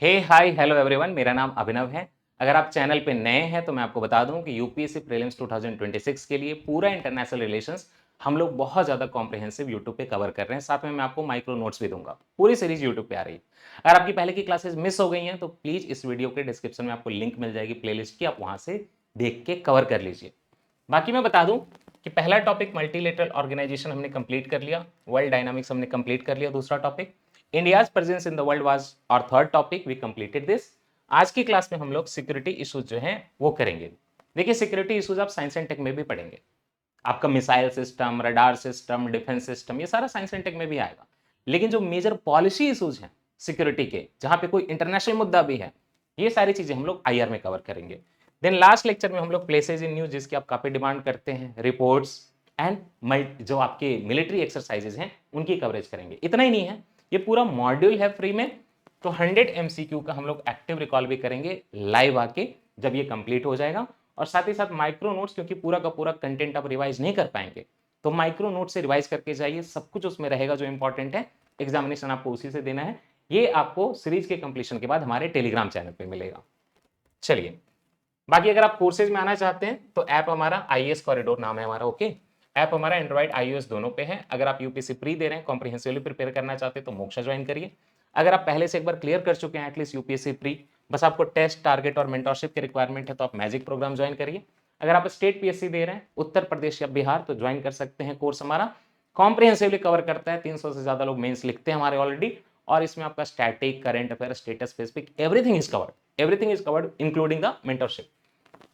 हे hi hello everyone, मेरा नाम अभिनव है। अगर आप चैनल पे नए हैं तो मैं आपको बता दूं कि यूपीएससी प्रीलिम्स 2026 के लिए पूरा इंटरनेशनल रिलेशंस हम लोग बहुत ज़्यादा कॉम्प्रिहेंसिव यूट्यूब पे कवर कर रहे हैं। साथ में मैं आपको माइक्रो नोट्स भी दूंगा। पूरी सीरीज यूट्यूब पे आ रही है। अगर आपकी पहले की क्लासेस मिस हो गई हैं तो प्लीज़ इस वीडियो के डिस्क्रिप्शन में आपको लिंक मिल जाएगी प्लेलिस्ट की, आप वहाँ से देख के कवर कर लीजिए। बाकी मैं बता दूं कि पहला टॉपिक मल्टीलेटरल ऑर्गेनाइजेशन हमने कंप्लीट कर लिया, वर्ल्ड डायनामिक्स हमने कंप्लीट कर लिया। दूसरा topic India's presence in the world was और third topic we completed this. आज की क्लास में हम लोग सिक्योरिटी इश्यूज जो हैं वो करेंगे। देखिए, सिक्योरिटी इश्यूज आप साइंस एंड टेक में भी पढ़ेंगे। आपका missile system, radar system, defence system, ये सारा साइंस एंड टेक में भी आएगा। लेकिन जो मेजर पॉलिसी इश्यूज हैं सिक्योरिटी के, जहां पे कोई इंटरनेशनल मुद्दा भी है, ये सारी चीजें हम लोग आईआर में कवर करेंगे। देन लास्ट लेक्चर में हम लोग प्लेसेज इन न्यूज, जिसकी आप काफी डिमांड करते हैं, रिपोर्ट्स एंड जो आपके मिलिट्री एक्सरसाइजेज हैं उनकी कवरेज करेंगे। इतना ही नहीं है, ये पूरा मॉड्यूल है फ्री में, तो 100 एमसीक्यू का हम लोग एक्टिव रिकॉल भी करेंगे लाइव आके जब ये कंप्लीट हो जाएगा। और साथ ही साथ माइक्रो नोट्स, क्योंकि पूरा का पूरा कंटेंट आप रिवाइज नहीं कर पाएंगे, तो माइक्रो नोट से रिवाइज करके जाइए। सब कुछ उसमें रहेगा जो इंपॉर्टेंट है, एग्जामिनेशन आपको उसी से देना है। ये आपको सीरीज के कंप्लीशन के बाद हमारे टेलीग्राम चैनल पे मिलेगा। चलिए, बाकी अगर आप कोर्सेज में आना चाहते हैं तो ऐप हमारा आईएएस कॉरिडोर नाम है हमारा। ओके, ऐप हमारा एंड्रॉइड आईओएस दोनों पे है। अगर आप यूपीएससी प्री दे रहे हैं, कॉम्प्रिहेंसिवली प्रिपेयर करना चाहते हैं तो मोक्षा ज्वाइन करिए। अगर आप पहले से एक बार क्लियर कर चुके हैं एटलीस्ट यूपीएससी प्री, बस आपको टेस्ट, टारगेट और मेंटरशिप की रिक्वायरमेंट है, तो आप मैजिक प्रोग्राम ज्वाइन करिए। अगर आप स्टेट पीएससी दे रहे हैं, उत्तर प्रदेश या बिहार, तो ज्वाइन कर सकते हैं। कोर्स हमारा कॉम्प्रिहेंसिवली कवर करता है। 300 से ज्यादा लोग मेंस लिखते हैं हमारे ऑलरेडी, और इसमें आपका static, current affair, status specific, everything is covered including the mentorship.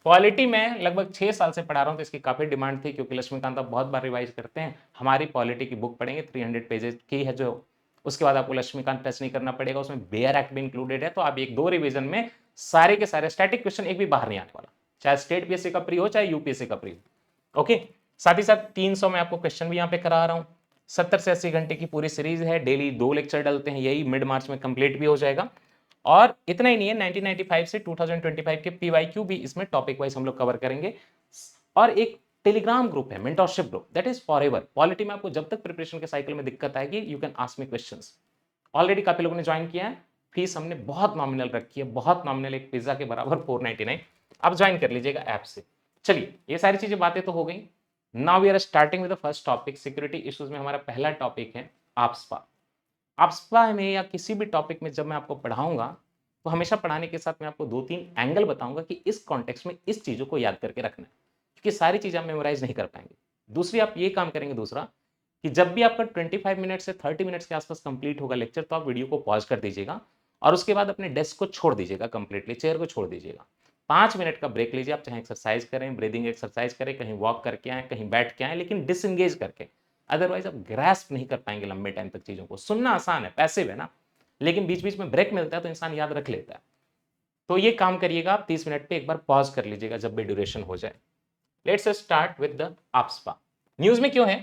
Quality में लगभग 6 साल से पढ़ा रहा हूँ, तो इसकी काफ़ी डिमांड थी, क्योंकि लक्ष्मीकांत आप बहुत बार रिवाइज करते हैं। हमारी क्वालिटी की बुक पढ़ेंगे, 300 पेजेस की है जो, उसके बाद आपको लक्ष्मीकांत टच नहीं करना पड़ेगा। उसमें बेयर एक्ट भी इंक्लूडेड है, तो आप एक दो रिवीजन में सारे के सारे स्टैटिक क्वेश्चन एक भी बाहर नहीं आने वाला, चाहे स्टेट पीएससी का प्री हो चाहे यूपीएससी का प्री हो। ओके, साथ ही साथ 300 में आपको क्वेश्चन भी यहाँ पे करा रहा हूँ। 70 से 80 घंटे की पूरी सीरीज है, डेली 2 लेक्चर डलते हैं, यही मिड मार्च में कंप्लीट भी हो जाएगा। और इतना ही नहीं है, 1995 से 2025 के पीवाईक्यू भी इसमें टॉपिक वाइज हम लोग कवर करेंगे। और एक टेलीग्राम ग्रुप है, mentorship group, that is forever. Polity में आपको जब तक प्रिपरेशन के साइकिल में दिक्कत आएगी, you can ask me questions. Already काफी लोगों ने ज्वाइन किया है। फीस हमने बहुत नॉमिनल रखी है, बहुत नॉमिनल, एक पिज्जा के बराबर 499। आप ज्वाइन कर लीजिएगा ऐप से। चलिए, ये सारी चीजें बातें तो हो गई। Now we are starting with the first topic, security issues में हमारा पहला टॉपिक है आपस्पा। आपस्पा में या किसी भी टॉपिक में जब मैं आपको पढ़ाऊंगा, तो हमेशा पढ़ाने के साथ मैं आपको 2-3 एंगल बताऊंगा कि इस कॉन्टेक्स्ट में इस चीजों को याद करके रखना है, क्योंकि सारी चीजें आप मेमोराइज नहीं कर पाएंगे। दूसरी, आप ये काम करेंगे दूसरा, कि जब भी आपका 25 मिनट से 30 मिनट्स के आसपास कंप्लीट होगा लेक्चर, तो आप वीडियो को पॉज कर दीजिएगा और उसके बाद अपने डेस्क को छोड़ दीजिएगा, कंप्लीटली चेयर को छोड़ दीजिएगा। 5 मिनट का ब्रेक लीजिए। आप चाहे एक्सरसाइज करें, ब्रीदिंग एक्सरसाइज करें, कहीं वॉक करके आए, कहीं बैठ के आए, लेकिन डिसंगेज करके। अदरवाइज आप ग्रास्प नहीं कर पाएंगे लंबे टाइम तक चीजों को। सुनना आसान है, पैसिव है ना, लेकिन बीच बीच में ब्रेक मिलता है तो इंसान याद रख लेता है। तो ये काम करिएगा आप, 30 मिनट पे एक बार पॉज कर लीजिएगा जब भी ड्यूरेशन हो जाए। Let's start with the आपस्पा। News में क्यों है?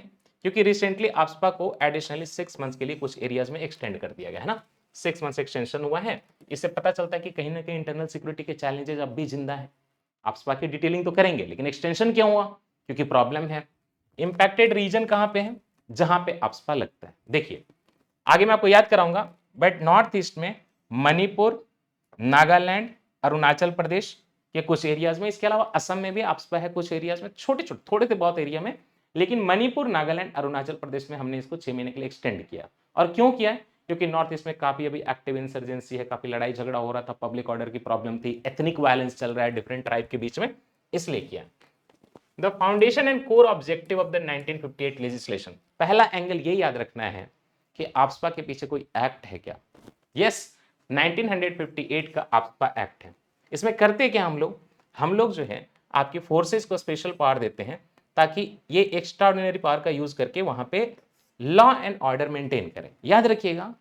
क्योंकि रिसेंटली आपस्पा को एडिशनली 6 मंथ्स के लिए कुछ एरियाज में एक्सटेंड कर दिया गया है ना। 6 मंथ्स एक्सटेंशन हुआ है। इससे पता चलता है कि कहीं ना कहीं इंटरनल सिक्योरिटी के चैलेंजेस अब भी जिंदा है। आपस्पा की डिटेलिंग तो करेंगे, लेकिन एक्सटेंशन क्यों हुआ? क्योंकि प्रॉब्लम है। इंपैक्टेड रीजन कहां पे है? जहां पे आपस्पा लगता है। देखिए, आगे मैं आपको याद कराऊंगा, बट नॉर्थ ईस्ट में मणिपुर, नागालैंड, अरुणाचल प्रदेश के कुछ एरियाज में, इसके अलावा असम में भी आपस्पा है कुछ एरियाज में, छोटे छोटे थोड़े से बहुत एरिया में। लेकिन मणिपुर, नागालैंड, अरुणाचल प्रदेश में हमने इसको 6 महीने के लिए एक्सटेंड किया। और क्यों किया है? क्योंकि नॉर्थ ईस्ट में काफी अभी एक्टिव इंसर्जेंसी है, काफी लड़ाई झगड़ा हो रहा था, पब्लिक ऑर्डर की प्रॉब्लम थी, एथनिक वायलेंस चल रहा है डिफरेंट ट्राइब के बीच में, इसलिए किया। The foundation and core objective of the 1958 legislation. पहला एंगल ये याद रखना है कि आपस्पा के पीछे कोई एक्ट है क्या? यस, 1958 का आपस्पा एक्ट है। इसमें करते क्या हम लोग जो है आपकी फोर्सेस को स्पेशल पावर देते हैं, ताकि ये एक्स्ट्रा ऑर्डिनरी पावर का यूज करके वहां पे लॉ एंड ऑर्डर मेंटेन करें। याद रखिएगा,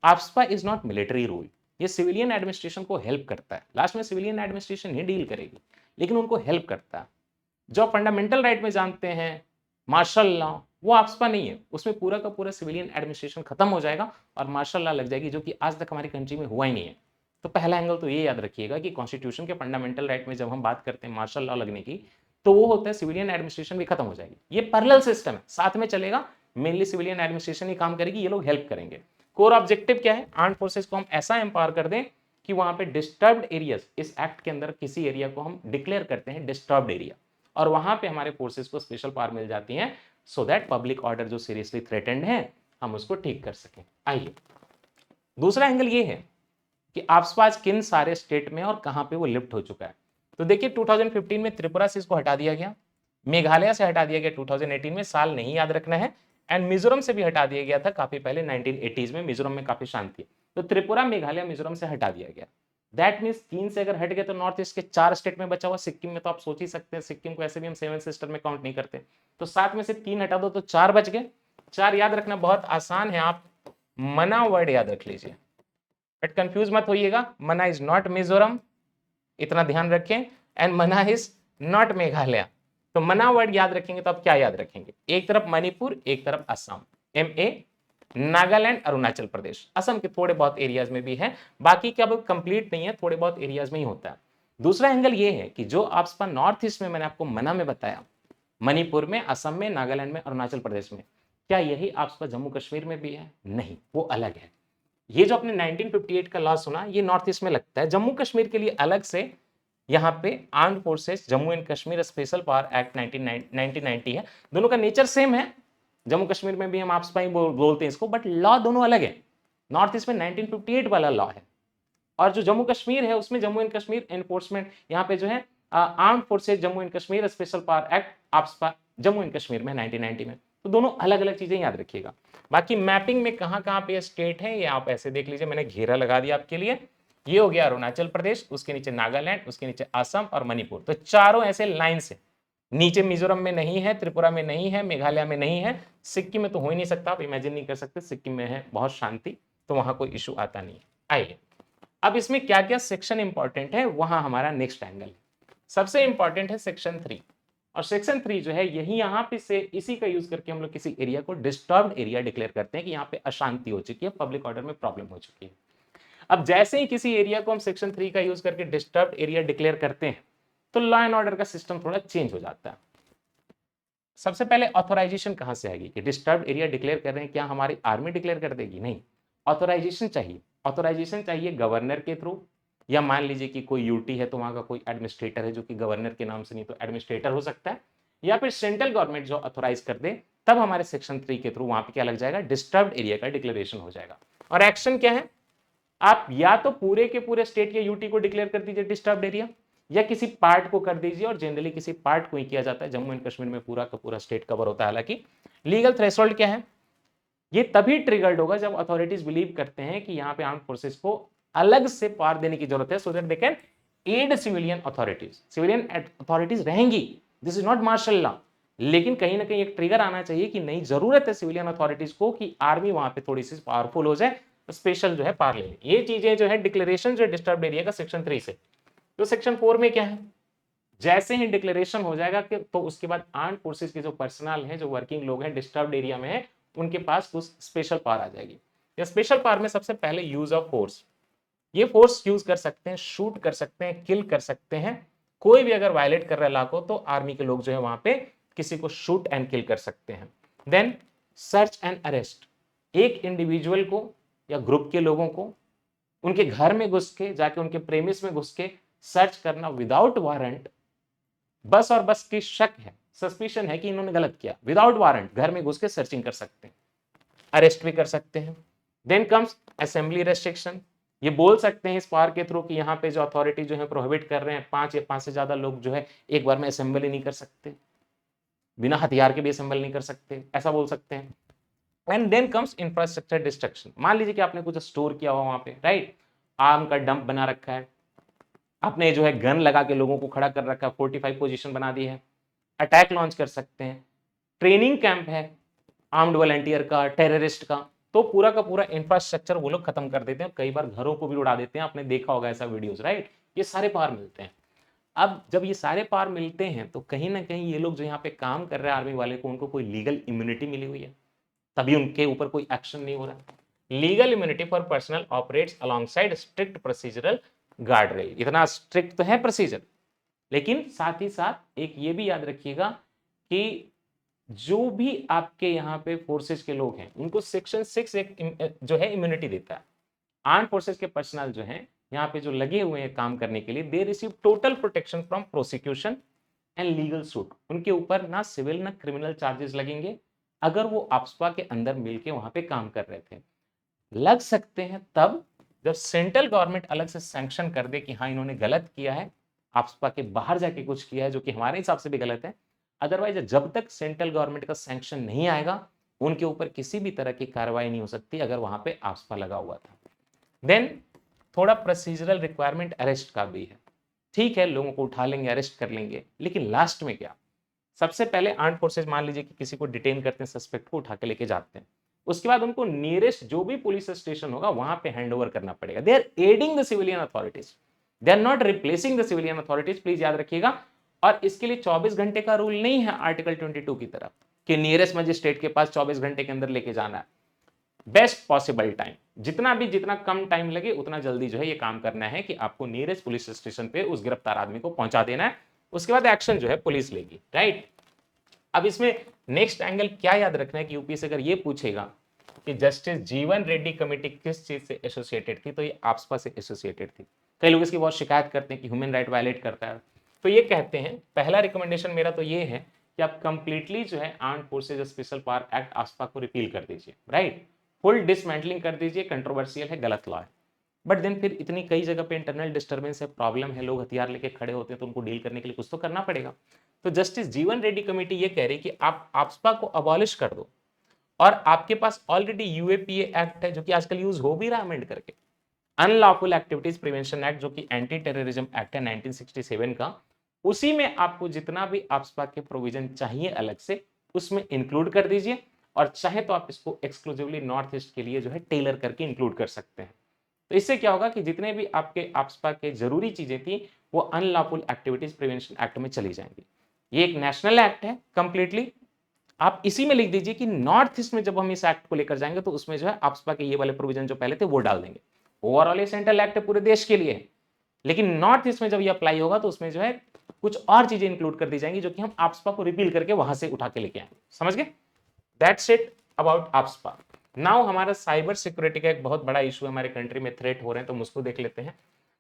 आपस्पा इज नॉट मिलिट्री रूल। ये सिविलियन एडमिनिस्ट्रेशन को हेल्प करता है। लास्ट में सिविलियन एडमिनिस्ट्रेशन ही डील करेगी, लेकिन उनको हेल्प करता है। जो फंडामेंटल राइट में जानते हैं, मार्शल लॉ, वो आपस्पा नहीं है। उसमें पूरा का पूरा सिविलियन एडमिनिस्ट्रेशन खत्म हो जाएगा और मार्शल लॉ लग जाएगी, जो कि आज तक हमारी कंट्री में हुआ ही नहीं है। तो पहला एंगल तो ये याद रखिएगा कि कॉन्स्टिट्यूशन के फंडामेंटल राइट में जब हम बात करते हैं मार्शल लॉ लगने की, तो वो होता है सिविलियन एडमिनिस्ट्रेशन भी खत्म हो जाएगी। ये पैरेलल सिस्टम है, साथ में चलेगा। मेनली सिविलियन एडमिनिस्ट्रेशन ही काम करेगी, ये लोग हेल्प करेंगे। कोर ऑब्जेक्टिव क्या है? आर्म फोर्सेस को हम ऐसा एम्पावर कर दें कि वहां पे डिस्टर्ब्ड एरियाज, इस एक्ट के अंदर किसी एरिया को हम डिक्लेयर करते हैं डिस्टर्ब्ड एरिया, और वहां पे हमारे फोर्सेस को स्पेशल पावर मिल जाती है सो दैट पब्लिक ऑर्डर जो सीरियसली थ्रेटेंड है हम उसको ठीक कर सकें। आइए, दूसरा एंगल ये है कि आसपास किन सारे स्टेट में और कहां पे वो लिफ्ट हो चुका है। तो देखिए 2015 में त्रिपुरा से इसको हटा दिया गया, मेघालय से हटा दिया गया 2018 में, साल नहीं याद रखना है, एंड मिजोरम से भी हटा दिया गया था काफी पहले 1980s में। मिजोरम में काफी शांति है, तो त्रिपुरा, मेघालय, मिजोरम से हटा दिया गया। दैट मीन्स 3 से अगर हट गए तो नॉर्थ ईस्ट के 4 स्टेट में बचा हुआ। सिक्किम में तो आप सोच ही सकते हैं, सिक्किम को ऐसे भी हम 7 सिस्टर में काउंट नहीं करते, तो 7 में से 3 हटा दो तो 4 बच गए। 4 याद रखना बहुत आसान है, आप मना वर्ड याद रख लीजिए, बट कंफ्यूज मत होइएगा। मना इज नॉट मिजोरम, इतना ध्यान रखें, एंड मना इज नॉट मेघालय। तो मना वर्ड याद रखेंगे तो आप क्या याद रखेंगे, एक तरफ मणिपुर, एक तरफ असम, MA, नागालैंड, अरुणाचल प्रदेश। असम के थोड़े बहुत एरियाज में भी है, बाकी क्या कंप्लीट नहीं है, थोड़े बहुत एरियाज में ही होता है। दूसरा एंगल ये है कि जो आपका नॉर्थ ईस्ट में मैंने आपको मना में बताया, मणिपुर में, असम में, नागालैंड में, अरुणाचल प्रदेश में, क्या यही आपका जम्मू कश्मीर में भी है? नहीं, वो अलग है। ये जो आपने 1958 का लॉ सुना, ये नॉर्थ ईस्ट में लगता है। जम्मू कश्मीर के लिए अलग से यहाँ पे armed forces Jammu and Kashmir special power act 1990 है। दोनों का नेचर सेम है, जम्मू कश्मीर में भी हम आपस में बोलते हैं इसको, बट लॉ दोनों अलग है। नॉर्थ ईस्ट में 1958 वाला लॉ है, और जो जम्मू कश्मीर है उसमें जम्मू एंड कश्मीर एनफोर्समेंट, यहाँ पे जो है armed forces Jammu and Kashmir special power act आपस जम्मू एंड कश्मीर में 1990 में। तो दोनों अलग अलग चीजें याद रखिएगा। बाकी मैपिंग में कहां कहां पे स्टेट है ये आप ऐसे देख लीजिए, मैंने घेरा लगा दिया आपके लिए। ये हो गया अरुणाचल प्रदेश, उसके नीचे नागालैंड, उसके नीचे असम और मणिपुर। तो चारों ऐसे लाइन से, नीचे मिजोरम में नहीं है, त्रिपुरा में नहीं है, मेघालय में नहीं है, सिक्किम में तो हो ही नहीं सकता, आप इमेजिन नहीं कर सकते, सिक्किम में है बहुत शांति, तो वहां कोई इशू आता नहीं है। आइए, अब इसमें क्या क्या सेक्शन इंपॉर्टेंट है, वहां हमारा नेक्स्ट एंगल है। सबसे इंपॉर्टेंट है सेक्शन 3, और सेक्शन 3 जो है यही यहाँ पे से इसी का यूज करके हम लोग किसी एरिया को डिस्टर्ब्ड एरिया डिक्लेयर करते हैं कि यहाँ पे अशांति हो चुकी है, पब्लिक ऑर्डर में प्रॉब्लम हो चुकी है। अब जैसे ही किसी एरिया को हम सेक्शन 3 का यूज करके डिस्टर्ब्ड एरिया डिक्लेयर करते हैं तो लॉ एंड ऑर्डर का सिस्टम थोड़ा चेंज हो जाता है। सबसे पहले ऑथोराइजेशन कहां से आएगी कि डिस्टर्ब्ड एरिया डिक्लेयर कर रहे हैं, क्या हमारी आर्मी डिक्लेयर कर देगी? नहीं, ऑथोराइजेशन चाहिए। ऑथोराइजेशन चाहिए गवर्नर के थ्रू, या मान लीजिए कि कोई यूटी है तो वहां का कोई एडमिनिस्ट्रेटर है जो कि गवर्नर के नाम से नहीं तो एडमिनिस्ट्रेटर हो सकता है, या फिर सेंट्रल गवर्नमेंट जो ऑथोराइज कर दे, तब हमारे सेक्शन 3 के थ्रू वहां पे क्या लग जाएगा, डिस्टर्ब्ड एरिया का डिक्लेरेशन हो जाएगा। और एक्शन क्या है, आप या तो पूरे के पूरे स्टेट या यूटी को डिक्लेयर कर दीजिए डिस्टर्ब्ड एरिया, या किसी पार्ट को कर दीजिए, और जनरली किसी पार्ट को ही किया जाता है। जम्मू एंड कश्मीर में पूरा का पूरा स्टेट कवर होता है। हालांकि लीगल थ्रेशोल्ड क्या है, ये तभी ट्रिगर्ड होगा जब अथॉरिटीज बिलीव करते हैं कि यहाँ पे आर्म फोर्सेस को अलग से पावर देने की जरूरत है, so that they can aid civilian authorities. Civilian authorities रहेंगी, this is not martial law, लेकिन कहीं ना कहीं एक ट्रिगर आना चाहिए कि नहीं, जरूरत है सिविलियन अथॉरिटीज को कि आर्मी वहां पे थोड़ी सी पावरफुल हो जाए, स्पेशल जो है पावर ले ले। ये चीजें जो है डिक्लेरेशन जो डिस्टर्ब एरिया का सेक्शन 3 से। तो सेक्शन 4 में क्या है, जैसे ही डिक्लेरेशन हो जाएगा कि तो उसके बाद आर्म फोर्सेस के जो पर्सनल है, जो वर्किंग लोग हैं डिस्टर्ब्ड एरिया में है, उनके पास कुछ स्पेशल पावर आ जाएगी। या स्पेशल पावर में सबसे पहले यूज ऑफ फोर्स, ये फोर्स यूज कर सकते हैं, शूट कर सकते हैं, किल कर सकते हैं। कोई भी अगर वायलेट कर रहा है लॉ को तो आर्मी के लोग जो है वहां पे किसी को शूट एंड किल कर सकते हैं। देन सर्च एंड अरेस्ट, एक इंडिविजुअल को या ग्रुप के लोगों को उनके घर में घुस के, जाके उनके प्रेमिस में घुस के सर्च करना विदाउट वारंट, बस और बस की शक है, सस्पिशन है कि इन्होंने गलत किया, विदाउट वारंट घर में घुस के सर्चिंग कर सकते हैं, अरेस्ट भी कर सकते हैं। देन कम्स असेंबली रेस्ट्रिक्शन, ये बोल सकते हैं इस पावर के थ्रू कि यहाँ पे जो अथॉरिटी जो है प्रोहिबिट कर रहे हैं, 5 या 5 से ज्यादा लोग जो है एक बार में असेंबली नहीं कर सकते, बिना हथियार के भी असेंबल नहीं कर सकते, ऐसा बोल सकते हैं। And then comes infrastructure destruction, मान लीजिए कि आपने कुछ स्टोर किया हुआ वहां पे, राइट, आर्म का डंप बना रखा है, आपने जो है गन लगा के लोगों को खड़ा कर रखा है, 45 पोजीशन बना दी है, अटैक लॉन्च कर सकते हैं, ट्रेनिंग कैंप है आर्म्ड वॉलंटियर का, टेररिस्ट का, तो पूरा का पूरा इंफ्रास्ट्रक्चर वो लोग खत्म कर देते हैं, कई बार घरों को भी उड़ा देते हैं, आपने देखा होगा ऐसा वीडियोस, राइट। ये सारे पावर मिलते हैं। अब जब ये सारे पावर मिलते हैं तो कहीं ना कहीं ये लोग जो यहाँ पे काम कर रहे हैं आर्मी वाले को, उनको कोई लीगल इम्यूनिटी मिली हुई है, तभी उनके ऊपर कोई एक्शन नहीं हो रहा। Legal immunity for personal operates alongside strict procedural guard rail, इतना स्ट्रिक्ट तो है प्रोसीजर, लेकिन साथ ही साथ एक ये भी याद रखिएगा कि जो भी आपके यहाँ पे फोर्सेस के लोग हैं उनको सेक्शन 6 एक जो है इम्यूनिटी देता है। आर्म फोर्सेस के पर्सनल जो हैं यहाँ पे जो लगे हुए हैं काम करने के लिए, they receive total protection from prosecution and legal suit. उनके ऊपर ना सिविल ना क्रिमिनल चार्जेस लगेंगे अगर वो आफ्सपा के अंदर मिलके वहां पे काम कर रहे थे। लग सकते हैं तब जब सेंट्रल गवर्नमेंट अलग से सैंक्शन कर दे कि हाँ इन्होंने गलत किया है, आफ्सपा के बाहर जाके कुछ किया है जो कि हमारे हिसाब से भी गलत है। अदरवाइज जब तक सेंट्रल गवर्नमेंट का सैंक्शन नहीं आएगा, उनके ऊपर किसी भी तरह की कार्रवाई नहीं हो सकती अगर वहां पे आफ्सपा लगा हुआ था। देन थोड़ा प्रोसीजरल रिक्वायरमेंट अरेस्ट का भी है। ठीक है, लोगों को उठा लेंगे, अरेस्ट कर लेंगे, लेकिन लास्ट में क्या? सबसे पहले आर्म्ड फोर्सेज मान लीजिए कि किसी को डिटेन करते हैं, सस्पेक्ट को उठा के लेके जाते हैं, उसके बाद उनको नियरेस्ट जो भी पुलिस स्टेशन होगा वहां पे हैंड ओवर करना पड़ेगा। They are adding the civilian authorities, they are not replacing the civilian authorities, please याद रखिएगा। और इसके लिए 24 घंटे का रूल नहीं है आर्टिकल 22 की तरफ कि नियरेस्ट मजिस्ट्रेट के पास 24 घंटे के अंदर लेके जाना है। बेस्ट पॉसिबल टाइम, जितना कम टाइम लगे उतना जल्दी जो है ये काम करना है कि आपको नियरेस्ट पुलिस स्टेशन पे उस गिरफ्तार आदमी को पहुंचा देना है। उसके बाद एक्शन जो है पुलिस लेगी, राइट। अब इसमें नेक्स्ट एंगल क्या याद रखना है कि यूपीएससी अगर ये पूछेगा कि जस्टिस जीवन रेड्डी कमेटी किस चीज से एसोसिएटेड थी, तो ये आफ्सपा से एसोसिएटेड थी। कई लोग इसकी बहुत शिकायत करते हैं कि ह्यूमन राइट वायलेट करता है, तो ये कहते हैं पहला रिकमेंडेशन मेरा तो ये है कि आप कंप्लीटली जो है armed forces special power act AFSPA को रिपील कर दीजिए, राइट। फुल डिसमेंटलिंग कर दीजिए, कंट्रोवर्शियल है, गलत लॉ है। बट देन फिर इतनी कई जगह पे इंटरनल डिस्टर्बेंस है, प्रॉब्लम है, लोग हथियार लेके खड़े होते हैं, तो उनको डील करने के लिए कुछ तो करना पड़ेगा। तो जस्टिस जीवन रेड्डी कमेटी ये कह रही कि आप आफ्सपा को अबॉलिश कर दो, और आपके पास ऑलरेडी यूएपीए एक्ट है जो कि आजकल यूज हो भी रहा है अमेंड करके, अनलॉफुल एक्टिविटीज प्रिवेंशन एक्ट जो कि एंटी टेररिज्म एक्ट है 1967 का, उसी में आपको जितना भी आफ्सपा के प्रोविजन चाहिए अलग से उसमें इंक्लूड कर दीजिए, और चाहे तो आप इसको एक्सक्लूसिवली नॉर्थ ईस्ट के लिए जो है टेलर करके इंक्लूड कर सकते हैं। तो इससे क्या होगा कि जितने भी आपके आफ्सपा के जरूरी चीजें थी वो अनलॉफुल एक्टिविटीज प्रिवेंशन एक्ट में चली जाएंगी। ये एक नेशनल एक्ट है कंप्लीटली, आप इसी में लिख दीजिए कि नॉर्थ ईस्ट में जब हम इस एक्ट को लेकर जाएंगे तो उसमें जो है आफ्सपा के ये वाले प्रोविजन जो पहले थे वो डाल देंगे। ओवरऑल ये सेंट्रल एक्ट है पूरे देश के लिए, लेकिन नॉर्थ ईस्ट में जब ये अप्लाई होगा तो उसमें जो है कुछ और चीजें इंक्लूड कर दी जाएंगी जो कि हम आफ्सपा को रिपील करके वहां से उठा के लेके आएंगे। समझ गए? That's it about AFSPA. Now हमारा साइबर सिक्योरिटी का एक बहुत बड़ा इशू हमारे कंट्री में थ्रेट हो रहे हैं, तो हम उसको देख लेते हैं।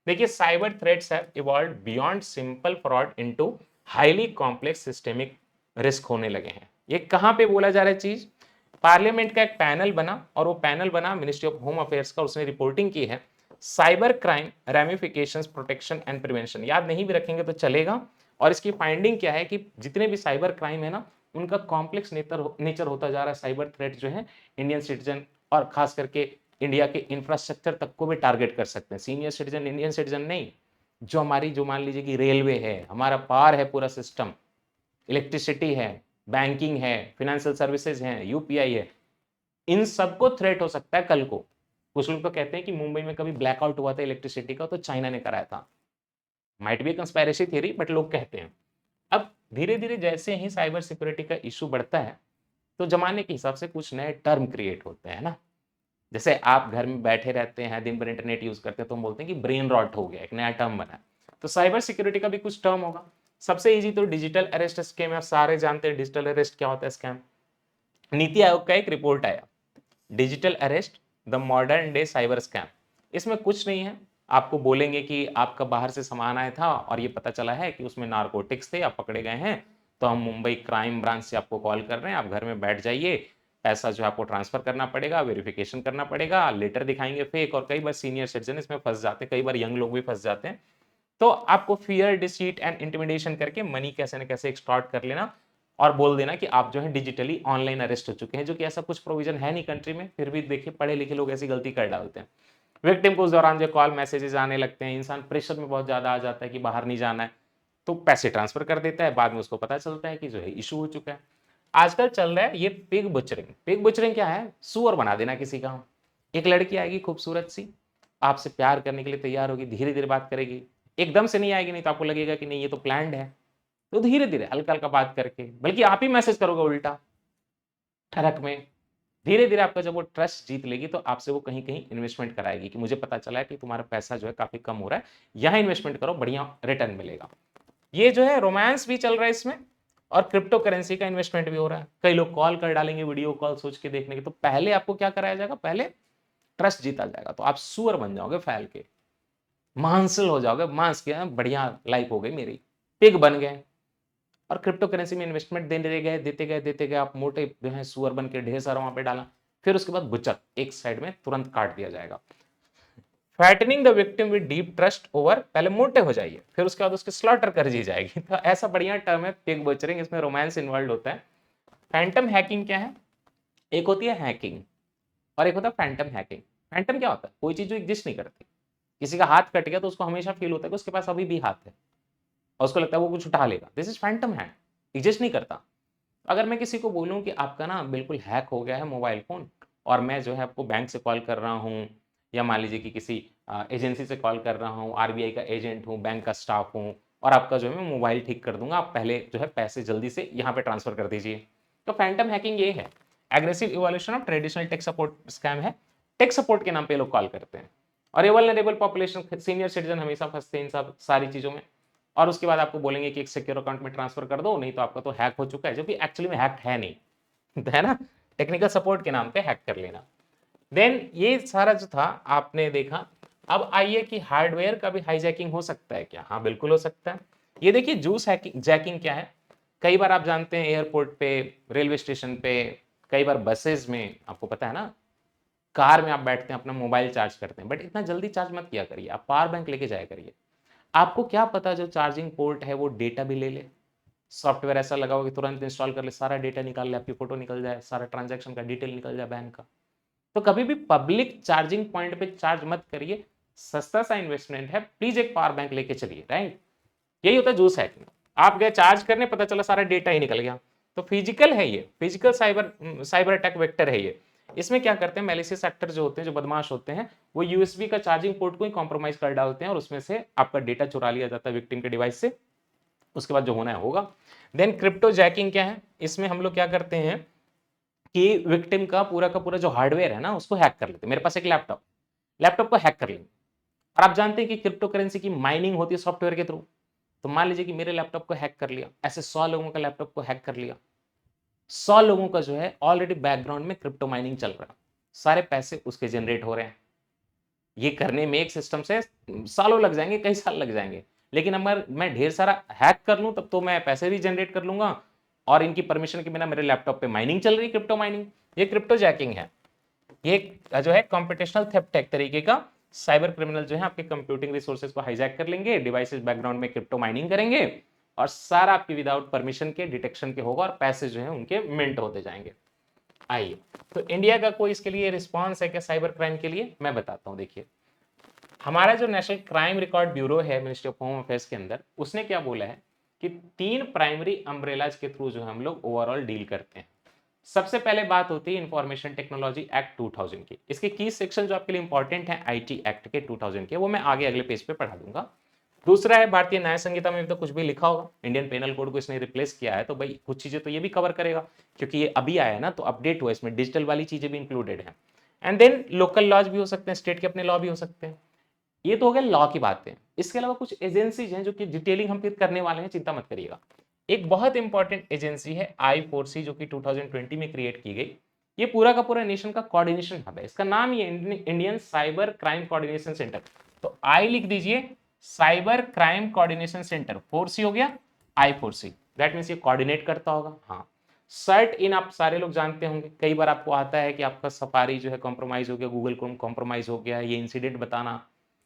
देखिए, cyber threats have evolved beyond simple fraud into highly complex systemic risk होने लगे हैं। ये कहां पे बोला जा रहा है चीज? पार्लियामेंट का एक पैनल बना, और वो पैनल बना मिनिस्ट्री ऑफ होम अफेयर्स का, उसने रिपोर्टिंग की है cyber crime ramifications protection and prevention. याद नहीं भी रखेंगे तो चलेगा। और इसकी फाइंडिंग क्या है कि जितने भी साइबर क्राइम है ना, उनका कॉम्प्लेक्स नेचर होता जा रहा है। साइबर थ्रेट जो है इंडियन सिटीजन और खास करके इंडिया के इंफ्रास्ट्रक्चर तक को भी टारगेट कर सकते हैं। सीनियर सिटीजन, इंडियन सिटीजन नहीं, जो हमारी जो मान लीजिए कि रेलवे है, हमारा पावर है, पूरा सिस्टम, इलेक्ट्रिसिटी है, बैंकिंग है, फाइनेंशियल सर्विसेज हैं, यूपीआई है, इन सबको थ्रेट हो सकता है कल को। कुछ लोग तो कहते हैं कि मुंबई में कभी ब्लैकआउट हुआ था इलेक्ट्रिसिटी का तो चाइना ने कराया था। Might be conspiracy theory, but लोग कहते हैं। अब धीरे धीरे जैसे ही साइबर सिक्योरिटी का इशू बढ़ता है तो जमाने के हिसाब से कुछ नए टर्म क्रिएट होते हैं ना। जैसे आप घर में बैठे रहते हैं, दिन भर इंटरनेट यूज करते हैं, तो हम बोलते हैं कि ब्रेन रॉट हो गया, एक नया टर्म बना है। तो साइबर सिक्योरिटी का भी कुछ टर्म होगा। सबसे इजी तो डिजिटल अरेस्ट स्कैम, आप सारे जानते हैं डिजिटल अरेस्ट क्या होता है स्कैम। नीति आयोग का एक रिपोर्ट आया, digital arrest the modern day cyber scam. इसमें कुछ नहीं है, आपको बोलेंगे कि आपका बाहर से सामान आया था और ये पता चला है कि उसमें नारकोटिक्स थे, आप पकड़े गए हैं, तो हम मुंबई क्राइम ब्रांच से आपको कॉल कर रहे हैं, आप घर में बैठ जाइए, पैसा जो है आपको ट्रांसफर करना पड़ेगा, वेरिफिकेशन करना पड़ेगा, लेटर दिखाएंगे फेक। और कई बार सीनियर सिटीजन इसमें फंस जाते हैं, कई बार यंग लोग भी फंस जाते हैं। तो आपको फियर, डिसीट एंड इंटिमिडेशन करके मनी कैसे न कैसे एक्सटॉर्ट कर लेना और बोल देना कि आप जो है डिजिटली ऑनलाइन अरेस्ट हो चुके हैं, जो कि ऐसा कुछ प्रोविजन है नहीं कंट्री में, फिर भी देखिए पढ़े लिखे लोग ऐसी गलती कर डालते हैं। विक्टिम को उस दौरान जो कॉल मैसेजेस आने लगते हैं, इंसान प्रेशर में बहुत ज्यादा आ जाता है कि बाहर नहीं जाना है, तो पैसे ट्रांसफर कर देता है, बाद में उसको पता चलता है कि जो है इशू हो चुका है। आजकल चल रहा है ये पिग बुचरिंग। पिग बुचरिंग क्या है? सुअर बना देना किसी का। एक लड़की आएगी खूबसूरत सी, आपसे प्यार करने के लिए तैयार होगी, धीरे धीरे बात करेगी, एकदम से नहीं आएगी, नहीं तो आपको लगेगा कि नहीं ये तो प्लान्ड है। तो धीरे धीरे हल्का हल्का बात करके, बल्कि आप ही मैसेज करोगे उल्टा ठरक में, धीरे धीरे आपका जब वो ट्रस्ट जीत लेगी तो आपसे वो कहीं कहीं इन्वेस्टमेंट कराएगी कि मुझे पता चला है कि तुम्हारा पैसा जो है काफी कम हो रहा है, यहाँ इन्वेस्टमेंट करो, बढ़िया रिटर्न मिलेगा। ये जो है रोमांस भी चल रहा है इसमें, और क्रिप्टो करेंसी का इन्वेस्टमेंट भी हो रहा है। कई लोग कॉल कर डालेंगे, वीडियो कॉल सोच के देखने के, तो पहले आपको क्या कराया जाएगा? पहले ट्रस्ट जीता जाएगा, तो आप सुअर बन जाओगे फैल के। मांसल हो जाओगे, मांस के बढ़िया लाइफ हो गई मेरी, पिग बन गए। और क्रिप्टो करेंसी में इन्वेस्टमेंट देते गए आप मोटे जो है सुअर बन के ढेर सारा वहां पे डाला, फिर उसके बाद बुचक एक साइड में तुरंत काट दिया जाएगा। Fattening the victim with deep trust over, पहले मोटे हो जाइए, फिर उसके बाद उसकी स्लॉटर कर दी जाएगी। तो ऐसा बढ़िया टर्म है पिग बचरिंग, इसमें रोमांस इन्वॉल्व होता है। फैंटम हैकिंग क्या है? एक होती है हैकिंग और एक होता है फैंटम हैकिंग। फैंटम क्या होता है? कोई चीज जो एग्जिस्ट नहीं करती। किसी का हाथ कट गया तो उसको हमेशा फील होता है कि उसके पास अभी भी हाथ है और उसको लगता है वो कुछ उठा लेगा। This is Phantom hack, exist नहीं करता। अगर मैं किसी को बोलूं कि आपका ना बिल्कुल हैक हो गया है मोबाइल फोन, और मैं जो है आपको बैंक से कॉल कर रहा हूँ, या मान लीजिए कि किसी एजेंसी से कॉल कर रहा हूँ, आरबीआई का एजेंट हूँ, बैंक का स्टाफ हूँ, और आपका जो है मैं मोबाइल ठीक कर दूंगा, आप पहले जो है पैसे जल्दी से यहाँ पे ट्रांसफर कर दीजिए। तो फैंटम हैकिंग ये है, aggressive evolution of traditional tech support scam है। टेक सपोर्ट के नाम पे लोग कॉल करते हैं, और ये वल्नरेबल पॉपुलेशन, सीनियर सिटीजन हमेशा फंसते हैं इन सब सारी चीजों में। और उसके बाद आपको बोलेंगे कि एक सिक्योर अकाउंट में ट्रांसफर कर दो, नहीं तो आपका तो हैक हो चुका है, जो कि एक्चुअली में हैक है नहीं। तो है ना, टेक्निकल सपोर्ट के नाम पे हैक कर लेना। देन ये सारा जो था आपने देखा। अब आइए कि हार्डवेयर का भी हाईजैकिंग हो सकता है क्या? हाँ बिल्कुल हो सकता है। ये देखिए जूस हैकिंग जैकिंग क्या है। कई बार आप जानते हैं एयरपोर्ट पे, रेलवे स्टेशन पे, कई बार बसेस में, आपको पता है ना, कार में आप बैठते हैं अपना मोबाइल चार्ज करते हैं, बट इतना जल्दी चार्ज मत किया करिए, आप पावर बैंक लेके जाया करिए। आपको क्या पता जो चार्जिंग पोर्ट है वो डेटा भी ले ले। सॉफ्टवेयर ऐसा लगाओ कि तुरंत इंस्टॉल कर ले, सारा डेटा निकाल ले, आपकी फोटो निकल जाए, सारा ट्रांजैक्शन का डिटेल निकल जाए बैंक का। तो कभी भी पब्लिक चार्जिंग पॉइंट पे चार्ज मत करिए, सस्ता सा इन्वेस्टमेंट है, प्लीज एक पावर बैंक लेके चलिए, राइट। यही होता है जूस हैकिंग। आप गए चार्ज करने, पता चला सारा डेटा ही निकल गया। तो फिजिकल है ये, physical cyber cyber attack vector है ये। इसमें क्या करते हैं मैलिशियस एक्टर जो होते हैं, जो बदमाश होते हैं, वो यूएसबी का चार्जिंग पोर्ट को ही कॉम्प्रोमाइज कर डालते हैं और उसमें से आपका डेटा चुरा लिया जाता है विक्टिम के डिवाइस से। उसके बाद जो होना है होगा। देन क्रिप्टो जैकिंग क्या है? इसमें हम लोग क्या करते हैं कि विक्टिम का पूरा जो हार्डवेयर है ना उसको हैक कर लेते हैं। मेरे पास एक लैपटॉप, लैपटॉप को हैक कर लेंगे। और आप जानते हैं कि क्रिप्टो करेंसी की माइनिंग होती है सॉफ्टवेयर के थ्रू। तो मान लीजिए कि मेरे लैपटॉप को हैक कर लिया, ऐसे 100 लोगों का लैपटॉप को हैक कर लिया। 100 लोगों का जो है ऑलरेडी बैकग्राउंड में क्रिप्टो माइनिंग चल रहा है, सारे पैसे उसके जनरेट हो रहे हैं। ये करने में एक सिस्टम से सालों लग जाएंगे, कई साल लग जाएंगे। लेकिन अगर मैं ढेर सारा हैक कर लूं तब तो मैं पैसे भी जनरेट कर लूंगा, और इनकी परमिशन के बिना मेरे लैपटॉप पे माइनिंग चल रही, क्रिप्टो माइनिंग। ये क्रिप्टो जैकिंग है। ये जो है कॉम्पिटिशनल थेफ्ट एक तरीके का। साइबर क्रिमिनल जो है आपके कंप्यूटिंग रिसोर्सेज को हाईजैक कर लेंगे, डिवाइसेस बैकग्राउंड में क्रिप्टो माइनिंग करेंगे, और सारा आपकी विदाउट परमिशन के डिटेक्शन के होगा, और पैसे जो है उनके मिंट होते जाएंगे। आइए, तो इंडिया का कोई इसके लिए रिस्पॉन्स है क्या साइबर क्राइम के लिए? मैं बताता हूं। देखिए, हमारा जो नेशनल क्राइम रिकॉर्ड ब्यूरो है मिनिस्ट्री ऑफ होम अफेयर्स के अंदर, उसने क्या बोला है कि 3 प्राइमरी अम्ब्रेलाज के थ्रू जो हम लोग ओवरऑल डील करते हैं। सबसे पहले बात होती है इंफॉर्मेशन टेक्नोलॉजी एक्ट 2000 की। इसके की सेक्शन जो आपके लिए इंपॉर्टेंट है आईटी एक्ट के 2000 के, वो मैं आगे अगले पेज पे पढ़ा दूंगा। दूसरा है भारतीय न्याय संहिता में भी तो कुछ भी लिखा होगा, इंडियन पेनल कोड को इसने रिप्लेस किया है, तो भाई कुछ चीजें तो ये भी कवर करेगा, क्योंकि ये अभी आया है ना, तो अपडेट हुआ, इसमें डिजिटल वाली चीजें भी इंक्लूडेड है। एंड देन लोकल लॉज भी हो सकते हैं, स्टेट के अपने लॉ भी हो सकते हैं। ये तो हो गया लॉ की बातें। इसके अलावा कुछ एजेंसीज हैं जो कि डिटेलिंग हम फिर करने वाले हैं, चिंता मत करिएगा। एक बहुत इंपॉर्टेंट एजेंसी है I4C, जो कि 2020 में क्रिएट की गई। ये पूरा का पूरा नेशन का कोऑर्डिनेशन हब है। इसका नाम ये Indian cyber crime coordination centre. तो आई लिख दीजिए, cyber crime coordination centre, 4C हो गया, I4C। दैट मीन्स ये कोऑर्डिनेट करता होगा। हाँ, सर्ट इन आप सारे लोग जानते होंगे, कई बार आपको आता है कि आपका सफारी जो है कॉम्प्रोमाइज हो गया, गूगल क्रोम कॉम्प्रोमाइज हो गया, ये इंसिडेंट बताना,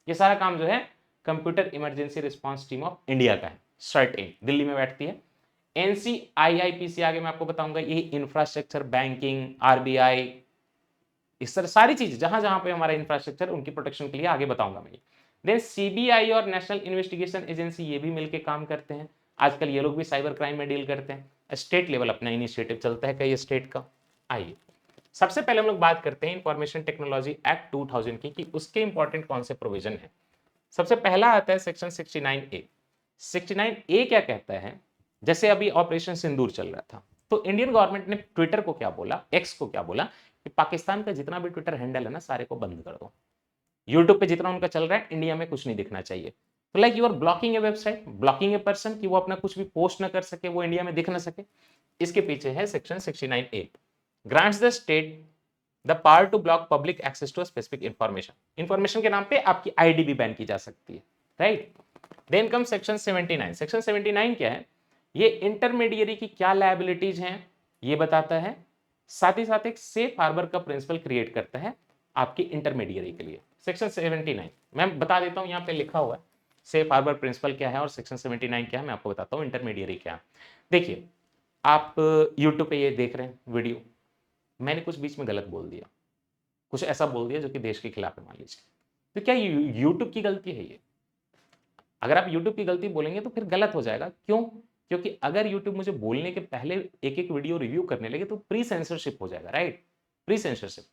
ये सारा काम जो है computer emergency response team of India का है। सर्ट इन दिल्ली में बैठती है। NCIIPC आगे मैं आपको बताऊंगा, ये इंफ्रास्ट्रक्चर, बैंकिंग, आरबीआई, इस तरह सारी चीज जहां जहां पे हमारा इंफ्रास्ट्रक्चर, उनकी प्रोटेक्शन के लिए आगे बताऊंगा मैं। देन सीबीआई और नेशनल इन्वेस्टिगेशन एजेंसी, ये भी मिलकर काम करते हैं। आजकल ये लोग भी साइबर क्राइम में डील करते हैं। स्टेट लेवल अपना इनिशिएटिव चलता है कई स्टेट का। आइए, सबसे पहले हम लोग बात करते हैं इंफॉर्मेशन टेक्नोलॉजी एक्ट 2000 की, कि उसके इंपॉर्टेंट कौन से प्रोविजन है। सबसे पहला आता है सेक्शन 69A। 69A क्या कहता है? जैसे अभी ऑपरेशन सिंदूर चल रहा था, तो इंडियन गवर्नमेंट ने ट्विटर को क्या बोला, एक्स को क्या बोला, कि पाकिस्तान का जितना भी ट्विटर हैंडल है ना, सारे को बंद कर दो। यूट्यूब पे जितना उनका चल रहा है, इंडिया में कुछ नहीं दिखना चाहिए। तो like you are blocking a website, blocking a person, कि वो अपना कुछ भी पोस्ट ना कर सके, वो इंडिया में दिख ना सके। इसके पीछे है section 69A। Grants the state the power to block public access to specific information, information के नाम पे आपकी आईडी भी बैन की जा सकती है, right. Then come section 79। Section 79 क्या है? ये इंटरमीडियरी की क्या लायबिलिटीज हैं ये बताता है, साथ ही साथ एक सेफ हार्बर का प्रिंसिपल क्रिएट करता है आपकी इंटरमीडियरी के लिए। सेक्शन 79 मैं बता देता हूं, यहां पे लिखा हुआ है सेफ हार्बर प्रिंसिपल क्या है और सेक्शन 79 क्या है, मैं आपको बताता हूं इंटरमीडियरी क्या है। देखिए, आप यूट्यूब पे ये देख रहे हैं वीडियो, मैंने कुछ बीच में गलत बोल दिया, कुछ ऐसा बोल दिया जो कि देश के खिलाफ है मान लीजिए, तो क्या यूट्यूब की गलती है ये? अगर आप यूट्यूब की गलती बोलेंगे तो फिर गलत हो जाएगा। क्यों? क्योंकि अगर यूट्यूब मुझे बोलने के पहले एक एक वीडियो रिव्यू करने लगे तो प्री सेंसरशिप हो जाएगा, राइट, प्री सेंसरशिप।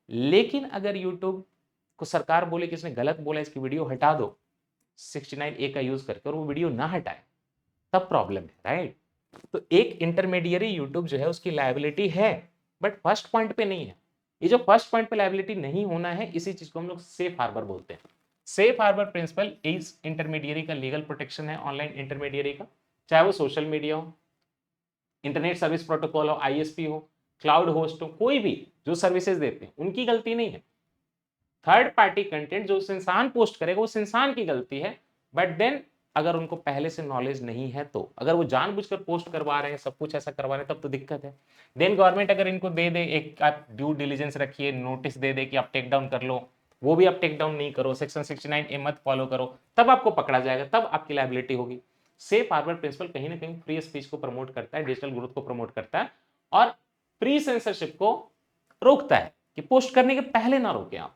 लेकिन अगर यूट्यूब को सरकार बोले कि इसने गलत बोला, इसकी वीडियो हटा दो 69A का यूज करके, और वो वीडियो ना हटाए, तब प्रॉब्लम है, राइट। तो एक इंटरमीडियरी यूट्यूब जो है उसकी लायबिलिटी है, बट फर्स्ट पॉइंट पे नहीं है। ये जो फर्स्ट पॉइंट पे लायबिलिटी नहीं होना है, इसी चीज को हम लोग सेफ हार्बर बोलते हैं। सेफ हार्बर प्रिंसिपल इस इंटरमीडियरी का लीगल प्रोटेक्शन है, ऑनलाइन इंटरमीडियरी का, चाहे वो सोशल मीडिया हो, इंटरनेट सर्विस प्रोटोकॉल हो, आईएसपी हो, क्लाउड होस्ट हो, कोई भी जो सर्विसेज देते हैं उनकी गलती नहीं है। थर्ड पार्टी कंटेंट जो उस इंसान पोस्ट करेगा उस इंसान की गलती है, बट देन अगर उनको पहले से नॉलेज नहीं है, तो अगर वो जानबूझकर पोस्ट करवा रहे हैं, सब कुछ ऐसा करवा रहे हैं, तब तो दिक्कत है। देन गवर्नमेंट अगर इनको दे दे, एक आप ड्यू डिलीजेंस रखिए, नोटिस दे दे कि आप टेक डाउन कर लो, वो भी आप टेक डाउन नहीं करो, सेक्शन 69A मत फॉलो करो, तब आपको पकड़ा जाएगा, तब आपकी लायबिलिटी होगी। सेफ हार्बर प्रिंसिपल कहीं ना कहीं फ्री स्पीच को प्रमोट करता है, डिजिटल ग्रोथ को प्रमोट करता है, और प्री सेंसरशिप को रोकता है कि पोस्ट करने के पहले ना रोके आप।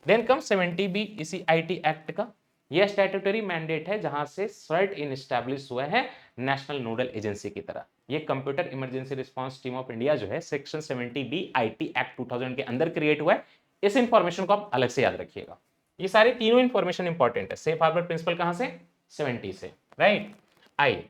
देन कम 70B इसी आईटी एक्ट का, यह स्टैट्यूटरी मैंडेट है जहां से सर्ट इन एस्टैब्लिश हुआ है नेशनल नोडल एजेंसी की तरह। ये computer emergency response team of India जो है सेक्शन 70B आईटी एक्ट 2000 के अंदर क्रिएट हुआ है। इस इंफॉर्मेशन को आप अलग से याद रखिएगा। ये सारे तीनों इंफॉर्मेशन इंपॉर्टेंट है। सेफ हार्बर प्रिंसिपल कहां से? 70 से, राइट। आइए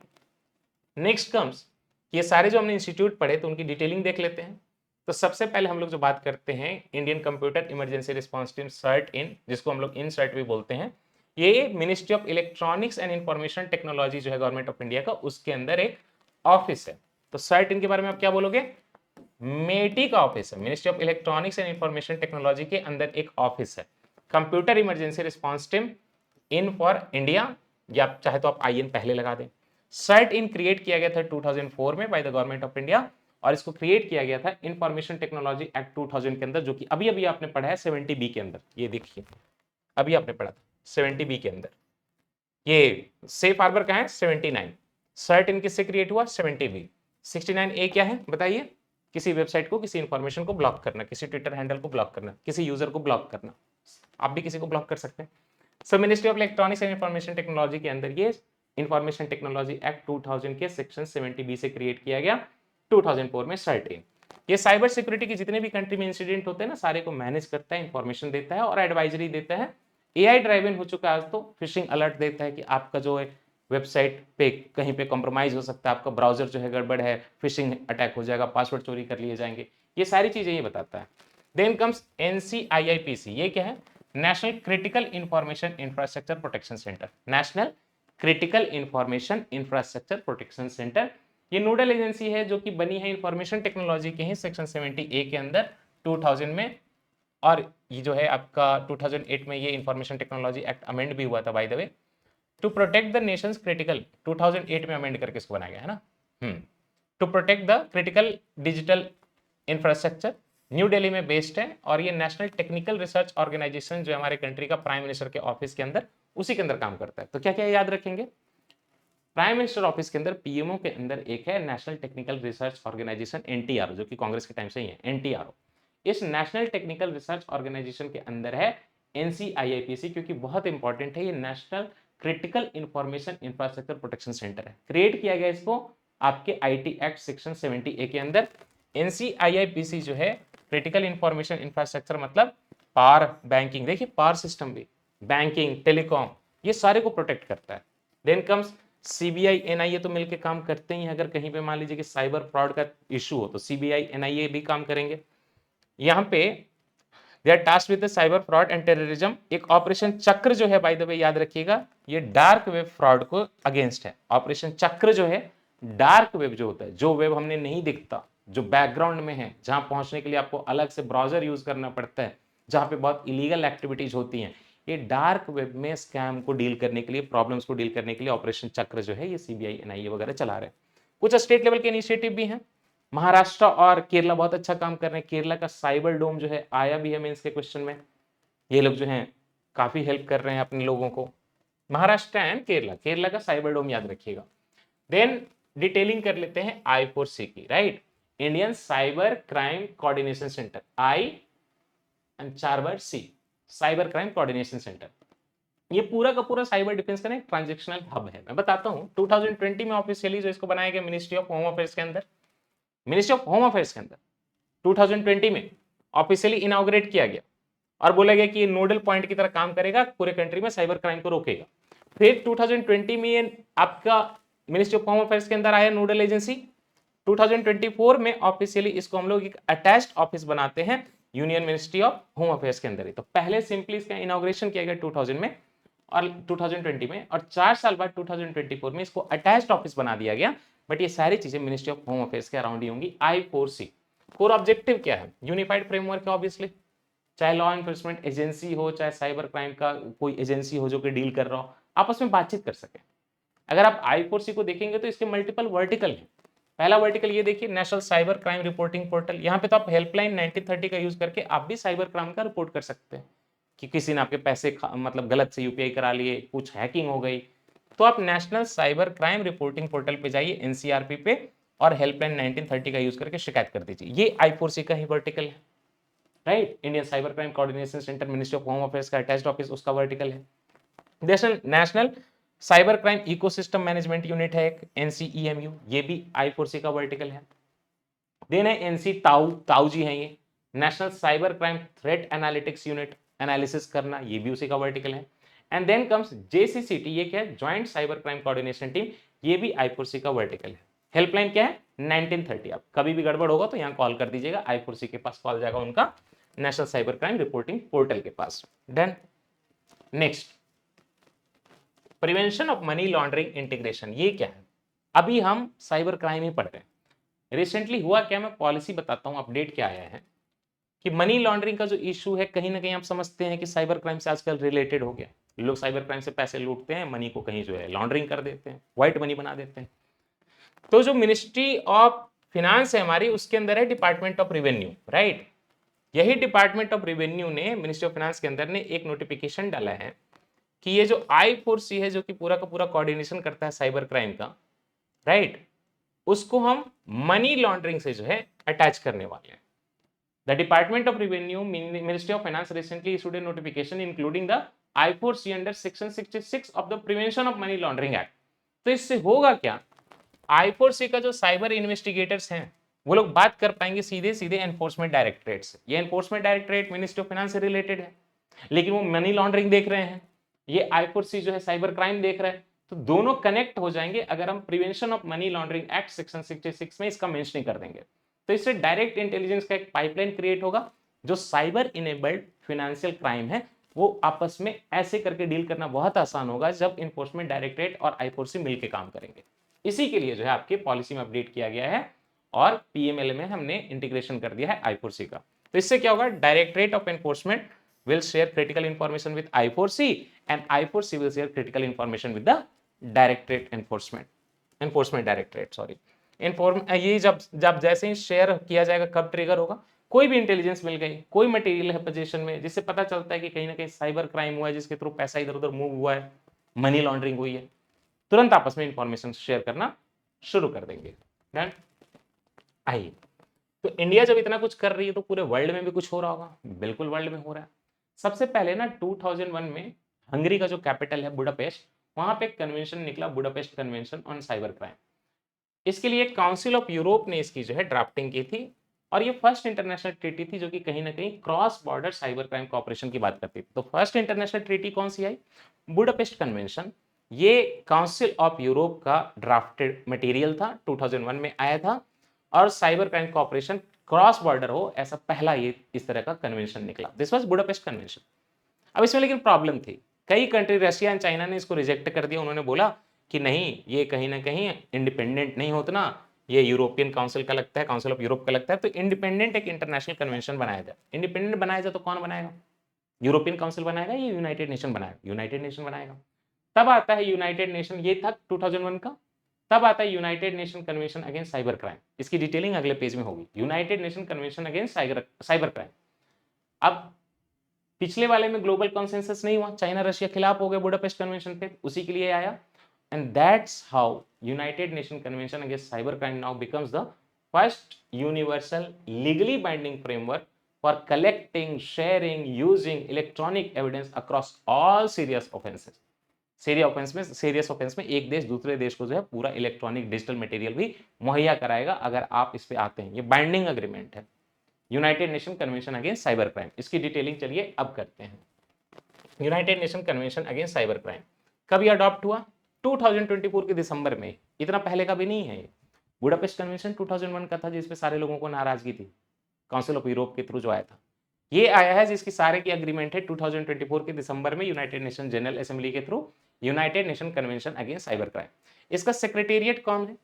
नेक्स्ट कम्स, ये सारे जो हमने इंस्टीट्यूट पढ़े तो उनकी डिटेलिंग देख लेते हैं। तो सबसे पहले हम लोग जो बात करते हैं Indian computer emergency response team CERT in, जिसको हम लोग इन सर्ट भी बोलते हैं। ये ministry of electronics and information technology जो है गवर्नमेंट ऑफ इंडिया का, उसके अंदर एक ऑफिस है। तो सर्ट इन के बारे में आप क्या बोलोगे? मेटी का ऑफिस है। Ministry of electronics and information technology के अंदर एक ऑफिस है, computer emergency response team in for India, या आप चाहे तो आप IN पहले लगा दें। सर्ट इन क्रिएट किया गया था 2004 में by the government of India, और इसको क्रिएट किया गया था इंफॉर्मेशन टेक्नोलॉजी एक्ट 2000 के अंदर, जो कि अभी अभी आपने पढ़ा है 70B के अंदर। ये देखिए अभी आपने पढ़ा था 70B के अंदर। ये सेफ हार्बर का है 79, सर्ट इन किससे क्रिएट हुआ? 70B। 69A क्या है बताइए? किसी वेबसाइट को, किसी इंफॉर्मेशन को ब्लॉक करना, किसी ट्विटर हैंडल को ब्लॉक करना, किसी यूजर को ब्लॉक करना। आप भी किसी को ब्लॉक कर सकते हैं। सो ministry of electronics and information technology के अंदर ये इंफॉर्मेशन टेक्नोलॉजी एक्ट 2000 के सेक्शन 70B से क्रिएट किया गया 2004 में सर्ट इन। ये साइबर सिक्योरिटी के जितने भी कंट्री में इंसिडेंट होते हैं ना, सारे को मैनेज करता है, इंफॉर्मेशन देता है और एडवाइजरी देता है। AI ड्राइवन हो चुका है आज तो, फिशिंग अलर्ट देता है कि आपका जो है वेबसाइट पे कहीं पे कॉम्प्रोमाइज हो सकता है, आपका ब्राउजर जो है गड़बड़ है, फिशिंग अटैक हो जाएगा, पासवर्ड चोरी कर लिए जाएंगे, ये सारी चीजें ये बताता है। देन कम्स NCIIPC, ये क्या है? National critical information infrastructure protection centre. National critical information infrastructure protection centre, ये नोडल एजेंसी है जो कि बनी है इंफॉर्मेशन टेक्नोलॉजी के ही सेक्शन 70A के अंदर 2000 में, और ये जो है आपका 2008 में ये इंफॉर्मेशन टेक्नोलॉजी एक्ट अमेंड भी हुआ था by the way, to protect the nation's critical, 2008 में अमेंड करके इसको बनाया गया है ना, to protect the critical digital infrastructure. New Delhi में बेस्ड है, और ये नेशनल टेक्निकल रिसर्च ऑर्गेनाइजेशन जो हमारे कंट्री का प्राइम मिनिस्टर के ऑफिस के अंदर, उसी के अंदर काम करता है। तो क्या क्या याद रखेंगे? प्राइम मिनिस्टर ऑफिस के अंदर PMO के अंदर एक है national technical research organisation NTRO, जो कि कांग्रेस के टाइम से ही है NTRO। इस नेशनल टेक्निकल रिसर्च ऑर्गेनाइजेशन के अंदर है NCIIPC, क्योंकि बहुत इंपॉर्टेंट है, ये national critical information infrastructure protection centre है। क्रिएट किया गया इसको आपके IT एक्ट सेक्शन 70A के अंदर। NCIIPC जो है क्रिटिकल इंफॉर्मेशन इंफ्रास्ट्रक्चर मतलब पावर, बैंकिंग, देखिए पावर सिस्टम भी, बैंकिंग, टेलीकॉम, ये सारे को प्रोटेक्ट करता है। देन कम्स CBI NIA, तो मिलकर काम करते ही, अगर कहीं पे मान लीजिए कि साइबर फ्रॉड का इशू हो तो CBI NIA भी काम करेंगे। यहाँ पे they are task with cyber fraud and terrorism. एक ऑपरेशन चक्र जो है बाय द वे याद रखिएगा, ये डार्क वेब फ्रॉड को अगेंस्ट है। ऑपरेशन चक्र जो है डार्क वेब जो होता है, जो वेब हमने नहीं दिखता, जो बैकग्राउंड में है, जहां पहुंचने के लिए आपको अलग से ब्राउजर यूज करना पड़ता है, जहां पे बहुत इलीगल एक्टिविटीज होती हैं, ये डार्क वेब में स्कैम को डील करने के लिए, प्रॉब्लम्स को डील करने के लिए ऑपरेशन चक्र जो है ये सीबीआई एनआईए वगैरह चला रहे हैं। कुछ स्टेट लेवल के इनिशिएटिव भी हैं। महाराष्ट्र और केरला बहुत अच्छा काम कर रहे हैं। केरला का साइबर डोम जो है आया भी है मेंस के क्वेश्चन में। ये लोग जो हैं काफी हेल्प कर रहे हैं अपने लोगों को। महाराष्ट्र एंड केरला, केरला का साइबर डोम याद रखिएगा। देन डिटेलिंग कर लेते हैं I4C की, right, Indian cyber crime coordination centre, I and 4 बार C, cyber crime coordination centre. ये पूरा का पूरा साइबर डिफेंस का एक ट्रांजेक्शनल हब है। मैं बताता हूं 2020 में ऑफिशियली जो इसको बनाया गया मिनिस्ट्री ऑफ होम अफेयर्स के अंदर, मिनिस्ट्री ऑफ होम अफेयर्स के अंदर 2020 में ऑफिशियली इनॉग्रेट किया गया और बोला गया कि ये नोडल पॉइंट की तरह काम करेगा, पूरे कंट्री में साइबर क्राइम को रोकेगा। फिर 2020 में ये आपका मिनिस्ट्री ऑफ होम अफेयर्स के अंदर आया नोडल एजेंसी। 2024 में ऑफिशियली इसको हम लोग एक अटैच्ड ऑफिस बनाते हैं union ministry of home affairs के अंदर ही। तो पहले सिंपली इसका इनॉग्रेशन किया गया 2000 में और 2020 में, और 4 साल बाद 2024 में इसको अटैच्ड ऑफिस बना दिया गया। बट ये सारी चीजें मिनिस्ट्री ऑफ होम अफेयर्स के अराउंड ही होंगी। I4C कोर ऑब्जेक्टिव क्या है? यूनिफाइड फ्रेमवर्क है ऑब्वियसली, चाहे लॉ एनफोर्समेंट एजेंसी हो, चाहे साइबर क्राइम का कोई एजेंसी हो जो कि डील कर रहा हो, आपस में बातचीत कर सके। अगर आप I4C को देखेंगे तो इसके मल्टीपल वर्टिकल हैं। पहला वर्टिकल ये देखिए, national cyber crime reporting portal. यहाँ पे तो आप हेल्पलाइन 1930 का यूज करके आप भी साइबर क्राइम का रिपोर्ट कर सकते हैं कि किसी ने आपके पैसे मतलब गलत से यूपीआई करा लिए, कुछ हैकिंग हो गई, तो आप national cyber crime reporting portal पे जाइए एनसीआरपी पे और हेल्पलाइन 1930 का यूज करके शिकायत कर दीजिए। ये I4C का ही वर्टिकल है, right. Indian cyber crime coordination centre ministry of home affairs का अटैच्ड ऑफिस उसका वर्टिकल है। National cyber crime ecosystem management unit है एक, NCEMU, ये भी I4C का वर्टिकल है। देन है NC ताऊ, ताऊ जी हैं ये, national cyber crime threat analytics unit, analysis करना, ये भी उसी का वर्टिकल है। एंड देन कम्स JCCT, ये क्या है? Joint cyber crime coordination team, ये भी I4C का वर्टिकल है। हेल्पलाइन क्या है? 1930। आप कभी भी गड़बड़ होगा तो यहाँ कॉल कर दीजिएगा, I4C के पास कॉल जाएगा उनका, national cyber crime reporting portal के पास। Done. Next, prevention of money laundering integration, ये क्या है? अभी हम साइबर क्राइम ही पढ़ रहे हैं। रिसेंटली हुआ क्या, मैं पॉलिसी बताता हूं, अपडेट क्या आया है कि मनी लॉन्ड्रिंग का जो इशू है, कहीं ना कहीं आप समझते हैं कि साइबर क्राइम से आजकल रिलेटेड हो गया। लोग साइबर क्राइम से पैसे लूटते हैं, मनी को कहीं जो है लॉन्ड्रिंग कर देते हैं, व्हाइट मनी बना देते हैं। तो जो मिनिस्ट्री ऑफ फिनांस है हमारी, उसके अंदर है डिपार्टमेंट ऑफ रेवेन्यू, राइट। यही डिपार्टमेंट ऑफ रेवेन्यू ने, मिनिस्ट्री ऑफ फाइनेंस के अंदर ने एक नोटिफिकेशन डाला है कि ये जो I4C है, जो कि पूरा का पूरा कोऑर्डिनेशन करता है साइबर क्राइम का, राइट, उसको हम मनी लॉन्ड्रिंग से जो है अटैच करने वाले हैं। The department of revenue, ministry of finance recently issued A notification including the I4C under section 66 of the prevention of money laundering act. तो इससे होगा क्या, I4C का जो साइबर इन्वेस्टिगेटर्स हैं वो लोग बात कर पाएंगे सीधे सीधे एनफोर्समेंट डायरेक्टरेट से। ये enforcement directorate ministry of finance से रिलेटेड है, लेकिन वो मनी लॉन्ड्रिंग देख रहे हैं, ये I4C जो है साइबर क्राइम देख रहा है। तो दोनों कनेक्ट हो जाएंगे अगर हम prevention of money laundering act section 66 में इसका मेंशनिंग कर देंगे। तो इससे डायरेक्ट इंटेलिजेंस का एक पाइपलाइन क्रिएट होगा। जो साइबर इनेबल्ड फाइनेंशियल क्राइम है वो आपस में ऐसे करके डील करना बहुत आसान होगा जब इन्फोर्समेंट डायरेक्टरेट और I4C मिलकर काम करेंगे। इसी के लिए जो है आपके पॉलिसी में अपडेट किया गया है और PML में हमने इंटीग्रेशन कर दिया है I4C का। तो इससे क्या होगा, directorate of enforcement will share critical information with I4C and I4C will share critical information with the directorate enforcement directorate, sorry ये जब जब जैसे ही शेयर किया जाएगा, कब ट्रिगर होगा, कोई भी इंटेलिजेंस मिल गई, कोई मटेरियल है पोजीशन में जिससे पता चलता है कि कहीं ना कहीं साइबर क्राइम हुआ है, जिसके थ्रू पैसा इधर उधर मूव हुआ है, मनी लॉन्ड्रिंग हुई है, तुरंत आपस में इंफॉर्मेशन शेयर करना शुरू कर देंगे। डन। आइए, तो इंडिया जब इतना कुछ कर रही है तो पूरे वर्ल्ड में भी कुछ हो रहा होगा। बिल्कुल वर्ल्ड में हो रहा है। सबसे पहले ना 2001 में हंगरी का जो कैपिटल है बुडापेस्ट, वहां पे एक कन्वेंशन निकला, Budapest convention on cyber crime. इसके लिए काउंसिल ऑफ यूरोप ने इसकी जो है ड्राफ्टिंग की थी और ये फर्स्ट इंटरनेशनल ट्रीटी थी जो कि कहीं ना कहीं cross border cyber crime cooperation की बात करती थी। तो फर्स्ट इंटरनेशनल ट्रीटी कौन सी आई? Budapest convention. ये काउंसिल ऑफ यूरोप का ड्राफ्टेड मटेरियल था, 2001 में आया था और cyber crime cooperation cross border हो ऐसा पहला ये इस तरह का कन्वेंशन निकला। This was Budapest convention. अब इसमें लेकिन प्रॉब्लम थी, कई कंट्री, रशिया एंड चाइना ने इसको रिजेक्ट कर दिया। उन्होंने बोला कि नहीं, ये कहीं ना कहीं इंडिपेंडेंट नहीं होता ना, ये यूरोपियन काउंसिल का लगता है, काउंसिल ऑफ यूरोप का लगता है। तो इंडिपेंडेंट एक इंटरनेशनल कन्वेंशन बनाया जाए। इंडिपेंडेंट बनाया जाए तो कौन बनाएगा? यूरोपियन काउंसिल बनाएगा या यूनाइटेड नेशन बनाएगा? यूनाइटेड नेशन बनाएगा। तब आता है यूनाइटेड नेशन, ये था 2001 का। तब आता है United nation convention against cyber crime. इसकी डिटेलिंग अगले पेज में होगी। United nation convention against cyber crime. अब पिछले वाले में ग्लोबल कॉन्सेंसस नहीं हुआ, चाइना रशिया खिलाफ हो गए बुडापेस्ट कन्वेंशन पे, उसी के लिए आया। And that's how United nation convention against cyber crime now becomes the first universal legally binding framework for collecting, sharing, using electronic evidence across all serious offenses. Serious offence में एक देश दूसरे देश को जो है पूरा इलेक्ट्रॉनिक डिजिटल मटेरियल भी मुहैया कराएगा अगर आप इस पे आते हैं। ये बाइंडिंग अग्रीमेंट है, United nation convention against cyber crime. इसकी डिटेलिंग चलिए अब करते हैं। United nation convention against cyber crime कब ये अडॉप्ट हुआ? 2024 के दिसंबर में। इतना पहले का भी नहीं है ये। बुडापेस्ट कन्वेंशन 2001 का था, जिसपे सारे लोगों को नाराजगी थी, काउंसिल ऑफ यूरोप के थ्रू जो आया था। ये आया है जिसकी सारे की एग्रीमेंट है 2024 के दिसंबर में यूनाइटेड नेशन जनरल असेंबली के through, United nation convention against cyber crime. इसका सेक्रेटेरिएट कौन है?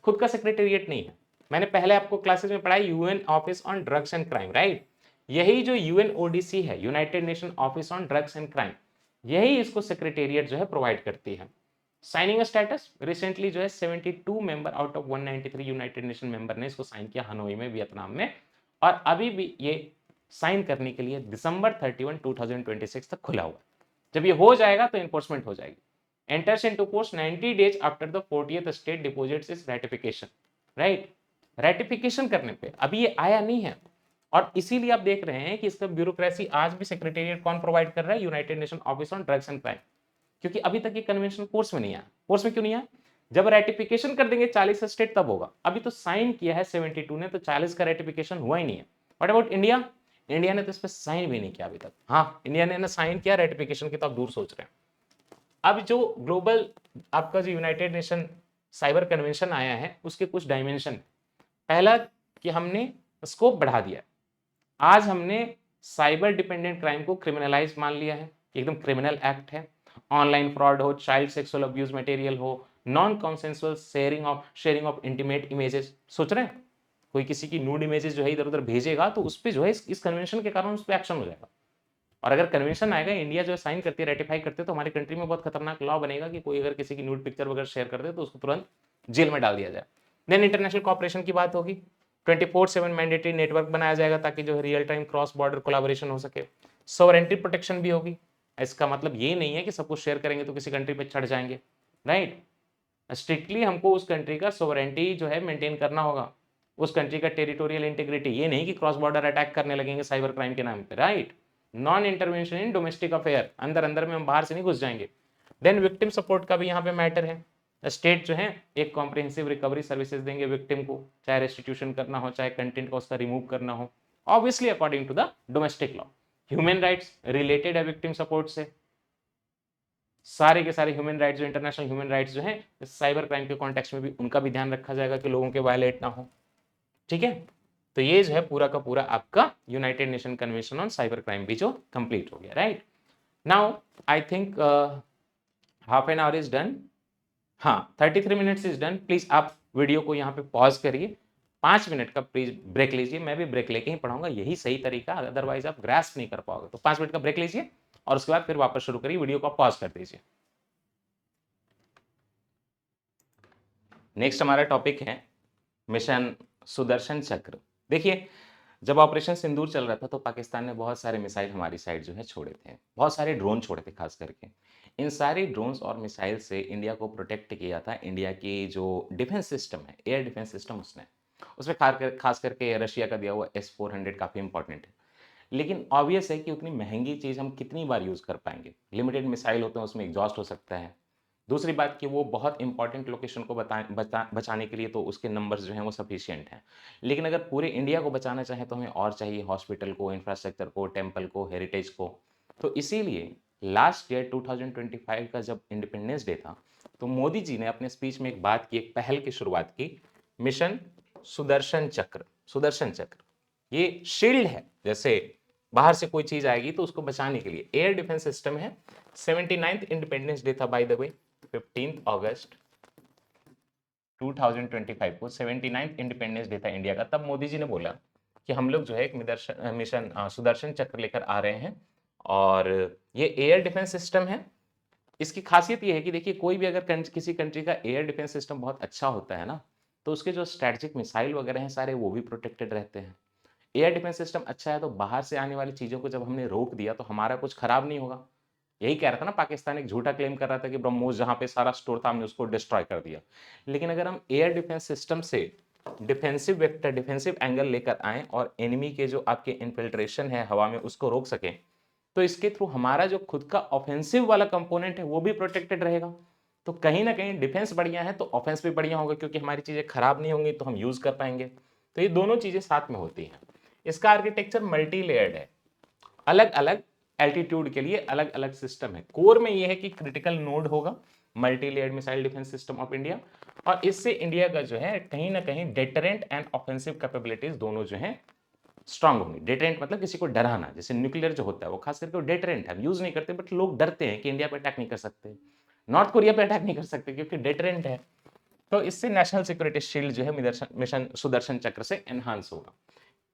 खुद का सेक्रेटेरिएट नहीं है। मैंने पहले आपको क्लासेस में पढ़ाई UN office on drugs and crime, right. यही जो यूएनओडीसी है, United Nation office on drugs and crime, यही इसको सेक्रेटेरिएट जो है प्रोवाइड करती है। साइनिंग स्टेटस रिसेंटली जो है 72 member out of 193 United nation member ने इसको साइन किया हनोई में, वियतनाम में। और अभी भी ये साइन करने के लिए दिसंबर 31, 2026 तक खुला हुआ है। जब ये हो जाएगा तो एनफोर्समेंट हो जाएगी। Enters into force 90 days after the 40th state deposits is ratification, right. Ratification करने पे अभी ये आया नहीं है, और इसीलिए आप देख रहे हैं कि इसका ब्यूरोक्रेसी आज भी सेक्रेटेरिएट कौन प्रोवाइड कर रहा है? United Nation office on drugs and crime. क्योंकि अभी तक ये कन्वेंशन फोर्स में नहीं आया। फोर्स में क्यों नहीं आया? जब रेटिफिकेशन कर देंगे 40 स्टेट तब होगा। अभी तो साइन किया है 72 ने, तो 40 का रेटिफिकेशन हुआ ही नहीं है। What about India? इंडिया ने तो इस पर साइन भी नहीं किया अभी तक। हाँ, इंडिया ने साइन किया, रेटिफिकेशन की तो आप दूर सोच रहे हैं। अब जो ग्लोबल आपका जो यूनाइटेड नेशन साइबर कन्वेंशन आया है, उसके कुछ डायमेंशन। पहला कि हमने स्कोप बढ़ा दिया। आज हमने साइबर डिपेंडेंट क्राइम को क्रिमिनलाइज मान लिया है, एकदम क्रिमिनल एक्ट है। ऑनलाइन फ्रॉड हो, चाइल्ड सेक्सुअल अब्यूज मटेरियल हो, non consensual sharing of intimate images. सोच रहे हैं कोई किसी की न्यूड इमेजेस जो है इधर उधर भेजेगा तो उस पर जो है इस कन्वेंशन के कारण उस पर एक्शन हो जाएगा। और अगर कन्वेंशन आएगा, इंडिया जो है साइन करती है, रेटिफाई करते है, तो हमारी कंट्री में बहुत खतरनाक लॉ बनेगा कि कोई अगर किसी की न्यूड पिक्चर वगैरह शेयर कर दे तो उसको तुरंत जेल में डाल दिया जाए। देन इंटरनेशनल कॉपरेशन की बात होगी। 24/7 मैंडेटरी नेटवर्क बनाया जाएगा ताकि जो है real time cross border collaboration हो सके। सॉवरेंटी प्रोटेक्शन भी होगी। इसका मतलब ये नहीं है कि सब कुछ शेयर करेंगे तो किसी कंट्री पे चढ़ जाएंगे, राइट। स्ट्रिक्टली हमको उस कंट्री का सॉवरेंटी जो है मेंटेन करना होगा, उस कंट्री का टेरिटोरियल इंटीग्रिटी। ये नहीं कि क्रॉस बॉर्डर अटैक करने लगेंगे साइबर क्राइम के नाम पे, right. Non intervention in domestic affair, अंदर अंदर में हम बाहर से नहीं घुस जाएंगे। देन विक्टिम सपोर्ट का भी यहाँ पे मैटर है। स्टेट जो है एक कॉम्प्रिहेंसिव रिकवरी सर्विसेज देंगे विक्टिम को, चाहे रेस्टिट्यूशन करना हो, चाहे कंटेंट को उसका रिमूव करना हो, obviously according to the domestic law. Human rights related है विक्टिम सपोर्ट से। सारे के सारे ह्यूमन राइट्स जो इंटरनेशनल ह्यूमन राइट्स जो हैं, साइबर क्राइम के कॉन्टेक्स्ट में भी उनका भी ध्यान रखा जाएगा कि लोगों के वायलेट ना हो, ठीक है। तो ये जो है पूरा का पूरा आपका United nation convention on cyber crime भी जो कंप्लीट हो गया, right. Now I think half an hour is done. हाँ, 33 मिनट्स इज डन। प्लीज आप वीडियो को यहाँ पे पॉज करिए, 5 मिनट का प्लीज ब्रेक लीजिए। मैं भी ब्रेक लेके ही पढ़ाऊंगा, यही सही तरीका, अदरवाइज आप ग्रास्प नहीं कर पाओगे। तो 5 मिनट का ब्रेक लीजिए और उसके बाद फिर वापस शुरू करिए, वीडियो को पॉज कर दीजिए। नेक्स्ट हमारा टॉपिक है मिशन सुदर्शन चक्र। देखिए, जब ऑपरेशन सिंदूर चल रहा था तो पाकिस्तान ने बहुत सारे मिसाइल हमारी साइड जो है छोड़े थे, बहुत सारे ड्रोन छोड़े थे खास करके। इन सारी ड्रोन्स और मिसाइल से इंडिया को प्रोटेक्ट किया था। इंडिया की जो डिफेंस सिस्टम है, एयर डिफेंस सिस्टम, उसने उसमें खास करके रशिया का दिया हुआ S-400 काफ़ी इंपॉर्टेंट है। लेकिन ऑब्वियस है कि उतनी महंगी चीज़ हम कितनी बार यूज़ कर पाएंगे। लिमिटेड मिसाइल होते हैं, उसमें एग्जॉस्ट हो सकता है। दूसरी बात कि वो बहुत इंपॉर्टेंट लोकेशन को बचाने के लिए तो उसके नंबर्स जो हैं वो सफिशिएंट हैं। लेकिन अगर पूरे इंडिया को बचाना चाहें तो हमें और चाहिए, हॉस्पिटल को, इंफ्रास्ट्रक्चर को, टेम्पल को, हेरिटेज को। तो इसीलिए लास्ट ईयर 2025 का जब इंडिपेंडेंस डे था तो मोदी जी ने अपने स्पीच में एक बात की, एक पहल की शुरुआत की, मिशन सुदर्शन चक्र। सुदर्शन चक्र ये शील्ड है, जैसे बाहर से कोई चीज आएगी तो उसको बचाने के लिए एयर डिफेंस सिस्टम है। 79th इंडिपेंडेंस डे था बाय द वे, 15 अगस्त 2025 को 79th इंडिपेंडेंस डे था इंडिया का, तब मोदी जी ने बोला कि हम लोग जो है एक मिशन सुदर्शन चक्र लेकर आ रहे हैं और ये एयर डिफेंस सिस्टम है। इसकी खासियत ये है कि देखिए कोई भी अगर किसी कंट्री का एयर डिफेंस सिस्टम बहुत अच्छा होता है ना, तो उसके जो स्ट्रेटेजिक मिसाइल वगैरह हैं सारे वो भी प्रोटेक्टेड रहते हैं। एयर डिफेंस सिस्टम अच्छा है तो बाहर से आने वाली चीज़ों को जब हमने रोक दिया तो हमारा कुछ खराब नहीं होगा। यही कह रहा था ना, पाकिस्तान एक झूठा क्लेम कर रहा था कि ब्रह्मोस जहाँ पे सारा स्टोर था हमने उसको डिस्ट्रॉय कर दिया। लेकिन अगर हम एयर डिफेंस सिस्टम से डिफेंसिव वेक्टर, डिफेंसिव एंगल लेकर आएँ और एनिमी के जो आपके इन्फिल्ट्रेशन है हवा में उसको रोक सकें, तो इसके थ्रू हमारा जो खुद का ऑफेंसिव वाला कंपोनेंट है वो भी प्रोटेक्टेड रहेगा। तो कहीं ना कहीं डिफेंस बढ़िया है तो ऑफेंस भी बढ़िया होगा, क्योंकि हमारी चीज़ें खराब नहीं होंगी तो हम यूज़ कर पाएंगे। तो ये दोनों चीज़ें साथ में होती हैं। इसका आर्किटेक्चर मल्टी लेयर्ड है, अलग अलग एल्टीट्यूड के लिए अलग अलग सिस्टम है। कोर में ये है कि क्रिटिकल नोड होगा, multi layered missile defence system of India, और इससे इंडिया का जो है कहीं ना कहीं डेटरेंट एंड ऑफेंसिव कैपेबिलिटीज दोनों जो है स्ट्रांग होंगी। डेटरेंट मतलब किसी को डराना, जैसे न्यूक्लियर जो होता है वो खास करके डेटरेंट है, हम यूज नहीं करते बट लोग डरते हैं कि इंडिया पे अटैक नहीं कर सकते, नॉर्थ कोरिया पे अटैक नहीं कर सकते क्योंकि डेटरेंट है। तो इससे नेशनल सिक्योरिटी शील्ड जो है मिशन सुदर्शन चक्र से एनहांस होगा।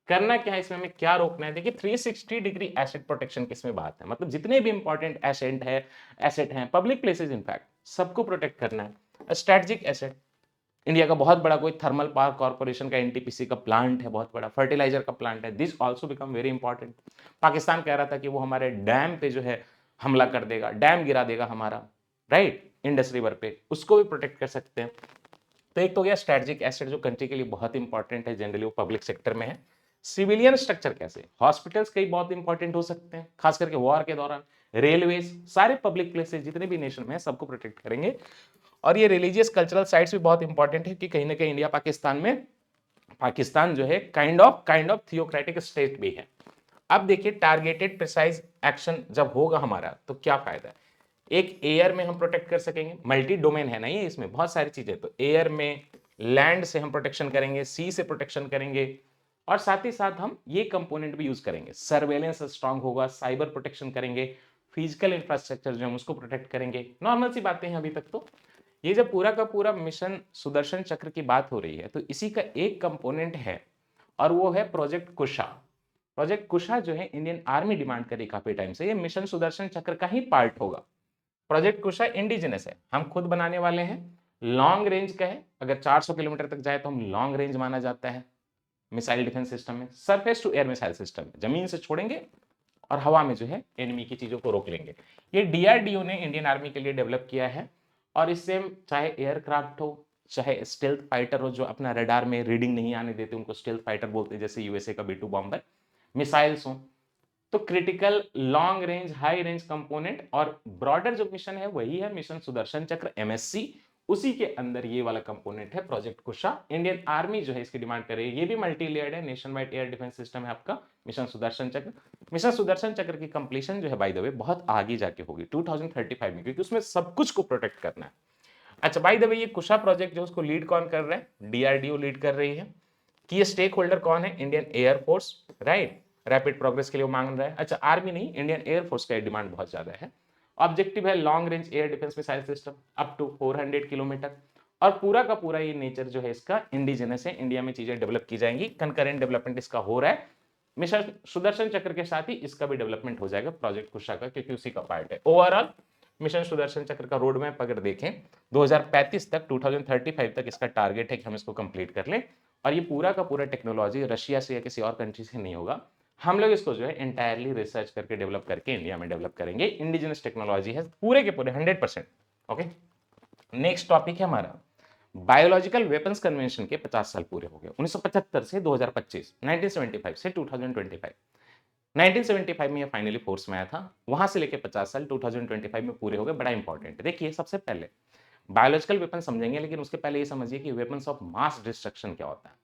करना क्या है इसमें, हमें क्या रोकना है, देखिए 360 डिग्री एसेट प्रोटेक्शन की इसमें बात है। मतलब जितने भी इंपॉर्टेंट एसेट हैं पब्लिक प्लेसेस इनफैक्ट सबको प्रोटेक्ट करना है। स्ट्रेटेजिक एसेट, इंडिया का बहुत बड़ा कोई थर्मल पावर कॉर्पोरेशन का एनटीपीसी का प्लांट है, बहुत बड़ा फर्टिलाइजर का प्लांट है, this also become very important. Pakistan कह रहा था कि वो हमारे डैम पे जो है हमला कर देगा, डैम गिरा देगा हमारा, राइट, इंडस रिवर पे, उसको भी प्रोटेक्ट कर सकते हैं। तो एक तो गया स्ट्रेटेजिक एसेट जो कंट्री के लिए बहुत इंपॉर्टेंट है, जनरली वो पब्लिक सेक्टर में है। सिविलियन स्ट्रक्चर कैसे, हॉस्पिटल्स कई बहुत इंपॉर्टेंट हो सकते हैं खास करके वॉर के दौरान, रेलवेज, सारे पब्लिक प्लेसेस जितने भी नेशन में है सबको प्रोटेक्ट करेंगे। और ये रिलीजियस कल्चरल साइट्स भी बहुत इंपॉर्टेंट है कि कहीं ना कहीं इंडिया पाकिस्तान में, पाकिस्तान जो है काइंड ऑफ थियोक्रेटिक स्टेट भी है। अब देखिए टारगेटेड प्रिसाइज एक्शन जब होगा हमारा तो क्या फायदा है। एक एयर में हम प्रोटेक्ट कर सकेंगे, मल्टी डोमेन है ना ये, इसमें बहुत सारी चीजें, तो एयर में, लैंड से हम प्रोटेक्शन करेंगे, सी से प्रोटेक्शन करेंगे, और साथ ही साथ हम ये कंपोनेंट भी यूज करेंगे, सर्वेलेंस स्ट्रांग होगा, साइबर प्रोटेक्शन करेंगे, फिजिकल इंफ्रास्ट्रक्चर जो हम उसको प्रोटेक्ट करेंगे। नॉर्मल सी बातें हैं अभी तक तो। ये जब पूरा का पूरा मिशन सुदर्शन चक्र की बात हो रही है तो इसी का एक कंपोनेंट है और वो है प्रोजेक्ट कुशा। प्रोजेक्ट कुशा जो है इंडियन आर्मी डिमांड कर रही काफी टाइम से, ये मिशन सुदर्शन चक्र का ही पार्ट होगा। प्रोजेक्ट कुशा इंडिजिनस है, हम खुद बनाने वाले हैं, लॉन्ग रेंज का है, अगर 400 किलोमीटर तक जाए तो हम लॉन्ग रेंज माना जाता है मिसाइल डिफेंस सिस्टम में। Surface to air missile system, जमीन से छोड़ेंगे और हवा में जो है एनिमी की चीजों को रोक लेंगे। ये डीआरडीओ ने इंडियन आर्मी के लिए डेवलप किया है, और इससे चाहे एयरक्राफ्ट हो, चाहे स्टेल्थ फाइटर हो जो अपना रडार में रीडिंग नहीं आने देते उनको स्टेल्थ फाइटर बोलते हैं, जैसे यूएसए का B2 बॉम्बर, मिसाइल्स हो, तो critical long range high range component, और ब्रॉडर जो मिशन है वही है मिशन सुदर्शन चक्र MSC, उसी के अंदर ये वाला कंपोनेंट है प्रोजेक्ट कुशा। इंडियन आर्मी जो है इसकी डिमांड कर रही है, ये भी मल्टी लेयर्ड है, nation wide air defence system है आपका मिशन सुदर्शन चक्र। मिशन सुदर्शन चक्र की कंप्लीशन जो है बाय द वे बहुत आगे जाके होगी 2035 में, क्योंकि उसमें सब कुछ को प्रोटेक्ट करना है। अच्छा बाय द वे ये कुशा प्रोजेक्ट जो उसको लीड कौन कर रहा है, डीआरडीओ लीड कर रही है। कि ये स्टेक होल्डर कौन है, Indian air force, right, rapid progress के लिए वो मांग रहा है। अच्छा आर्मी नहीं, इंडियन एयरफोर्स का डिमांड बहुत ज्यादा है। ऑब्जेक्टिव है long range air defence missile system up to 400 kilometre, और पूरा का पूरा ये नेचर जो है इसका इंडिजिनस है, इंडिया में चीजें डेवलप की जाएंगी, कंकरेंट डेवलपमेंट इसका हो रहा है। मिशन सुदर्शन चक्र के साथ ही इसका भी डेवलपमेंट हो जाएगा प्रोजेक्ट कुशा का, क्योंकि उसी का पार्ट है। ओवरऑल मिशन सुदर्शन चक्र का रोड मैप अगर देखें 2035 तक, 2035 तक इसका टारगेट है कि हम इसको कंप्लीट कर लें, और ये पूरा का पूरा टेक्नोलॉजी रशिया से या किसी और कंट्री से नहीं होगा, हम लोग इसको जो है इंटायरली रिसर्च करके डेवलप करके इंडिया में डेवलप करेंगे। इंडिजिनस टेक्नोलॉजी है पूरे के पूरे 100%। ओके, नेक्स्ट टॉपिक है हमारा बायोलॉजिकल वेपन्स कन्वेंशन के 50 साल पूरे हो गए 1975 से 2025, 1975 से 2025। 1975 में ये फाइनली फोर्स में आया था, वहां से लेके 50 साल 2025 में पूरे हो गए। बड़ा इंपॉर्टेंट है, देखिए सबसे पहले बायोलॉजिकल वेपन समझेंगे, लेकिन उसके पहले ये समझिए कि वेपन्स ऑफ मास डिस्ट्रक्शन क्या होता है।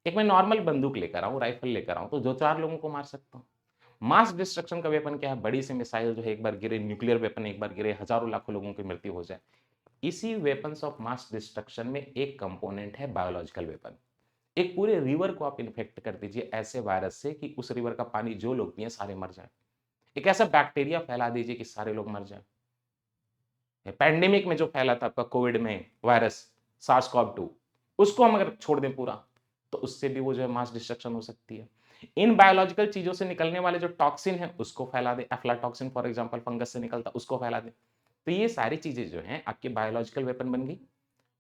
एक मैं नॉर्मल बंदूक लेकर आऊं, राइफल लेकर आऊं, तो दो चार लोगों को मार सकता हूं। मास डिस्ट्रक्शन का वेपन क्या है, बड़ी सी मिसाइल जो है एक बार गिरे, न्यूक्लियर वेपन एक बार गिरे हजारों लाखों लोगों की मृत्यु हो जाए। इसी वेपन्स ऑफ मास डिस्ट्रक्शन में एक कंपोनेंट है बायोलॉजिकल वेपन। एक पूरे रिवर को आप इन्फेक्ट कर दीजिए ऐसे वायरस से कि उस रिवर का पानी जो लोग पिए सारे मर जाए। एक ऐसा बैक्टीरिया फैला दीजिए कि सारे लोग मर जाए। पैंडेमिक में जो फैला था आपका कोविड में वायरस, सार्स कॉव 2, उसको हम अगर छोड़ दें पूरा, तो उससे भी वो जो है मास डिस्ट्रक्शन हो सकती है। इन बायोलॉजिकल चीजों से निकलने वाले जो टॉक्सिन है उसको फैला दे, एफ्लाटॉक्सिन फॉर एग्जांपल फंगस से निकलता उसको फैला दे। तो ये सारी चीजें जो हैं आपकी बायोलॉजिकल वेपन बन गई।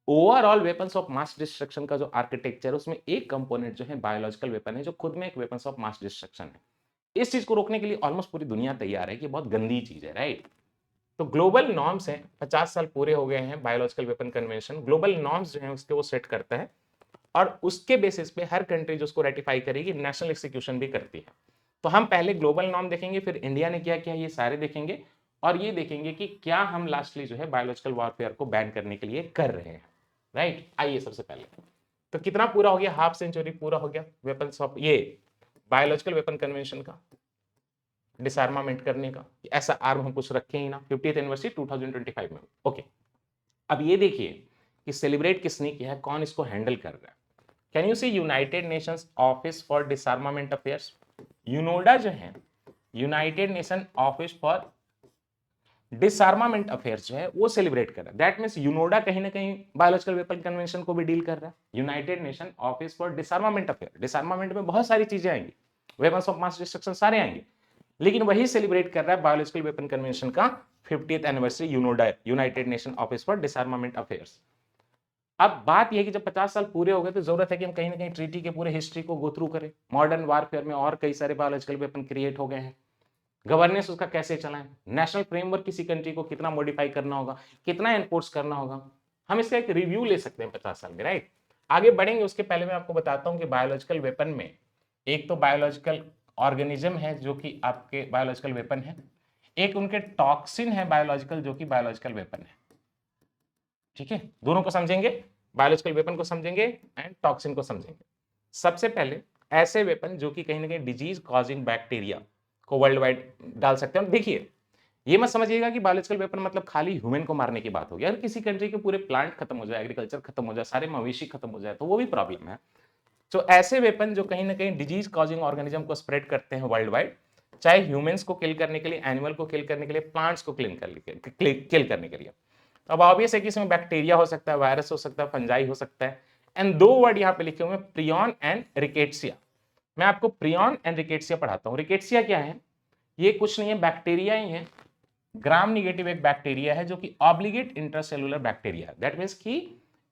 Overall weapons of mass destruction का जो आर्किटेक्चर है उसमें एक कंपोनेंट जो है बायोलॉजिकल वेपन है, जो खुद में एक वेपन्स ऑफ मास डिस्ट्रक्शन है। इस चीज को रोकने के लिए ऑलमोस्ट पूरी दुनिया तैयार है कि बहुत गंदी चीज है, राइट। तो ग्लोबल नॉर्म्स हैं, 50 साल पूरे हो गए हैं, biological weapon convention global norms जो हैं उसके वो सेट करता है, और उसके बेसिस पे हर कंट्री जो उसको रेटिफाई करेगी नेशनल एक्सिक्यूशन भी करती है। तो हम पहले ग्लोबल नॉर्म देखेंगे, फिर इंडिया ने क्या किया ये सारे देखेंगे, और ये देखेंगे कि क्या हम लास्टली जो है बायोलॉजिकल वॉरफेयर को बैन करने के लिए कर रहे हैं, राइट। आइए सबसे पहले, तो कितना पूरा हो गया, हाफ सेंचुरी पूरा हो गया वेपन्स ऑफ ये बायोलॉजिकल वेपन कन्वेंशन का, डिसआर्मामेंट करने का, ऐसा आर्म हम कुछ रखे ही ना, 50th एनिवर्सरी 2025 में। ओके, अब ये देखिए कि सेलिब्रेट किसने किया है, कौन इसको हैंडल कर रहा है। Can you see United Nations office for disarmament affairs, UNODA जो है, United Nation office for disarmament affairs जो है वो सेलिब्रेट कर रहा है। दैट मींस यूनोडा कहीं ना कहीं बायोलॉजिकल वेपन कन्वेंशन को भी डील कर रहा है। United Nation office for disarmament affair, डिसआर्मामेंट में बहुत सारी चीजें आएंगी, वेपन्स ऑफ मास डिस्ट्रक्शन सारे आएंगे, लेकिन वही सेलिब्रेट कर रहा है बायोलॉजिकल वेपन कन्वेंशन का 50th anniversary, UNODA, United Nation office for disarmament affairs. अब बात यह है कि जब 50 साल पूरे हो गए तो जरूरत है कि हम कहीं ना कहीं ट्रीटी के पूरे हिस्ट्री को गो थ्रू करें। मॉडर्न वारफेयर में और कई सारे बायोलॉजिकल वेपन क्रिएट हो गए हैं, गवर्नेंस उसका कैसे चलाएं, नेशनल फ्रेमवर्क किसी कंट्री को कितना मॉडिफाई करना होगा, कितना एनफोर्स करना होगा, हम इसका एक रिव्यू ले सकते हैं 50 साल में, राइट। आगे बढ़ेंगे उसके पहले मैं आपको बताता हूं कि बायोलॉजिकल वेपन में एक तो बायोलॉजिकल ऑर्गेनिज्म है जो कि आपके बायोलॉजिकल वेपन है, एक उनके टॉक्सिन है बायोलॉजिकल जो कि बायोलॉजिकल वेपन है। ठीक है, दोनों को समझेंगे, बायोलॉजिकल वेपन को समझेंगे एंड टॉक्सिन को समझेंगे। सबसे पहले ऐसे वेपन जो कि कहीं ना कहीं डिजीज कॉजिंग बैक्टीरिया को वर्ल्ड वाइड डाल सकते हैं। देखिए, ये मत समझिएगा कि बायोलॉजिकल वेपन मतलब खाली ह्यूमन को मारने की बात होगी। अगर किसी कंट्री के पूरे प्लांट खत्म हो जाए, एग्रीकल्चर खत्म हो जाए, सारे मवेशी खत्म हो जाए, तो वो भी प्रॉब्लम है। तो ऐसे वेपन जो कहीं ना कहीं डिजीज कॉजिंग ऑर्गेनिज्म को स्प्रेड करते हैं वर्ल्ड वाइड, चाहे ह्यूमंस को किल करने के लिए, एनिमल को किल करने के लिए, प्लांट्स को किल करने के लिए। अब ऑब्वियस है कि इसमें बैक्टीरिया हो सकता है, वायरस हो सकता है, फंजाई हो सकता है। एंड दो वर्ड यहाँ पे लिखे हुए हैं, प्रियन एंड रिकेट्सिया। मैं आपको प्रियन एंड रिकेट्सिया पढ़ाता हूँ। रिकेट्सिया क्या है, ये कुछ नहीं है, बैक्टीरिया ही है। ग्राम निगेटिव एक बैक्टीरिया है जो कि ऑब्लिगेट इंट्रासेलुलर बैक्टीरिया है। दैट मीन्स कि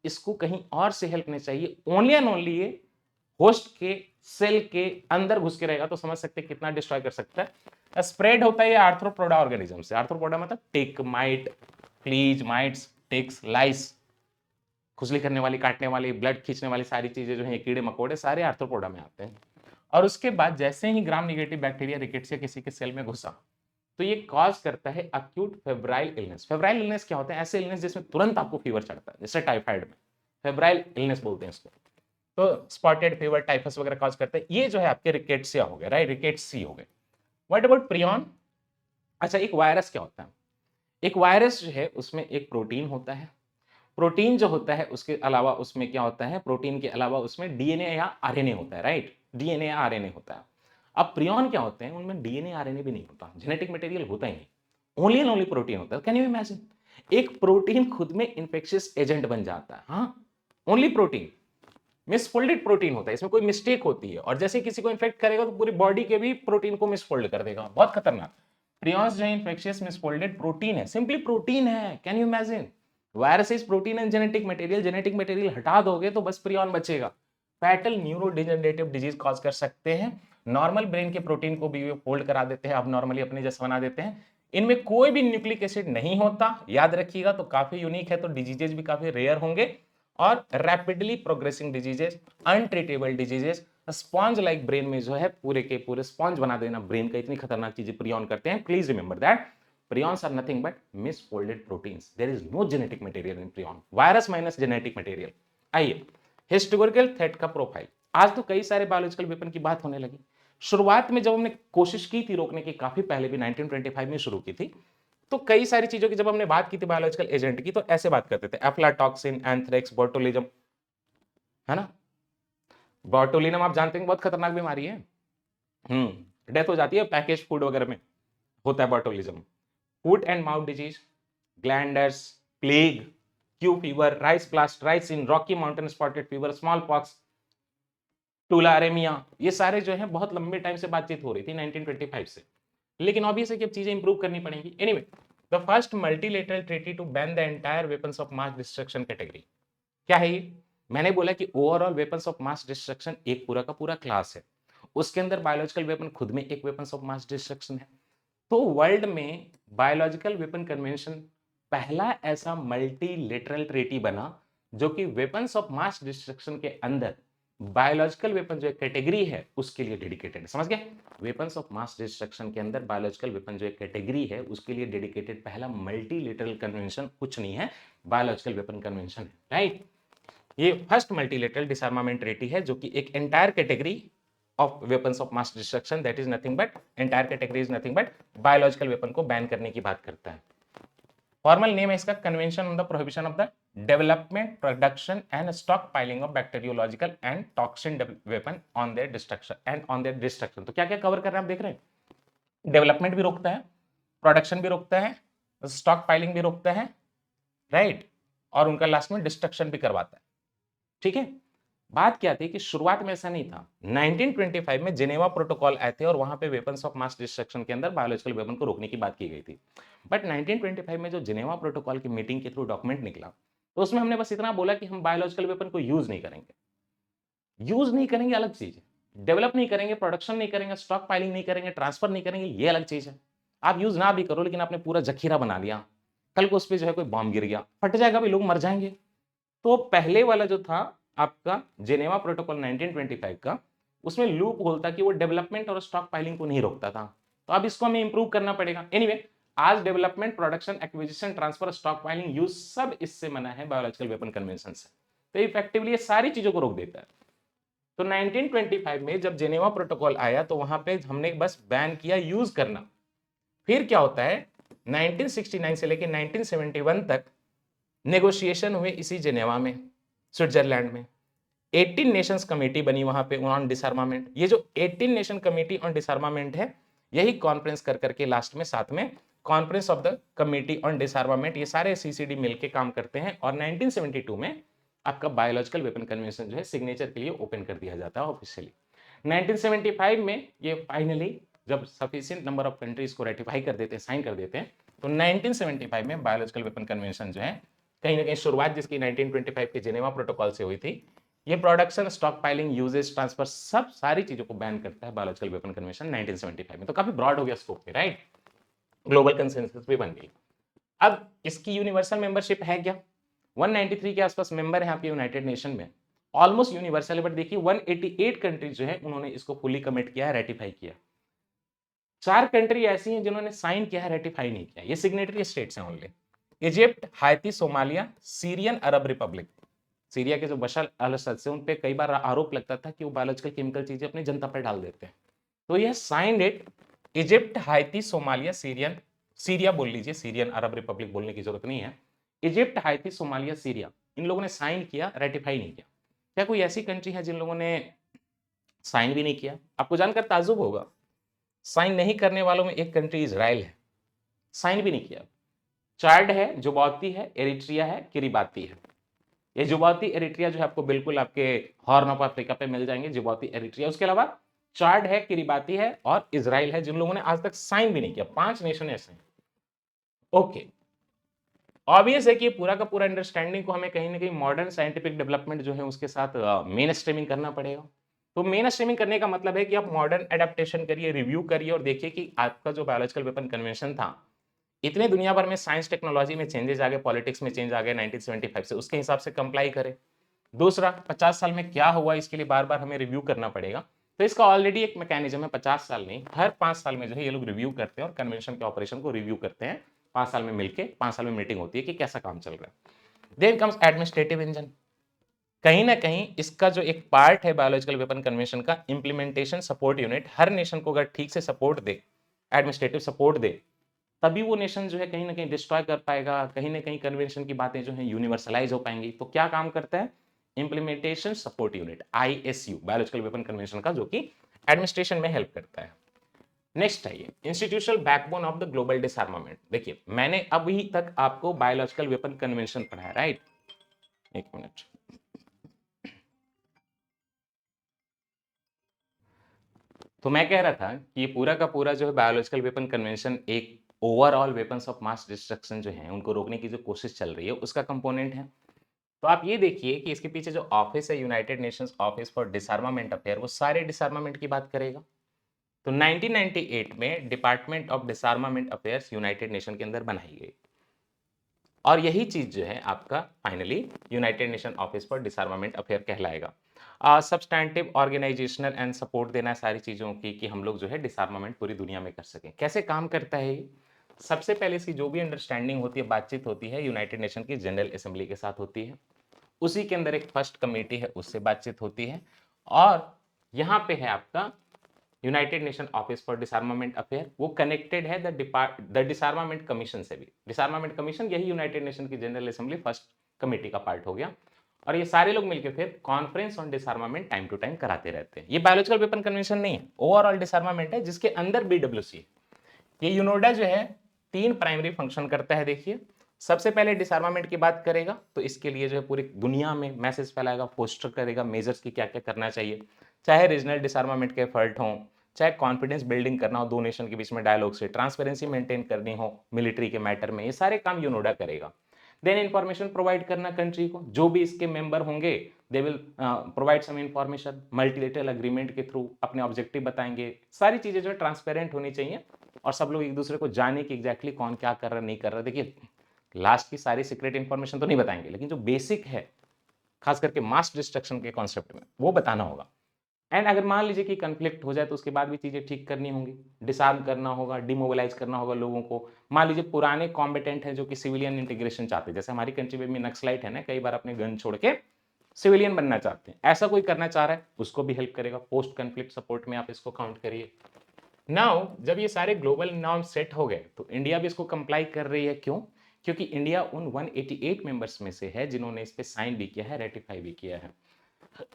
इसको कहीं और से हेल्प नहीं चाहिए, ओनली एंड ओनली ये होस्ट के सेल के अंदर घुस के रहेगा तो समझ सकते हैं कितना डिस्ट्रॉय कर सकता है। स्प्रेड होता है ये आर्थ्रोपोडा ऑर्गेनिज्म से। आर्थ्रोपोडा मतलब टिक, माइट, प्लीज, माइट्स, टिक्स, लाइस, खुजली करने वाली, काटने वाली, ब्लड खींचने वाली सारी चीजें जो है कीड़े मकोड़े सारे आर्थ्रोपोडा में आते हैं। और उसके बाद जैसे ही ग्राम निगेटिव बैक्टीरिया रिकेट्सिया किसी के सेल में घुसा तो ये कॉज करता है acute febrile illness. Febrile illness क्या होता है, ऐसे इलनेस जिसमें तुरंत आपको फीवर चढ़ता है, जैसे टाइफाइड में फेब्राइल इलनेस बोलते हैं इसको। तो स्पॉटेड फीवर, टाइफस वगैरह कॉज करते हैं। ये जो है आपके रिकेट्सिया हो गए, राइट, रिकेट्सी हो गए। What about prion. अच्छा, एक वायरस क्या होता है, एक वायरस जो है उसमें एक प्रोटीन होता है। प्रोटीन जो होता है उसके अलावा उसमें क्या होता है, प्रोटीन के अलावा उसमें डीएनए या आरएनए होता है, राइट, डीएनए या आरएनए होता है। अब प्रियन क्या होते हैं, उनमें डीएनए आरएनए भी नहीं होता, जेनेटिक मटेरियल होता ही नहीं, ओनली एंड ओनली प्रोटीन होता है। कैन यू इमेजिन, एक प्रोटीन खुद में इन्फेक्शियस एजेंट बन जाता है। हाँ, ओनली प्रोटीन, मिसफोल्डेड प्रोटीन होता है, इसमें कोई मिस्टेक होती है और जैसे किसी को इन्फेक्ट करेगा तो पूरी बॉडी के भी प्रोटीन को मिसफोल्ड कर देगा, बहुत खतरनाक। प्रियॉन्स जो इन्फेक्शियस मिसफोल्डेड प्रोटीन है, सिंपली प्रोटीन है। Can you imagine, virus is protein and genetic material, genetic material हटा दोगे तो बस प्रियॉन बचेगा। फैटल न्यूरोडिजेनरेटिव डिजीज कॉज कर सकते हैं, नॉर्मल ब्रेन के प्रोटीन को भी फोल्ड करा देते हैं, अब नॉर्मली अपने जैसा बना देते हैं। इनमें कोई भी न्यूक्लिक एसिड नहीं होता, याद रखिएगा, तो काफी यूनिक है, तो डिजीजेज भी काफी रेयर होंगे। और rapidly progressing diseases, untreatable diseases, sponge like brain में जो है पूरे के पूरे स्पॉन्ज बना देना ब्रेन का, इतनी खतरनाक चीजें प्रियॉन करते हैं। Please remember that prions are nothing but misfolded proteins. There is no genetic material in prion. Virus minus genetic material. आइए, हिस्टोरिकल थ्रेट का प्रोफाइल। आज तो कई सारे बायोलॉजिकल वेपन की बात होने लगी। शुरुआत में जब हमने कोशिश की थी रोकने की, काफी पहले भी 1925 में शुरू की थी, तो कई सारी चीजों की जब हमने बात की थी बायोलॉजिकल एजेंट की, तो ऐसे बात करते थे, एफ्लाटॉक्सिन, एंथ्रेक्स, बोटुलिज्म, है ना। बोटुलिज्म आप जानते हैं बहुत खतरनाक बीमारी है, डेथ हो जाती है पैकेज फूड वगैरह में, होता है botulism. Foot and mouth disease, glanders, plague, Q fever, rice blast, ricin, Rocky Mountain spotted fever, small pox, tularemia, ये सारे जो है बहुत लंबे टाइम से बातचीत हो रही थी 1925 से, लेकिन ऑब्वियस है कि अब चीजें इंप्रूव करनी पड़ेंगी। Anyway, the first multilateral treaty to ban the entire weapons of mass destruction category, क्या है ये? मैंने बोला कि overall weapons of mass destruction एक पूरा का पूरा क्लास है, उसके अंदर बायोलॉजिकल वेपन खुद में एक वेपन्स ऑफ मास डिस्ट्रक्शन है। तो वर्ल्ड में बायोलॉजिकल वेपन कन्वेंशन पहला ऐसा मल्टीलेटरल ट्रीटी बना जो कि वेपन्स ऑफ मास डिस्ट्रक्शन के अंदर बायोलॉजिकल वेपन जो एक कैटेगरी है उसके लिए डेडिकेटेड है। समझ गए? वेपन्स ऑफ मास डिस्ट्रक्शन के अंदर बायोलॉजिकल वेपन जो एक कैटेगरी है उसके लिए डेडिकेटेड पहला मल्टीलेटरल कन्वेंशन कुछ नहीं है, बायोलॉजिकल वेपन कन्वेंशन है, राइट? ये फर्स्ट मल्टीलेटरल डिसआर्मामेंट ट्रीटी है जो कि एक entire category of weapons of mass destruction, that is nothing but, entire category is nothing but biological weapon को बैन करने की बात करता है। फॉर्मल नेम है इसका convention on the prohibition of the development, production and stock piling of bacteriological and toxin weapon on their destruction and on their destruction. तो क्या क्या कवर कर रहे हैं आप देख रहे हैं? डेवलपमेंट भी रोकता है, प्रोडक्शन भी रोकता है, स्टॉक पाइलिंग भी रोकता है, राइट, और उनका लास्ट में डिस्ट्रक्शन भी करवाता है। ठीक है, बात क्या थी कि शुरुआत में ऐसा नहीं था। 1925 में जेनेवा प्रोटोकॉल आए थे और वहां पे वेपन्स ऑफ मास डिस्ट्रक्शन के अंदर बायोलॉजिकल वेपन को रोकने की बात की गई थी। बट 1925 में जो जेनेवा प्रोटोकॉल की मीटिंग के थ्रू डॉक्यूमेंट निकला, तो उसमें हमने बस इतना बोला कि हम बायोलॉजिकल वेपन को यूज नहीं करेंगे। यूज नहीं करेंगे अलग चीज है, डेवलप नहीं करेंगे, प्रोडक्शन नहीं करेंगे, स्टॉक पाइलिंग नहीं करेंगे, ट्रांसफर नहीं करेंगे, ये अलग चीज है। आप यूज ना भी करो लेकिन आपने पूरा जखीरा बना लिया, कल को उस पर जो है कोई बॉम्ब गिर गया, फट जाएगा भी, लोग मर जाएंगे। तो पहले वाला जो था आपका जेनेवा प्रोटोकॉल 1925 का, उसमें लूप होल था कि वो डेवलपमेंट और स्टॉक पाइलिंग को नहीं रोकता था। तो अब इसको हमें इंप्रूव करना पड़ेगा। एनीवे, आज development, production, acquisition, transfer, stock piling, use सब इससे मना है बायोलॉजिकल वेपन कन्वेंशन से। तो इफेक्टिवली ये सारी चीजों को रोक देता है। तो 1925 में जब जेनेवा प्रोटोकॉल आया तो वहां पे हमने बस बैन किया यूज करना। फिर क्या होता है, 1969 से लेकर 1971 तक नेगोशिएशन हुए इसी जेनेवा में, स्विट्जरलैंड में। 18 नेशंस कमेटी बनी वहां पे ऑन डिसआर्मामेंट। ये जो 18 नेशन कमेटी ऑन डिसआर्मामेंट है, यही कॉन्फ्रेंस कर करके लास्ट में साथ में conference of the committee on डिसआर्मामेंट, ये सारे सीसीडी मिलके काम करते हैं और 1972 में आपका बायोलॉजिकल वेपन कन्वेंशन जो है सिग्नेचर के लिए ओपन कर दिया जाता है ऑफिशियली। 1975 में ये फाइनली जब सफिशिएंट नंबर ऑफ कंट्रीज को रेटिफाई कर देते हैं, साइन कर देते हैं, तो 1975 में बायोलॉजिकल वेपन कन्वेंशन जो है कहीं ना कहीं शुरुआत जिसकी 1925 के जेनेवा प्रोटोकॉल से हुई थी, ये production, stockpiling, uses, transfer, सब सारी चीजों को बैन करता है बायोलॉजिकल वेपन कन्वेंशन 1975 में। तो काफी ब्रॉड हो गया स्कोप में, राइट? ग्लोबल कंसेंसस भी बन गई। अब इसकी यूनिवर्सल मेंबरशिप है क्या? 193 के आसपास मेंबर है आपके यूनाइटेड नेशन में, ऑलमोस्ट यूनिवर्सल है। बट देखिए 188 कंट्रीज जो है उन्होंने इसको फुली कमिट किया है, रेटिफाई किया। 4 कंट्री ऐसी हैं जिन्होंने साइन किया है, रेटिफाई नहीं किया। ये सिग्नेटरी स्टेट्स हैं only, Egypt, हाइती, Somalia, Syrian Arab Republic. Syria के जो बशर अल असद से उन पे कई बार आरोप लगता था कि वो बायोलॉजिकल केमिकल चीजें अपनी जनता पर डाल देते हैं। तो यह signed it Egypt, हाइती, Somalia, Syrian, Syria बोल लीजिए, सीरियन अरब रिपब्लिक बोलने की जरूरत नहीं है। इजिप्ट, हाइती, सोमालिया, सीरिया, इन लोगों ने साइन किया, रेटिफाई नहीं किया। क्या कोई ऐसी कंट्री है जिन लोगों ने साइन भी नहीं किया? आपको जानकर ताजुब होगा, साइन नहीं करने वालों में एक कंट्री इजराइल है, साइन भी नहीं किया। चार्ड है, जुबाती है, एरिट्रिया है, किरिबाती है। ये जुबाती एरिट्रिया जो है आपको बिल्कुल आपके हॉर्न ऑफ अफ्रीका पे मिल जाएंगे, जुबाती एरिट्रिया। उसके अलावा चार्ड है, किरिबाती है और इजराइल है, जिन लोगों ने आज तक साइन भी नहीं किया। 5 नेशन ऐसे हैं। ओके, ऑब्वियस है कि पूरा का पूरा अंडरस्टैंडिंग को हमें कहीं ना कहीं मॉडर्न साइंटिफिक डेवलपमेंट जो है उसके साथ मेन स्ट्रीमिंग करना पड़ेगा। तो मेन स्ट्रीमिंग करने का मतलब है कि आप मॉडर्न एडेप्टेशन करिए, रिव्यू करिए और देखिए कि आपका जो बायोलॉजिकल वेपन कन्वेंशन था, इतने दुनिया भर में साइंस टेक्नोलॉजी में चेंजेस आ गए, पॉलिटिक्स में चेंज आ गए 1975 से, उसके हिसाब से कंप्लाई करे। दूसरा, 50 साल में क्या हुआ इसके लिए बार बार हमें रिव्यू करना पड़ेगा। तो इसका ऑलरेडी एक मैकेनिज्म है, 50 साल नहीं, हर 5 साल में जो है ये लोग रिव्यू करते हैं और कन्वेंशन के ऑपरेशन को रिव्यू करते हैं। 5 साल में मिलके 5 साल में मीटिंग होती है कि कैसा काम चल रहा है। Then comes administrative engine. कहीं ना कहीं इसका जो एक पार्ट है बायोलॉजिकल वेपन कन्वेंशन का, इंप्लीमेंटेशन सपोर्ट यूनिट, हर नेशन को अगर ठीक से सपोर्ट दे, एडमिनिस्ट्रेटिव सपोर्ट दे, तभी वो नेशन जो है कहीं ना कहीं डिस्ट्रॉय कर पाएगा, कहीं ना कहीं कन्वेंशन की बातें जो है यूनिवर्सलाइज हो पाएंगी। तो क्या काम करता है implementation support unit, ISU, biological weapon convention का, जो कि एडमिनिस्ट्रेशन में हेल्प करता है। नेक्स्ट है ये institutional backbone of the global डिसआर्मामेंट। देखिए मैंने अभी तक आपको बायोलॉजिकल वेपन कन्वेंशन पढ़ाया, राइट? एक मिनट। तो मैं कह रहा था कि ये पूरा का पूरा जो है बायोलॉजिकल वेपन कन्वेंशन एक overall weapons of mass destruction जो हैं, उनको रोकने की जो कोशिश चल रही है, उसका कंपोनेंट है। तो आप ये देखिए कि इसके पीछे जो ऑफिस है, United Nations office for disarmament affair, वो सारे डिसआर्मामेंट की बात करेगा। तो 1998 में department of डिसआर्मामेंट affairs United nation के अंदर बनाई गई और यही चीज जो है आपका finally United Nation office for disarmament affair कहलाएगा। सब्सटैंटिव ऑर्गेनाइजेशनल एंड सपोर्ट देना है सारी चीजों की कि हम लोग जो है डिसआर्मामेंट पूरी दुनिया में कर सकें। कैसे काम करता है ये? सबसे पहले इसकी जो भी अंडरस्टैंडिंग होती है, बातचीत होती है, यूनाइटेड नेशन की जनरल असेंबली के साथ होती है। उसी के अंदर एक फर्स्ट कमेटी है, उससे बातचीत होती है। और यहाँ पे है आपका United Nation office for disarmament affair, वो कनेक्टेड है द डिसआर्मामेंट कमीशन से भी। डिसआर्मामेंट कमीशन यही यूनाइटेड नेशन की जनरल असेंबली फर्स्ट कमेटी का पार्ट हो गया। और ये सारे लोग मिलकर फिर conference on disarmament time to time कराते रहते हैं। ये बायोलॉजिकल वेपन कन्वेंशन नहीं है, ओवरऑल डिसआर्मामेंट है, जिसके अंदर बीडब्ल्यूसी है। ये यूनोडा जो है 3 प्राइमरी फंक्शन करता है। देखिए, सबसे पहले डिसआर्मामेंट की बात करेगा, तो इसके लिए जो है पूरी दुनिया में मैसेज फैलाएगा, पोस्टर करेगा, मेजर्स की क्या क्या करना चाहिए, चाहे रीजनल डिसआर्मामेंट के एफर्ट हों, चाहे कॉन्फिडेंस बिल्डिंग करना हो दो नेशन के बीच में डायलॉग से, ट्रांसपेरेंसी मेंटेन करनी हो मिलिट्री के मैटर में, ये सारे काम यूनोडा करेगा। देन इंफॉर्मेशन प्रोवाइड करना कंट्री को, जो भी इसके मेंबर होंगे they will provide some information multilateral agreement के थ्रू, अपने ऑब्जेक्टिव बताएंगे, सारी चीजें जो है ट्रांसपेरेंट होनी चाहिए और सब लोग एक दूसरे को जाने कि एग्जैक्टली कौन क्या कर रहा नहीं कर रहा। देखिए, लास्ट की सारी सीक्रेट इंफॉर्मेशन तो नहीं बताएंगे, लेकिन जो बेसिक है खास करके मास डिस्ट्रक्शन के कॉन्सेप्ट में वो बताना होगा। एंड अगर मान लीजिए कि कंफ्लिक्ट हो जाए तो उसके बाद भी चीजें ठीक करनी होंगी, डिसआर्म करना होगा, डिमोबिलाइज करना होगा लोगों को। मान लीजिए पुराने कॉम्बिटेंट हैं जो कि सिविलियन इंटीग्रेशन चाहते हैं, जैसे हमारी कंट्री में भी नक्सलाइट है ना, कई बार अपने गन छोड़ के सिविलियन बनना चाहते हैं, ऐसा कोई करना चाह रहा है उसको भी हेल्प करेगा। पोस्ट कन्फ्लिक्ट सपोर्ट में आप इसको काउंट करिए। नाउ जब ये सारे ग्लोबल नॉर्म सेट हो गए तो इंडिया भी इसको कंप्लाई कर रही है। क्यों? क्योंकि इंडिया उन 188 मेंबर्स में से है जिन्होंने इस पे साइन भी किया है, रेटिफाई भी किया है।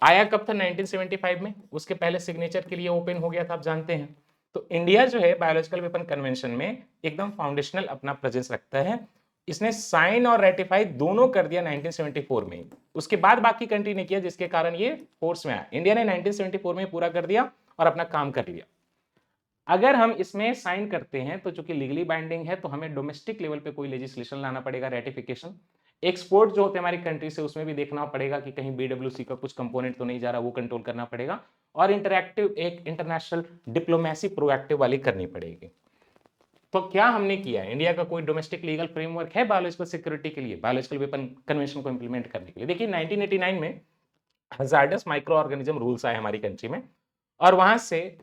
आया कब था? 1975 में, उसके पहले सिग्नेचर के लिए ओपन हो गया था, आप जानते हैं। तो इंडिया जो है बायोलॉजिकल वेपन कन्वेंशन में एकदम फाउंडेशनल अपना प्रेजेंस रखता है। इसने साइन और रेटिफाई दोनों कर दिया 1974 में। उसके बाद बाकी कंट्री ने किया, जिसके कारण ये फोर्स में आया। इंडिया ने 1974 में पूरा कर दिया और अपना काम कर लिया। अगर हम इसमें साइन करते हैं तो चूंकि लीगली बाइंडिंग है, तो हमें डोमेस्टिक लेवल पे कोई लेजिस्लेशन लाना पड़ेगा, रेटिफिकेशन। एक्सपोर्ट जो होते हैं हमारी कंट्री से, उसमें भी देखना पड़ेगा कि कहीं बीडब्ल्यूसी का कुछ कंपोनेंट तो नहीं जा रहा, वो कंट्रोल करना पड़ेगा। और इंटरैक्टिव एक इंटरनेशनल डिप्लोमेसी प्रोएक्टिव वाली करनी पड़ेगी। तो क्या हमने किया? इंडिया का कोई डोमेस्टिक लीगल फ्रेमवर्क है बायोलॉजिकल सिक्योरिटी के लिए, बायोलॉजिकल वेपन कन्वेंशन को इंप्लीमेंट करने के लिए? देखिए, 1989 में हजार्डस माइक्रो ऑर्गेनिज्म रूल्स आए हमारी कंट्री में, और वहां से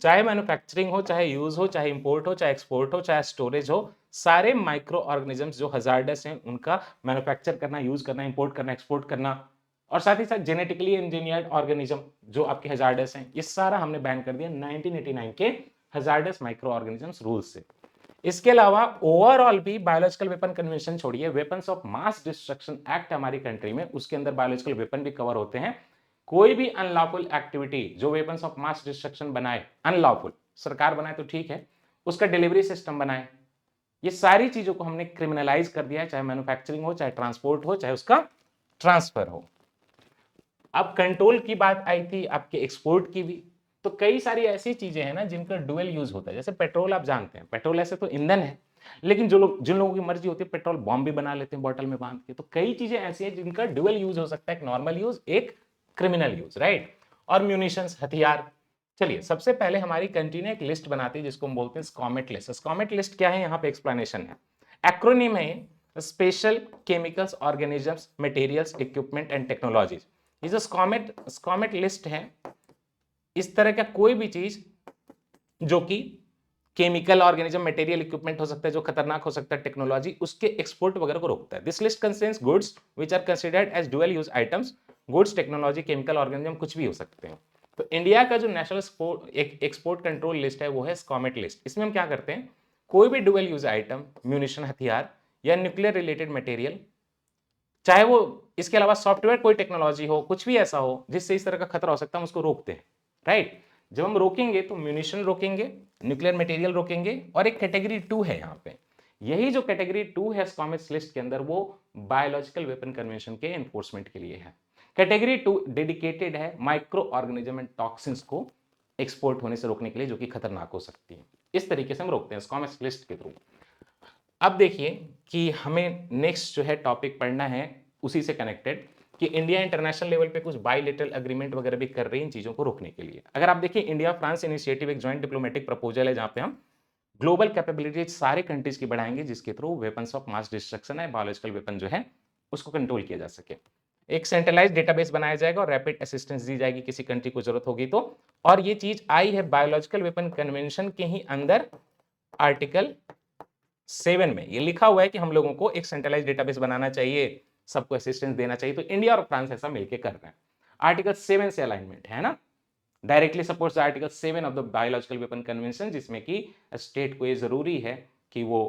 चाहे मैन्युफैक्चरिंग हो, चाहे यूज हो, चाहे इंपोर्ट हो, चाहे एक्सपोर्ट हो, चाहे स्टोरेज हो, सारे माइक्रो ऑर्गेनिजम्स जो हजार्डस हैं उनका मैन्युफैक्चर करना, यूज करना, इंपोर्ट करना, एक्सपोर्ट करना, और साथ ही साथ जेनेटिकली इंजीनियर्ड ऑर्गेनिज्म जो आपके हजार्डस हैं, ये सारा हमने बैन कर दिया 1989 के हजार्डस माइक्रो ऑर्गेनिजम्स रूल्स से। इसके अलावा ओवरऑल भी बायोलॉजिकल वेपन कन्वेंशन छोड़िए, weapons of mass destruction act हमारी कंट्री में, उसके अंदर बायोलॉजिकल वेपन भी कवर होते हैं। कोई भी अनलॉफुल एक्टिविटी जो वेपन्स ऑफ मास डिस्ट्रक्शन बनाए, अनलॉफुल, सरकार बनाए तो ठीक है, उसका डिलीवरी सिस्टम बनाए, ये सारी चीजों को हमने क्रिमिनलाइज कर दिया है, चाहे मैन्युफैक्चरिंग हो, चाहे ट्रांसपोर्ट हो, चाहे उसका ट्रांसफर हो। अब कंट्रोल की बात आई थी आपके एक्सपोर्ट की भी, तो कई सारी ऐसी चीजें हैं ना जिनका डुअल यूज होता है। जैसे पेट्रोल, आप जानते हैं पेट्रोल ऐसे तो ईंधन है, लेकिन जिन लोगों की मर्जी होती है पेट्रोल बॉम्ब भी बना लेते हैं बॉटल में बांध के। तो कई चीजें ऐसी हैं जिनका डुअल यूज हो सकता है, एक नॉर्मल यूज, एक क्रिमिनल यूज, राइट। और म्यूनिशंस, हथियार। चलिए, सबसे पहले हमारी कंट्री ने एक लिस्ट बनाती है जिसको हम बोलते हैं स्कॉमेट लिस्ट। स्कॉमेट लिस्ट क्या है? यहाँ पे एक्सप्लेनेशन है, एक्रोनिम है special chemicals, organisms, materials, equipment and technologies. ये जो स्कॉमेट लिस्ट है, इस तरह का कोई भी चीज जो कि केमिकल, ऑर्गेनिज्म, मटेरियल, इक्विपमेंट हो सकता है जो खतरनाक हो सकता है, टेक्नोलॉजी, उसके एक्सपोर्ट वगैरह को रोकता है। This list contains goods which are considered as dual use items. Goods, technology, chemical, organism कुछ भी हो सकते हैं। तो इंडिया का जो नेशनल एक्सपोर्ट कंट्रोल लिस्ट है वो है स्कॉमेट लिस्ट। इसमें हम क्या करते हैं, कोई भी डुअल यूज आइटम, म्यूनिशन, हथियार या न्यूक्लियर रिलेटेड मटेरियल, चाहे वो इसके अलावा सॉफ्टवेयर कोई टेक्नोलॉजी हो, कुछ भी ऐसा हो जिससे इस तरह का खतरा हो सकता है, हम उसको रोकते हैं, राइट। जब हम रोकेंगे तो म्यूनिशन रोकेंगे, न्यूक्लियर मटेरियल रोकेंगे, और एक कैटेगरी 2 है यहाँ पे, यही जो कैटेगरी 2 है स्कॉमेट्स लिस्ट के अंदर वो बायोलॉजिकल वेपन कन्वेंशन के एनफोर्समेंट के लिए है। कैटेगरी 2 डेडिकेटेड है माइक्रो ऑर्गेनिज्म एंड टॉक्सिन्स को एक्सपोर्ट होने से रोकने के लिए, जो कि खतरनाक हो सकती है। इस तरीके से हम रोकते हैं स्कॉमेट्स लिस्ट के थ्रू। अब देखिए कि हमें नेक्स्ट जो है टॉपिक पढ़ना है उसी से कनेक्टेड, कि इंडिया इंटरनेशनल लेवल पे कुछ बायलैटरल एग्रीमेंट वगैरह भी कर रही है इन चीजों को रोकने के लिए। अगर आप देखिए इंडिया फ्रांस इनिशिएटिव एक जॉइंट डिप्लोमेटिक प्रपोजल है जहां पे हम ग्लोबल कैपेबिलिटी सारे कंट्रीज की बढ़ाएंगे, जिसके through weapons of mass destruction है, बायोलॉजिकल वेपन जो है उसको कंट्रोल किया जा सके। एक सेंट्रलाइज डेटाबेस बनाया जाएगा और रैपिड असिस्टेंस दी जाएगी किसी कंट्री को जरूरत होगी तो। और ये चीज आई है बायोलॉजिकल वेपन कन्वेंशन के ही अंदर आर्टिकल 7 में ये लिखा हुआ है कि हम लोगों को एक सेंट्रलाइज डेटाबेस बनाना चाहिए, सबको असिस्टेंस देना चाहिए। तो इंडिया और फ्रांस ऐसा मिलकर कर रहे हैं। आर्टिकल 7 से अलाइनमेंट है ना, directly supports article 7 of the biological weapon convention, जिसमें कि स्टेट को ये जरूरी है कि वो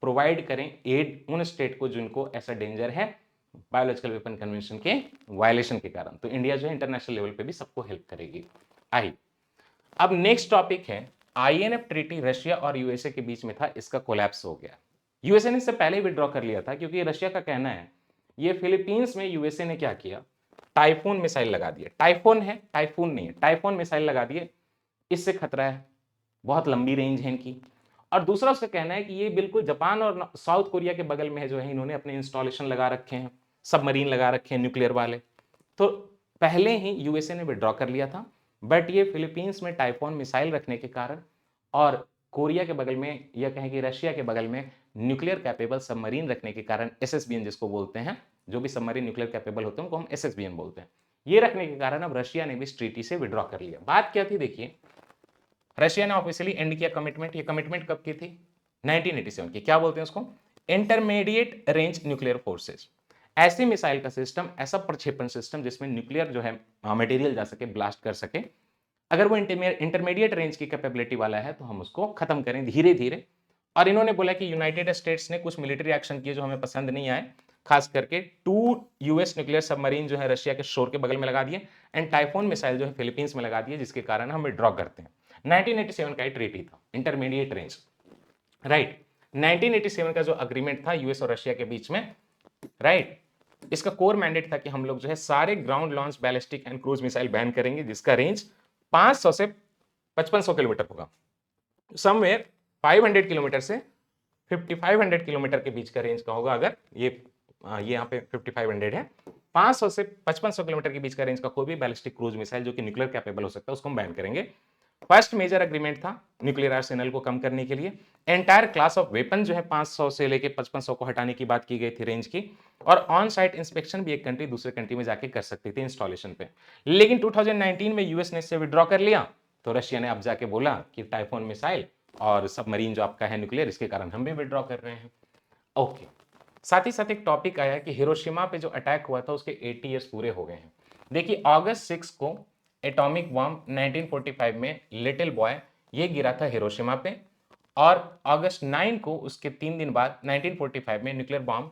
प्रोवाइड करें एड उन स्टेट को जिनको ऐसा डेंजर है बायोलॉजिकल वेपन कन्वेंशन के वायलेशन के कारण। तो इंडिया जो है इंटरनेशनल लेवल पे भी सबको हेल्प करेगी। आई अब नेक्स्ट टॉपिक है आईएनएफ ट्रीटी रशिया और यूएसए के बीच में था, इसका कोलैप्स हो गया। यूएसए ने इससे पहले विड्रॉ कर लिया था, क्योंकि रशिया का कहना है ये फिलीपींस में यूएसए ने क्या किया, टाइफून मिसाइल लगा दिए। टाइफून है, टाइफून नहीं है, टाइफून मिसाइल लगा दिए, इससे खतरा है, बहुत लंबी रेंज है इनकी। और दूसरा उसका कहना है कि ये बिल्कुल जापान और साउथ कोरिया के बगल में है, जो है इन्होंने अपने इंस्टॉलेशन लगा रखे हैं, सबमरीन लगा रखे हैं न्यूक्लियर वाले। तो पहले ही यूएसए ने विड्रॉ कर लिया था, बट ये फिलीपींस में टाइफून मिसाइल रखने के कारण और कोरिया के बगल में या कहें कि रशिया के बगल में न्यूक्लियर कैपेबल सबमरीन रखने के कारण, एसएसबीएन जिसको बोलते हैं, जो भी सबमरीन न्यूक्लियर कैपेबल होते हैं उनको हम एसएसबीएन बोलते हैं, ये रखने के कारण अब रशिया ने भी इस ट्रीटी से विड्रॉ कर लिया। बात क्या थी देखिए, रशिया ने ऑफिशियली एंड किया कमिटमेंट। ये कमिटमेंट कब की थी, 1987 की। क्या बोलते हैं उसको, इंटरमीडिएट रेंज न्यूक्लियर फोर्सेस। ऐसी मिसाइल का सिस्टम, ऐसा प्रक्षेपण सिस्टम जिसमें न्यूक्लियर जो है मटेरियल जा सके, ब्लास्ट कर सके, अगर वो इंटरमीडिएट रेंज की कैपेबिलिटी वाला है तो हम उसको खत्म करें धीरे धीरे। और इन्होंने बोला कि यूनाइटेड स्टेट्स ने कुछ मिलिट्री एक्शन किए जो हमें पसंद नहीं आए, खास करके 2 यूएस न्यूक्लियर सबमरीन जो है रशिया के शोर के बगल में लगा दिए, एंड टाइफून मिसाइल जो है फिलीपींस में लगा दिए, जिसके कारण हम विड्रॉ करते हैं। 1987 का ट्रीटी था, इंटरमीडिएट रेंज, राइट। 1987 का जो अग्रीमेंट था यूएस और रशिया के बीच में, राइट, इसका कोर मैंडेट था कि हम लोग जो है सारे ground launch ballistic and cruise missile ban करेंगे, जिसका रेंज 500 से 5500 किलोमीटर होगा। समवेयर 500 किलोमीटर से 5500 किलोमीटर के बीच का रेंज का होगा। अगर ये यहाँ पे 5500 है, 500 से 5500 किलोमीटर के बीच का रेंज का कोई भी बैलिस्टिक क्रूज मिसाइल जो कि न्यूक्लियर कैपेबल हो सकता है, उसको हम बैन करेंगे। फर्स्ट मेजर एग्रीमेंट था न्यूक्लियर आर्सेनल को कम करने के लिए। एंटायर क्लास ऑफ वेपन जो है 500 से लेके 5500 को हटाने की बात की गई थी रेंज की। और ऑन साइट इंस्पेक्शन भी एक कंट्री दूसरे कंट्री में जाके कर सकती थी इंस्टॉलेशन पे। लेकिन 2019 में यूएस ने इससे विड्रॉ कर लिया, तो रशिया ने अब जाके बोला कि टाइफून मिसाइल और सबमरीन जो आपका है न्यूक्लियर, इसके कारण हम भी विड्रॉ कर रहे हैं। ओके, साथ ही साथ एक टॉपिक आया कि हिरोशिमा पे जो अटैक हुआ था उसके 80 ईयर्स पूरे हो गए हैं। देखिए अगस्त 6 को एटॉमिक बॉम्ब 1945 में लिटिल बॉय ये गिरा था हिरोशिमा पे, और अगस्त 9 को उसके 3 दिन बाद 1945 में न्यूक्लियर बॉम्ब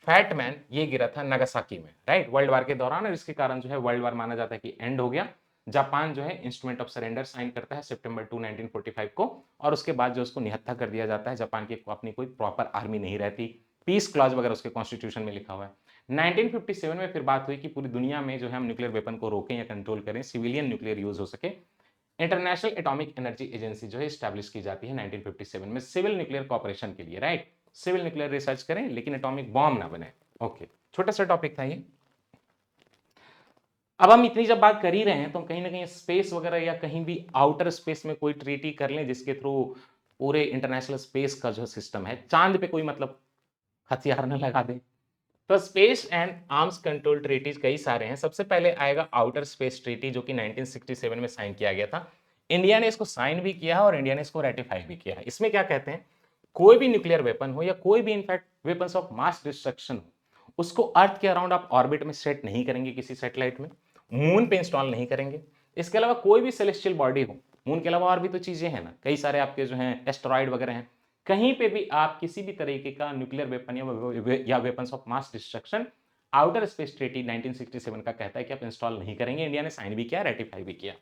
फैट मैन ये गिरा था नागासाकी में, राइट, वर्ल्ड वार के दौरान। और इसके कारण जो है वर्ल्ड वार माना जाता है कि एंड हो गया। जापान जो है इंस्ट्रूमेंट ऑफ सरेंडर साइन करता है सितंबर 2 1945 को, और उसके बाद जो उसको निहत्था कर दिया जाता है। जापान की अपनी कोई प्रॉपर आर्मी नहीं रहती, पीस क्लॉज वगैरह उसके कॉन्स्टिट्यूशन में लिखा हुआ है। 1957 में फिर बात हुई कि पूरी दुनिया में जो है हम न्यूक्लियर वेपन को रोकें या कंट्रोल करें, सिविलियन न्यूक्लियर यूज हो सके। इंटरनेशनल एटॉमिक एनर्जी एजेंसी जो है स्टैब्लिश की जाती है 1957 में सिविल न्यूक्लियर कॉपरेशन के लिए, राइट। सिविल न्यूक्लियर रिसर्च करें लेकिन एटॉमिक बॉम्ब ना बने। ओके, छोटा सा टॉपिक था ये। अब हम इतनी जब बात कर ही रहे हैं तो कहीं ना कहीं स्पेस वगैरह या कहीं भी आउटर स्पेस में कोई ट्रीटी कर लें जिसके थ्रू पूरे इंटरनेशनल स्पेस का जो सिस्टम है, चांद पे कोई मतलब हथियार न लगा दे। तो space and arms control treaties कई सारे हैं। सबसे पहले आएगा आउटर स्पेस ट्रीटी, जो कि 1967 में साइन किया गया था। इंडिया ने इसको साइन भी किया है और इंडिया ने इसको रेटिफाई भी किया है। इसमें क्या कहते हैं, कोई भी न्यूक्लियर वेपन हो या कोई भी in fact weapons of mass destruction हो, उसको अर्थ के अराउंड आप ऑर्बिट में सेट नहीं करेंगे, किसी सैटेलाइट में मून पे इंस्टॉल नहीं करेंगे। इसके अलावा कोई भी सेलेस्टियल बॉडी हो, मून के अलावा और भी तो चीजें हैं ना, कई सारे आपके जो हैं एस्टेरॉइड वगैरह हैं, कहीं पे भी आप किसी भी तरीके का न्यूक्लियर वेपन या weapons of mass destruction, outer space treaty 1967 का कहता है कि आप इंस्टॉल नहीं करेंगे। इंडिया ने साइन भी किया, रेटिफाई भी किया।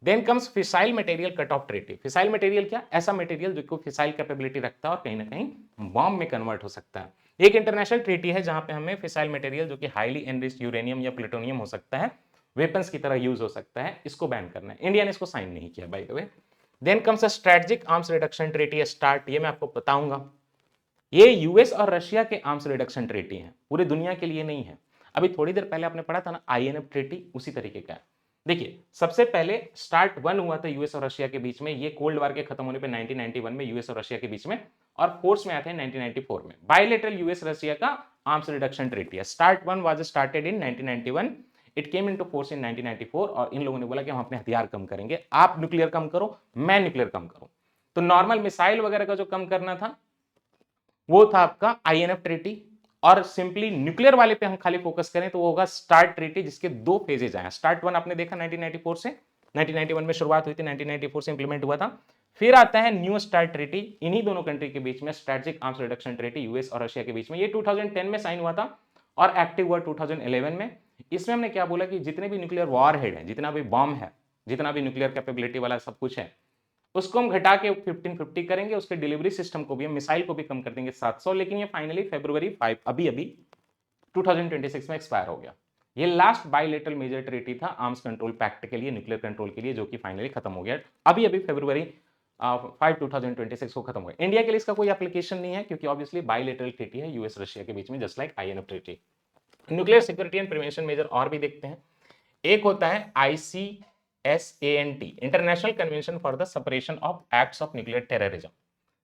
Then comes fissile material cut off treaty. Fissile material क्या? ऐसा मटेरियल जो फिसाइल कैपेबिलिटी रखता है और कहीं ना कहीं बॉम्ब में कन्वर्ट हो सकता है। एक इंटरनेशनल ट्रीटी है जहां पे हमें फिसाइल मटेरियल जो कि हाईली एनरिच्ड यूरेनियम या प्लूटोनियम हो सकता है, वेपन्स की तरह यूज हो सकता है, इसको बैन करना है। इंडिया ने इसको साइन नहीं किया by the way. Then comes a strategic arms reduction treaty START, ये मैं आपको बताऊंगा। ये यूएस और रशिया के आर्म्स रिडक्शन ट्रीटी हैं, पूरी दुनिया के लिए नहीं है। अभी थोड़ी देर पहले आपने पढ़ा था ना आईएनएफ ट्रीटी, उसी तरीके का है। देखिए सबसे पहले स्टार्ट वन हुआ था यूएस और रशिया के बीच में, ये कोल्ड वार के खत्म होने पे 1991 में यूएस और रशिया के बीच में, और फोर्स में आया था 1994 में। बायलैटरल यूएस रशिया का आर्म्स रिडक्शन ट्रीटी है। Start one was started in 1991, it came into force in 1994, और इन लोगों ने बोला कि हम अपने हथियार कम करेंगे, आप न्यूक्लियर कम करो, मैं न्यूक्लियर कम करूं। तो नॉर्मल मिसाइल वगैरह का जो कम करना था वो था आपका आईएनएफ ट्रीटी, और सिंपली न्यूक्लियर वाले पे हम खाली फोकस करें तो वो होगा स्टार्ट ट्रीटी, जिसके दो फेजेज आए। स्टार्ट वन आपने देखा 1994 से, 1991 में शुरुआत हुई थी, 1994 से इंप्लीमेंट हुआ था। फिर आता है न्यू स्टार्ट ट्रीटी, इन्हीं दोनों कंट्री के बीच में strategic arms reduction treaty US और रशिया के बीच में, ये 2010 में साइन हुआ था और एक्टिव हुआ 2011 में। इसमें हमने क्या बोला कि जितने भी न्यूक्लियर वॉर हेड है, जितना भी बॉम्ब है, जितना भी न्यूक्लियर कैपेबिलिटी वाला सब कुछ है, उसको हम घटा के 1550 करेंगे। उसके डिलीवरी सिस्टम को भी, हम मिसाइल को भी कम कर देंगे 700। लेकिन ये फाइनली फरवरी 5 अभी 2026 में एक्सपायर हो गया। ये लास्ट बायलैटरल मेजर ट्रीटी था आर्म्स कंट्रोल पैक्ट के लिए, न्यूक्लियर कंट्रोल के लिए, जो कि फाइनली खत्म हो गया अभी फरवरी 5 2026 को खत्म हो गया। इंडिया के लिए इसका कोई एप्लीकेशन नहीं है, क्योंकि ऑब्वियसली बायलैटरल ट्रीटी है यूएस रशिया के बीच में, just like INF treaty. Nuclear security and prevention measure और भी देखते हैं। एक होता है ICSANT, international convention for the separation of acts of nuclear terrorism.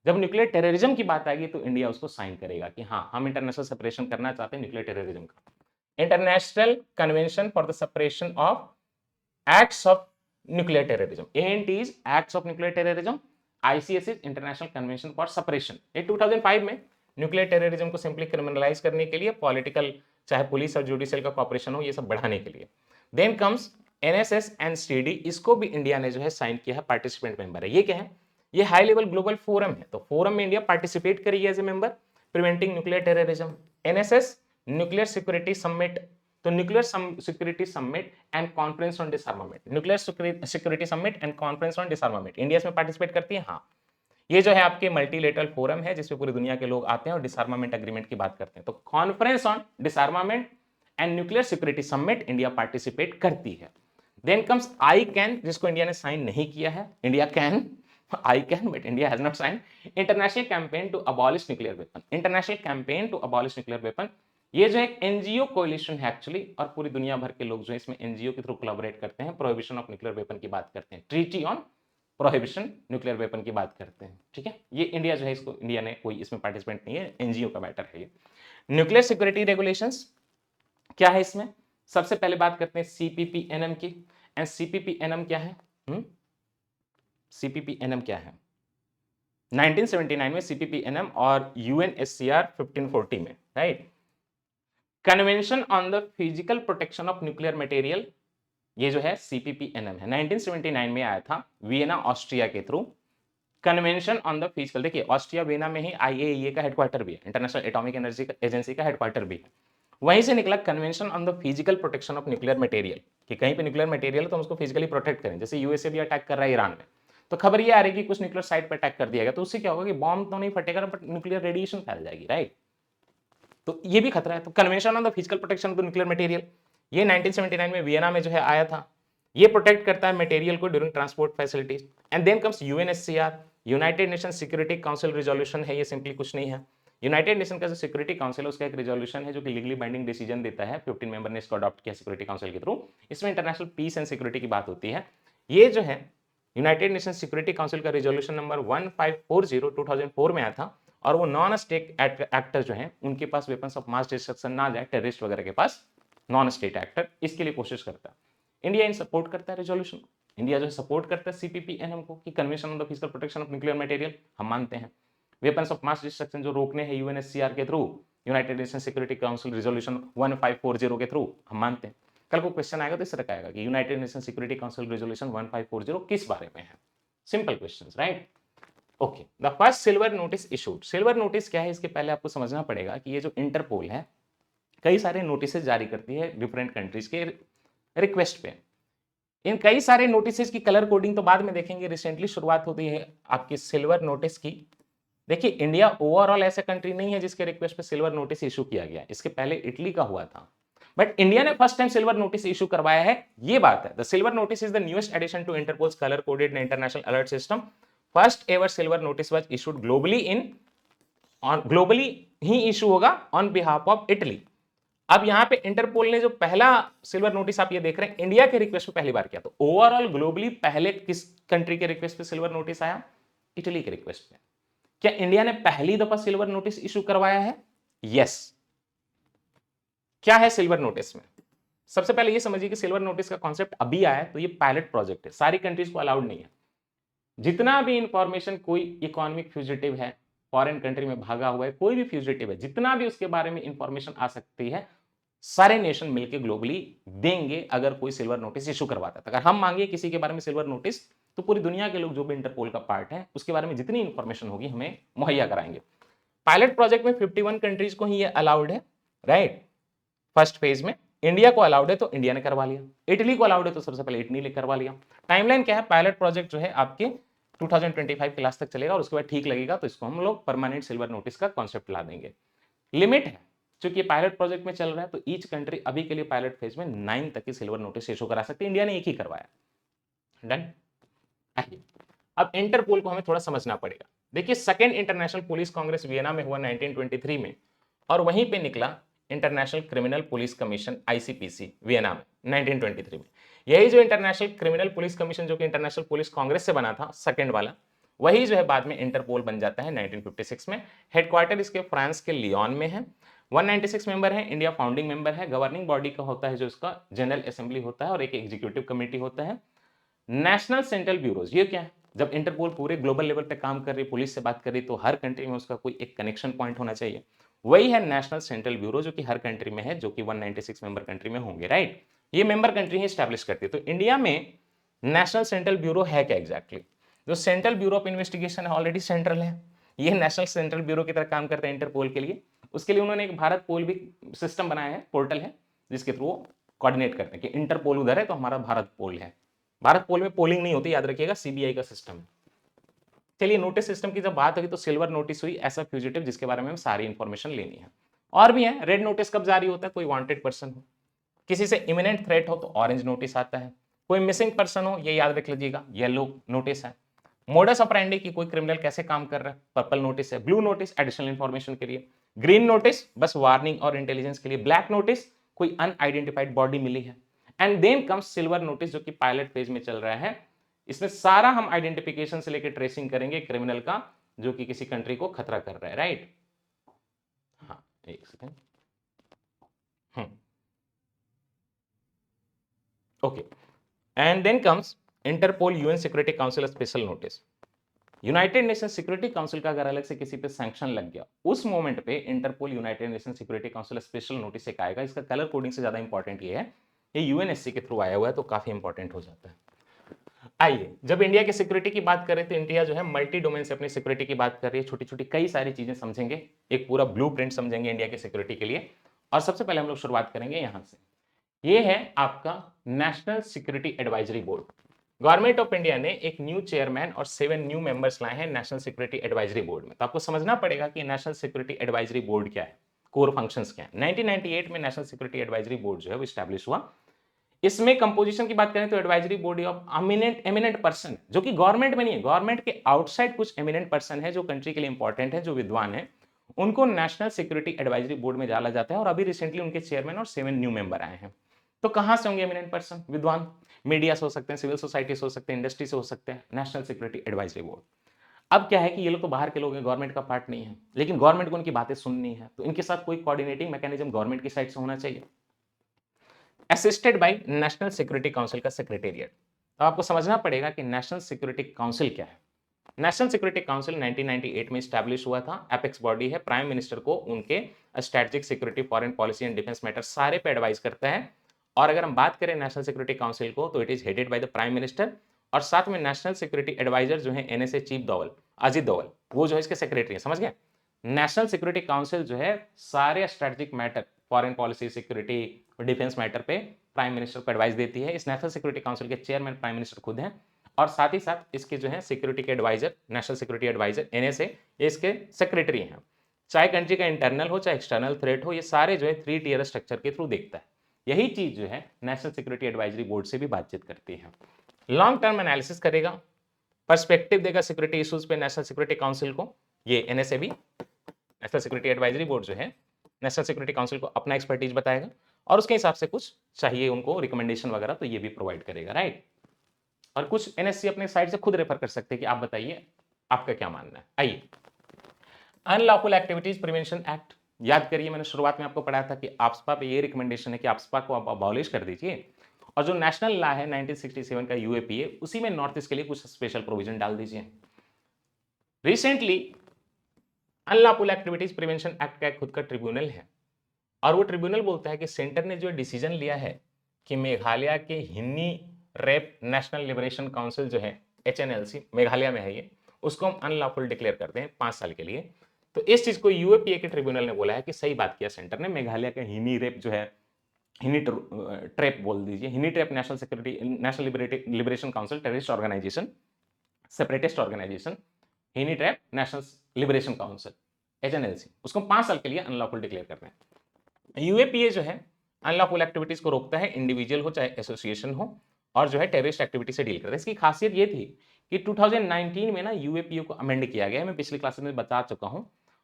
जब न्यूक्लियर टेररिज्म की बात आएगी तो इंडिया उसको साइन करेगा कि हाँ, हम इंटरनेशनल सेपरेशन करना चाहते हैं न्यूक्लियर टेररिज्म का। International convention for the separation of acts of nuclear terrorism, ANT is acts of nuclear terrorism, ICS is international convention for separation. ये 2005 में न्यूक्लियर टेररिज्म को सिंपली क्रिमिनलाइज करने के लिए, पॉलिटिकल चाहे पुलिस और जुडिशियल का कॉपरेशन हो, ये सब बढ़ाने के लिए। Then comes NSS and CD, इसको भी इंडिया ने जो है साइन किया है, पार्टिसिपेंट मेंबर है। ये क्या है? ये हाई लेवल ग्लोबल फोरम है, तो फोरम में इंडिया पार्टिसिपेट करेगी as a member, preventing nuclear terrorism. NSS nuclear security summit, तो nuclear security summit and conference on disarmament, nuclear security summit and conference on disarmament, India इसमें participate करती है। हाँ, ये जो है आपके मल्टीलेटरल फोरम है जिसमें पूरी दुनिया के लोग आते हैं और डिसआर्मामेंट एग्रीमेंट की बात करते हैं। तो conference on disarmament and nuclear security summit India participate करती है। देन कम्स आई कैन, जिसको इंडिया ने साइन नहीं किया है। India can, ICAN, but India has not sign. International campaign to abolish nuclear weapon, international campaign to abolish nuclear weapon, ये जो एक एनजीओ कोलिशन है एक्चुअली, और पूरी दुनिया भर के लोग जो है इसमें एनजीओ के थ्रू कोलैबोरेट करते हैं, प्रोहिबिशन ऑफ न्यूक्लियर वेपन की बात करते हैं, treaty on prohibition nuclear weapon की बात करते हैं। ठीक है, ये इंडिया जो है, इसको इंडिया ने कोई इसमें पार्टिसिपेंट नहीं है, एनजीओ का मैटर है ये। न्यूक्लियर सिक्योरिटी रेगुलेशंस क्या है इसमें? सबसे पहले बात करते हैं CPP-NM की। एंड CPP-NM क्या है? CPP-NM क्या है? 1979 में CPP-NM और UNSCR 1540 में, right? Convention on the physical protection of nuclear material, ये जो है CPP-NM है, 1979 में आया था वियना ऑस्ट्रिया के through. Convention on the physical, देखिए ऑस्ट्रिया वियना में ही IAEA का हेडक्वार्टर भी है, इंटरनेशनल एटॉमिक एनर्जी एजेंसी का हेडक्वार्टर भी है। वहीं से निकला convention on the physical protection of nuclear material, कि कहीं पे न्यूक्लियर मटेरियल है तो हम उसको फिजिकली प्रोटेक्ट करें। जैसे USA भी अटैक कर रहा है ईरान में, तो खबर ये आ रही है कि कुछ न्यूक्लियर साइट पर अटैक कर दिया गया, तो उससे क्या होगा कि बॉम्ब तो नहीं फटेगा बट न्यूक्लियर रेडिएशन फैल जाएगी, राइट? तो ये भी खतरा है। तो convention on the physical protection of the nuclear material, ये 1979 में वियना में जो है आया था। ये प्रोटेक्ट करता है मटेरियल को during transport facilities. And then comes UNSCR, United Nation security Council resolution है, ये सिंपली कुछ नहीं है। यूनाइटेड नेशन का जो सिक्योरिटी काउंसिल है उसका एक रिजोल्यूशन है जो कि लीगली बाइंडिंग डिसीजन देता है, 15 मेंबर ने इसको अडॉप्ट किया सिक्योरिटी काउंसिल के थ्रू। इसमें इंटरनेशनल पीस एंड सिक्योरिटी की बात होती है। ये जो है यूनाइटेड नेशन सिक्योरिटी काउंसिल का रिजोल्यूशन नंबर 1540 2004 में आया था, और वो नॉन स्टेट एक्टर जो है उनके पास वेपन्स ऑफ मास डिस्ट्रक्शन ना जाए, टेररिस्ट वगैरह के पास, नॉन स्टेट एक्टर, इसके लिए कोशिश करता है। इंडिया इन सपोर्ट करता है रिजोल्यूशन को, इंडिया जो है सपोर्ट करता है CPP-NM को कि convention on the physical protection of nuclear material हम मानते हैं। वेपन्स ऑफ मास डिस्ट्रक्शन जो रोकने हैं UNSCR के through, United Nation security Council resolution 1540 के थ्रू हम मानते हैं। कल को क्वेश्चन आएगा तो इस तरह का आएगा कि United Nation security Council resolution 1540 किस बारे में है? Simple questions, right? Okay, the first silver notice issued. Silver notice क्या है, इसके पहले आपको समझना पड़ेगा कि ये जो इंटरपोल है कई सारे नोटिस जारी करती है डिफरेंट कंट्रीज के रिक्वेस्ट पे। इन कई सारे नोटिस की कलर कोडिंग तो बाद में देखेंगे। रिसेंटली शुरुआत होती है आपकी सिल्वर नोटिस की। देखिए, इंडिया ओवरऑल ऐसा कंट्री नहीं है जिसके रिक्वेस्ट पे सिल्वर नोटिस इशू किया गया। इसके पहले इटली का हुआ था, बट इंडिया ने first time silver notice issue करवाया है, ये बात है। The silver notice is the newest edition to Interpol's colour coded international alert system. First ever silver notice was issued globally in on globally ही issue होगा on behalf of Italy. अब यहां पे इंटरपोल ने जो पहला सिल्वर नोटिस आप ये देख रहे हैं इंडिया के रिक्वेस्ट पे पहली बार किया। तो ओवरऑल ग्लोबली पहले किस कंट्री के रिक्वेस्ट पे सिल्वर नोटिस आया? इटली के रिक्वेस्ट पे। क्या इंडिया ने पहली दफा सिल्वर नोटिस इशू करवाया है? यस। क्या है सिल्वर नोटिस में? सबसे पहले ये समझिए कि सिल्वर नोटिस का कॉन्सेप्ट अभी आया है, तो ये पायलट प्रोजेक्ट है, सारी कंट्रीज को अलाउड नहीं है। जितना भी इंफॉर्मेशन कोई इकोनॉमिक फ्यूजिटिव है, फॉरेन कंट्री में भागा हुआ है, कोई भी फ्यूजिटिव है, जितना भी उसके बारे में इंफॉर्मेशन आ सकती है, सारे नेशन मिलकर ग्लोबली देंगे अगर कोई सिल्वर नोटिस इशू करवाता है। अगर हम मांगे किसी के बारे में सिल्वर नोटिस, तो पूरी दुनिया के लोग जो भी इंटरपोल का पार्ट है उसके बारे में जितनी इंफॉर्मेशन होगी हमें मुहैया कराएंगे। पायलट प्रोजेक्ट में 51 कंट्रीज को ही ये अलाउड है, राइट। फर्स्ट फेज में इंडिया को अलाउड है तो इंडिया ने करवा लिया, इटली को अलाउड है तो सबसे पहले इटली ने करवा लिया। टाइमलाइन क्या है? पायलट प्रोजेक्ट जो है आपके 2025 के लास्ट तक चलेगा और उसके बाद ठीक लगेगा तो इसको हम लोग परमानेंट सिल्वर नोटिस का कॉन्सेप्ट ला देंगे। लिमिट है, चूंकि पायलट प्रोजेक्ट में चल रहा है तो ईच कंट्री अभी के लिए पायलट फेज में 9 तक की सिल्वर नोटिस इशू करा सकती है। इंडिया ने एक ही करवाया। डन। अब इंटरपोल को हमें थोड़ा समझना पड़ेगा। देखिए, second international police congress Vienna में हुआ 1923 में, और वहीं पे निकला international criminal police commission ICPC Vienna में 1923 में। यही जो इंटरनेशनल क्रिमिनल पुलिस कमीशन जो कि इंटरनेशनल पुलिस कांग्रेस से बना था सेकंड वाला, वही जो है बाद में इंटरपोल बन जाता है 1956 में। हेडक्वार्टर इसके फ्रांस के लियोन में है। 196 मेंबर है, इंडिया फाउंडिंग मेंबर है। गवर्निंग बॉडी का होता है जो इसका जनरल असेंबली होता है और एक एग्जीक्यूटिव कमेटी होता है। नेशनल सेंट्रल ब्यूरोज, ये क्या है? जब इंटरपोल पूरे ग्लोबल लेवल पे काम कर रही है, पुलिस से बात कर रही है, तो हर कंट्री में उसका कोई एक कनेक्शन पॉइंट होना चाहिए। वही है नेशनल सेंट्रल ब्यूरो जो कि हर कंट्री में है, जो कि 196 मेंबर कंट्री में होंगे, राइट। ये मेंबर कंट्री ही स्टैब्लिश करती है। तो इंडिया में नेशनल सेंट्रल ब्यूरो है क्या एग्जैक्टली? जो सेंट्रल ब्यूरो ऑफ इन्वेस्टिगेशन है ऑलरेडी सेंट्रल है, ये नेशनल सेंट्रल ब्यूरो की तरह काम करते हैं इंटरपोल के लिए। उसके लिए उन्होंने एक भारत पोल भी सिस्टम बनाया है, पोर्टल है, जिसके थ्रू वो कोऑर्डिनेट करते हैं कि इंटरपोल उधर है तो हमारा भारत पोल है। भारत पोल में पोलिंग नहीं होती, याद रखिएगा, सीबीआई का सिस्टम है। चलिए, नोटिस सिस्टम की जब बात होगी तो सिल्वर नोटिस हुई, ऐसा फ्यूजिटिव जिसके बारे में हमें सारी इंफॉर्मेशन लेनी है। और भी है, रेड नोटिस कब जारी होता है? कोई वांटेड पर्सन हो, किसी से इमिनेंट थ्रेट हो तो ऑरेंज नोटिस आता है। कोई मिसिंग पर्सन हो, ये याद रख लीजिएगा, येलो नोटिस है। मोडस ऑपरेंडी की कोई क्रिमिनल कैसे काम कर रहा है, पर्पल नोटिस है। ब्लू नोटिस एडिशनल इंफॉर्मेशन के लिए। ग्रीन नोटिस बस वार्निंग और इंटेलिजेंस के लिए। ब्लैक नोटिस कोई अनआइडेंटिफाइड बॉडी मिली है। And then comes silver notice जो कि पायलट फेज में चल रहा है। इसमें सारा हम आइडेंटिफिकेशन से लेकर ट्रेसिंग करेंगे क्रिमिनल का जो कि किसी कंट्री को खतरा कर रहा है, राइट। हाँ, एक second. Okay, and then comes Interpol UN security council special notice. United Nation security council का अगर अलग से किसी पे सैंक्शन लग गया, उस मोमेंट पे Interpol United Nation security council special notice एक आएगा। इसका कलर कोडिंग से ज्यादा इंपॉर्टेंट ये है, ये यूएनएससी के थ्रू आया हुआ है तो काफी इंपॉर्टेंट हो जाता है। आइए, जब इंडिया की सिक्योरिटी की बात करें तो इंडिया जो है मल्टी डोमेन से अपनी सिक्योरिटी की बात कर रही है। छोटी छोटी कई सारी चीजें समझेंगे, एक पूरा ब्लूप्रिंट समझेंगे इंडिया की सिक्योरिटी के लिए। और सबसे पहले हम लोग शुरुआत करेंगे यहां से। ये है आपका national security advisory board. Government of India ने एक न्यू चेयरमैन और 7 न्यू मेंबर्स लाए हैं नेशनल सिक्योरिटी एडवाइजरी बोर्ड में। तो आपको समझना पड़ेगा कि नेशनल सिक्योरिटी एडवाइजरी बोर्ड क्या है, कोर फंक्शंस क्या है। 1998 में नेशनल सिक्योरिटी एडवाइजरी बोर्ड जो है वो स्टैब्लिश हुआ। इसमें कंपोजिशन की बात करें तो advisory body of eminent person, जो कि गवर्नमेंट में नहीं है, गवर्नमेंट के आउटसाइड कुछ एमिनेंट पर्सन है जो कंट्री के लिए इंपॉर्टेंट है, जो विद्वान है, उनको नेशनल सिक्योरिटी एडवाइजरी बोर्ड में डाला जाता है। और अभी रिसेंटली उनके चेयरमैन और 7 न्यू मेंबर आए हैं। तो कहां से होंगे एमिनेंट पर्सन? विद्वान, मीडिया से हो सकते हैं, सिविल सोसाइटी से हो सकते हैं, इंडस्ट्री से हो सकते हैं। National security advisory board. अब क्या है कि ये लोग तो बाहर के लोग हैं, गवर्नमेंट का पार्ट नहीं है, लेकिन गवर्नमेंट को उनकी बातें सुननी है, तो इनके साथ कोई कोऑर्डिनेटिंग मैकेनिज्म गवर्नमेंट की साइड से होना चाहिए, assisted by national security council का सेक्रेटेरिएट। तो आपको समझना पड़ेगा कि नेशनल सिक्योरिटी काउंसिल क्या है। नेशनल सिक्योरिटी काउंसिल 1998 में स्टैब्लिश हुआ था। एपेक्स बॉडी है, प्राइम मिनिस्टर को उनके strategic security, foreign policy and defence matter सारे पे एडवाइस करता है। और अगर हम बात करें नेशनल सिक्योरिटी काउंसिल को तो it is headed by the prime minister. और साथ में नेशनल सिक्योरिटी एडवाइजर जो है एनएसए चीफ दोवल, अजीत दोवल, वो जो है इसके सेक्रेटरी है, समझ गए। नेशनल सिक्योरिटी काउंसिल जो है सारे strategic matter, foreign policy, security, defence matter पे प्राइम मिनिस्टर को एडवाइस देती है। इस नेशनल सिक्योरिटी काउंसिल के चेयरमैन प्राइम मिनिस्टर खुद हैं और साथ ही साथ इसके जो है सिक्योरिटी के advisor, national security advisor NSA, ये इसके सेक्रेटरी हैं। चाहे कंट्री का इंटरनल हो चाहे एक्सटर्नल थ्रेट हो, ये सारे जो है 3 टियर स्ट्रक्चर के थ्रू देखता है। यही चीज जो है नेशनल सिक्योरिटी एडवाइजरी बोर्ड से भी बातचीत करती है। लॉन्ग टर्म एनालिसिस करेगा, पर्सपेक्टिव देगा सिक्योरिटी इश्यूज पे नेशनल सिक्योरिटी काउंसिल को। ये NSA भी, नेशनल सिक्योरिटी एडवाइजरी बोर्ड जो है नेशनल सिक्योरिटी काउंसिल को अपना एक्सपर्टीज बताएगा और उसके हिसाब से कुछ चाहिए उनको रिकमेंडेशन वगैरह तो ये भी प्रोवाइड करेगा, राइट। और कुछ NSC अपने साइड से खुद रेफर कर सकते हैं कि आप बताइए आपका क्या मानना है। आइए, अनलॉफुल एक्टिविटीज प्रिवेंशन एक्ट याद करिए, मैंने शुरुआत में आपको पढ़ाया था कि AFSPA पे ये रिकमेंडेशन है कि AFSPA को आप अबॉलिश कर दीजिए और जो नेशनल लॉ है 1967 का UAPA, उसी में नॉर्थ ईस्ट के लिए कुछ स्पेशल प्रोविजन डाल दीजिए। Recently unlawful activities prevention act का एक खुद का ट्रिब्यूनल है और वो ट्रिब्यूनल बोलता है कि सेंटर ने जो डिसीजन लिया है कि मेघालय के हिन्नी रेप नेशनल लिबरेशन काउंसिल जो है HNLC, मेघालय में है ये, उसको हम अनलॉफुल डिक्लेयर करते हैं 5 साल के लिए। तो इस चीज को UAPA के ट्रिब्यूनल ने बोला है कि सही बात किया सेंटर ने, मेघालय का हिनी रेप जो है, हिनी ट्रैप बोल दीजिए, Hynniewtrep national security national liberation council terrorist organisation, separatist organisation, Hynniewtrep national liberation council HNLC, उसको 5 साल के लिए अनलॉफुल डिक्लेयर करते हैं। UAPA जो है अनलॉफुल एक्टिविटीज को रोकता है, इंडिविजुअल हो चाहे एसोसिएशन हो, और जो है टेररिस्ट एक्टिविटी से डील करता है। इसकी खासियत ये थी कि 2019 में ना UAPA को अमेंड किया गया है, मैं पिछली क्लास में बता चुका हूं।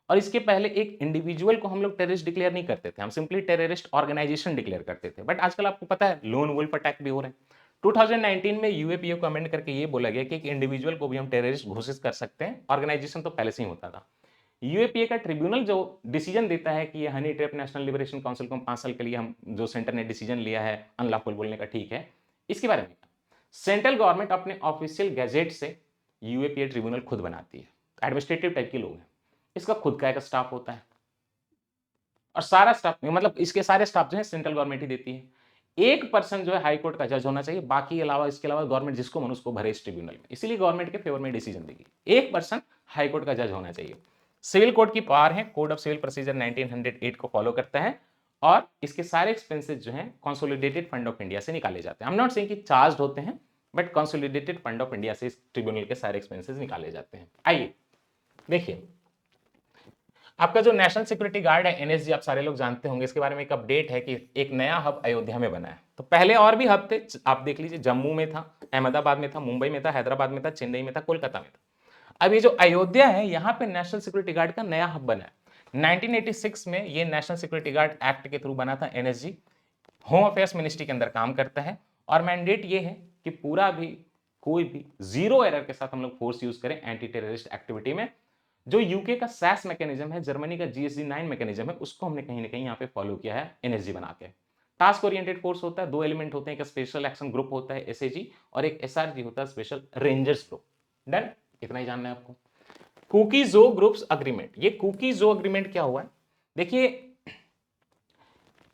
और इसके पहले एक इंडिविजुअल को हम लोग टेररिस्ट डिक्लेयर नहीं करते थे, हम सिंपली टेररिस्ट ऑर्गेनाइजेशन डिक्लेयर करते थे। बट आजकल आपको पता है लोन वुल्फ अटैक भी हो रहे हैं। 2019 में UAPA को अमेंड करके ये बोला गया कि एक इंडिविजुअल को भी हम टेररिस्ट घोषित कर सकते हैं, ऑर्गेनाइजेशन तो पहले से ही होता था। UAPA का ट्रिब्यूनल जो डिसीजन देता है कि ये honey trap national liberation council को 5 साल के लिए हम जो सेंटर ने डिसीजन लिया है अनलॉफुल बोलने का, ठीक है, इसके बारे में सेंट्रल गवर्नमेंट अपने ऑफिशियल गैजेट से UAPA ट्रिब्यूनल खुद बनाती है। एडमिनिस्ट्रेटिव टाइप के लोग हैं, इसका खुद का एक स्टाफ होता है और सारा स्टाफ मतलब इसके सारे स्टाफ जो है सेंट्रल गवर्नमेंट ही देती है। एक पर्सन जो है हाई कोर्ट का जज होना चाहिए, बाकी अलावा इसके अलावा गवर्नमेंट जिसको मन उसको भरे इस ट्रिब्यूनल में, इसीलिए गवर्नमेंट के फेवर में डिसीजन देगी। एक पर्सन हाई कोर्ट का जज होना चाहिए। सिविल कोड की पावर है, कोड ऑफ सिविल प्रोसीजर 1908 को फॉलो करता है और इसके सारे एक्सपेंसेस जो हैं कंसोलिडेटेड फंड ऑफ इंडिया से निकाले जाते हैं। आई एम नॉट सेइंग कि चार्ज होते हैं, but consolidated fund of India से इस ट्रिब्यूनल के सारे एक्सपेंसेस निकाले जाते हैं। आइए देखिए, आपका जो नेशनल सिक्योरिटी गार्ड है NSG, आप सारे लोग जानते होंगे, इसके बारे में एक अपडेट है कि एक नया हब अयोध्या में बना है। तो पहले और भी हब थे, आप देख लीजिए, जम्मू में था, अहमदाबाद में था, मुंबई में था, हैदराबाद में था, चेन्नई में था, कोलकाता में था। अब ये जो अयोध्या है, यहाँ पे नेशनल सिक्योरिटी गार्ड का नया हब बना है। 1986 में ये नेशनल सिक्योरिटी गार्ड एक्ट के थ्रू बना था। NSG होम अफेयर्स मिनिस्ट्री के अंदर काम करता है और मैंडेट ये है कि पूरा भी कोई भी जीरो एरर के साथ हम लोग फोर्स यूज करें एंटी टेररिस्ट एक्टिविटी में। जो यूके का SAS मैकेनिज्म है, जर्मनी का GSG-9 मैकेनिज्म है, उसको हमने कहीं ना कहीं यहाँ पे फॉलो किया है NSG बना के। टास्क ओरिएंटेड फोर्स होता है, 2 एलिमेंट होते हैं, एक स्पेशल एक्शन ग्रुप होता है SAG और एक SRG होता है, स्पेशल रेंजर्स ग्रुप। डन, इतना ही जानना है आपको। कुकीजो ग्रुप्स अग्रीमेंट, ये कुकीजो अग्रीमेंट क्या हुआ है, देखिए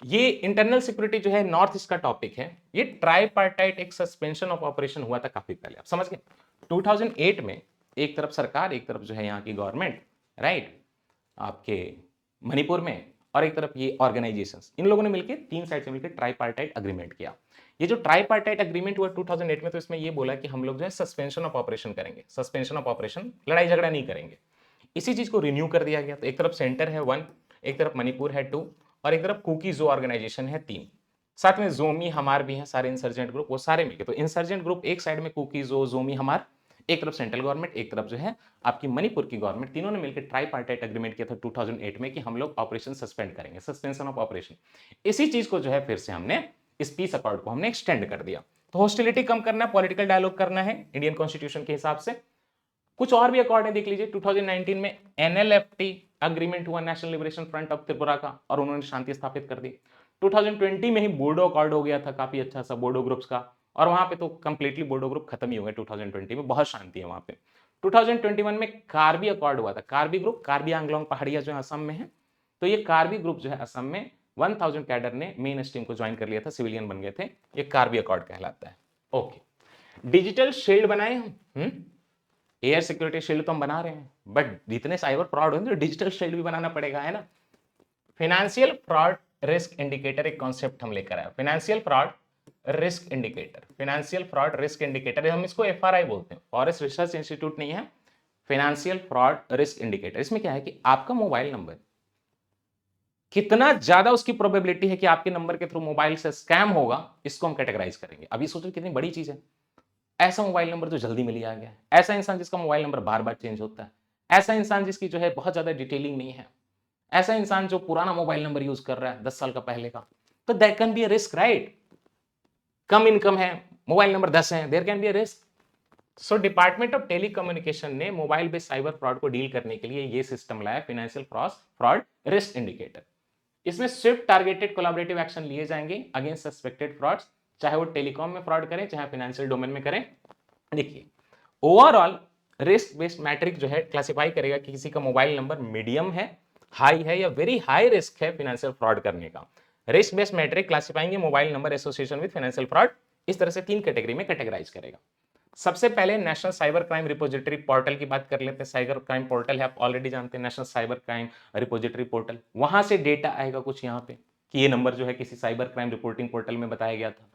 ये इंटरनल सिक्योरिटी जो है नॉर्थ ईस्ट का टॉपिक है। ये ट्राइपार्टाइट एक सस्पेंशन ऑफ ऑपरेशन हुआ था काफी पहले, आप समझ गए। 2008 में एक तरफ सरकार, एक तरफ जो है यहाँ की गवर्नमेंट, राइट, आपके मणिपुर में, और एक तरफ ये ऑर्गेनाइजेशंस, इन लोगों ने मिलकर 3 साइड से मिलकर ट्राइपार्टाइट अग्रीमेंट किया। ये जो ट्राइपार्टाइट अग्रीमेंट हुआ 2008 में, तो इसमें ये बोला कि हम लोग जो है सस्पेंशन ऑफ ऑपरेशन करेंगे, सस्पेंशन ऑफ ऑपरेशन, लड़ाई झगड़ा नहीं करेंगे। इसी चीज को रिन्यू कर दिया गया। तो एक तरफ सेंटर है 1, एक तरफ मणिपुर है 2, और एक तरफ कुकी जो ऑर्गेनाइजेशन है 3, साथ में जोमी हमार भी है, सारे इंसर्जेंट ग्रुप, वो सारे मिलके। तो इंसर्जेंट ग्रुप एक साइड में, कुकी जो, जोमी हमार एक तरफ सेंट्रल गवर्नमेंट, एक तरफ जो है आपकी मणिपुर की गवर्नमेंट, तीनों ने मिलकर ट्राइपार्टाइट एग्रीमेंट किया था 2008 में कि हम लोग ऑपरेशन सस्पेंड करेंगे, सस्पेंशन ऑफ ऑपरेशन। इसी चीज को जो है फिर से हमने इस पीस अकॉर्ड को हमने एक्सटेंड कर दिया। तो हॉस्टिलिटी कम करना है, पॉलिटिकल डायलॉग करना है इंडियन कॉन्स्टिट्यूशन के हिसाब से। कुछ और भी अकॉर्ड है, देख लीजिए। 2019 में NLFT अग्रीमेंट हुआ, national liberation front of Tripura का, और उन्होंने शांति स्थापित कर दी। 2020 में ही बोडो अकॉर्ड हो गया था, काफी अच्छा सा बोडो ग्रुप्स का, और वहां पे तो कंप्लीटली बोडो ग्रुप खत्म ही हो गया 2020 में, बहुत शांति है वहां पे। 2021 में कार्बी अकॉर्ड हुआ था, कार्बी ग्रुप, कार्बी आंगलोंग पहाड़िया जो है असम में है, तो ये कार्बी ग्रुप जो है असम में 1000 कैडर ने मेन स्ट्रीम को ज्वाइन कर लिया था, सिविलियन बन गए थे, ये कार्बी अकॉर्ड कहलाता है। ओके, डिजिटल शील्ड बनाए हम, एयर सिक्योरिटी शील्ड तो हम बना रहे हैं, बट जितने साइबर फ्रॉड होंगे तो डिजिटल शील्ड भी बनाना पड़ेगा, है ना। फाइनेंशियल फ्रॉड रिस्क इंडिकेटर एक कॉन्सेप्ट हम लेकर आए। Financial fraud risk indicator, financial fraud risk indicator, हम इसको एफआरआई बोलते हैं, फॉरेस्ट रिसर्च इंस्टीट्यूट नहीं है, फाइनेंशियल फ्रॉड रिस्क इंडिकेटर। इसमें क्या है कि आपका मोबाइल नंबर, कितना ज्यादा उसकी प्रोबेबिलिटी है कि आपके नंबर के थ्रू मोबाइल से स्कैम होगा, इसको हम कैटेगराइज करेंगे। अभी सोचो कितनी बड़ी चीज है। ऐसा मोबाइल नंबर जो जल्दी मिल आ गया है, ऐसा इंसान जिसका मोबाइल नंबर बार बार चेंज होता है, ऐसा इंसान जिसकी जो है बहुत ज्यादा डिटेलिंग नहीं है, ऐसा इंसान जो पुराना मोबाइल नंबर यूज कर रहा है 10 साल का पहले का, तो that can be a risk, right. कम इनकम है, मोबाइल नंबर 10 है, there can be a risk. So department of telecommunication ने मोबाइल बेस्ड साइबर फ्रॉड को डील करने के लिए ये सिस्टम लाया, फाइनेंशियल फ्रॉड रिस्क इंडिकेटर। इसमें स्विफ्ट टारगेटेड कोलैबोरेटिव एक्शन लिए जाएंगे अगेंस्ट सस्पेक्टेड फ्रॉड्स, चाहे वो टेलीकॉम में फ्रॉड करें चाहे फाइनेंशियल डोमेन में करें। देखिए, ओवरऑल रिस्क बेस्ड मैट्रिक जो है क्लासिफाई करेगा कि किसी का मोबाइल नंबर मीडियम है, हाई है या वेरी हाई रिस्क है फाइनेंशियल फ्रॉड करने का। Risk based metric classifying mobile number association with financial fraud, इस तरह से 3 कैटेगरी में कैटेगराइज करेगा। सबसे पहले national cyber crime repository portal की बात कर लेते हैं। साइबर क्राइम पोर्टल है, आप ऑलरेडी जानते हैं, national cyber crime repository portal. वहां से डेटा आएगा कुछ यहाँ पे कि ये नंबर जो है किसी साइबर क्राइम रिपोर्टिंग पोर्टल में बताया गया था।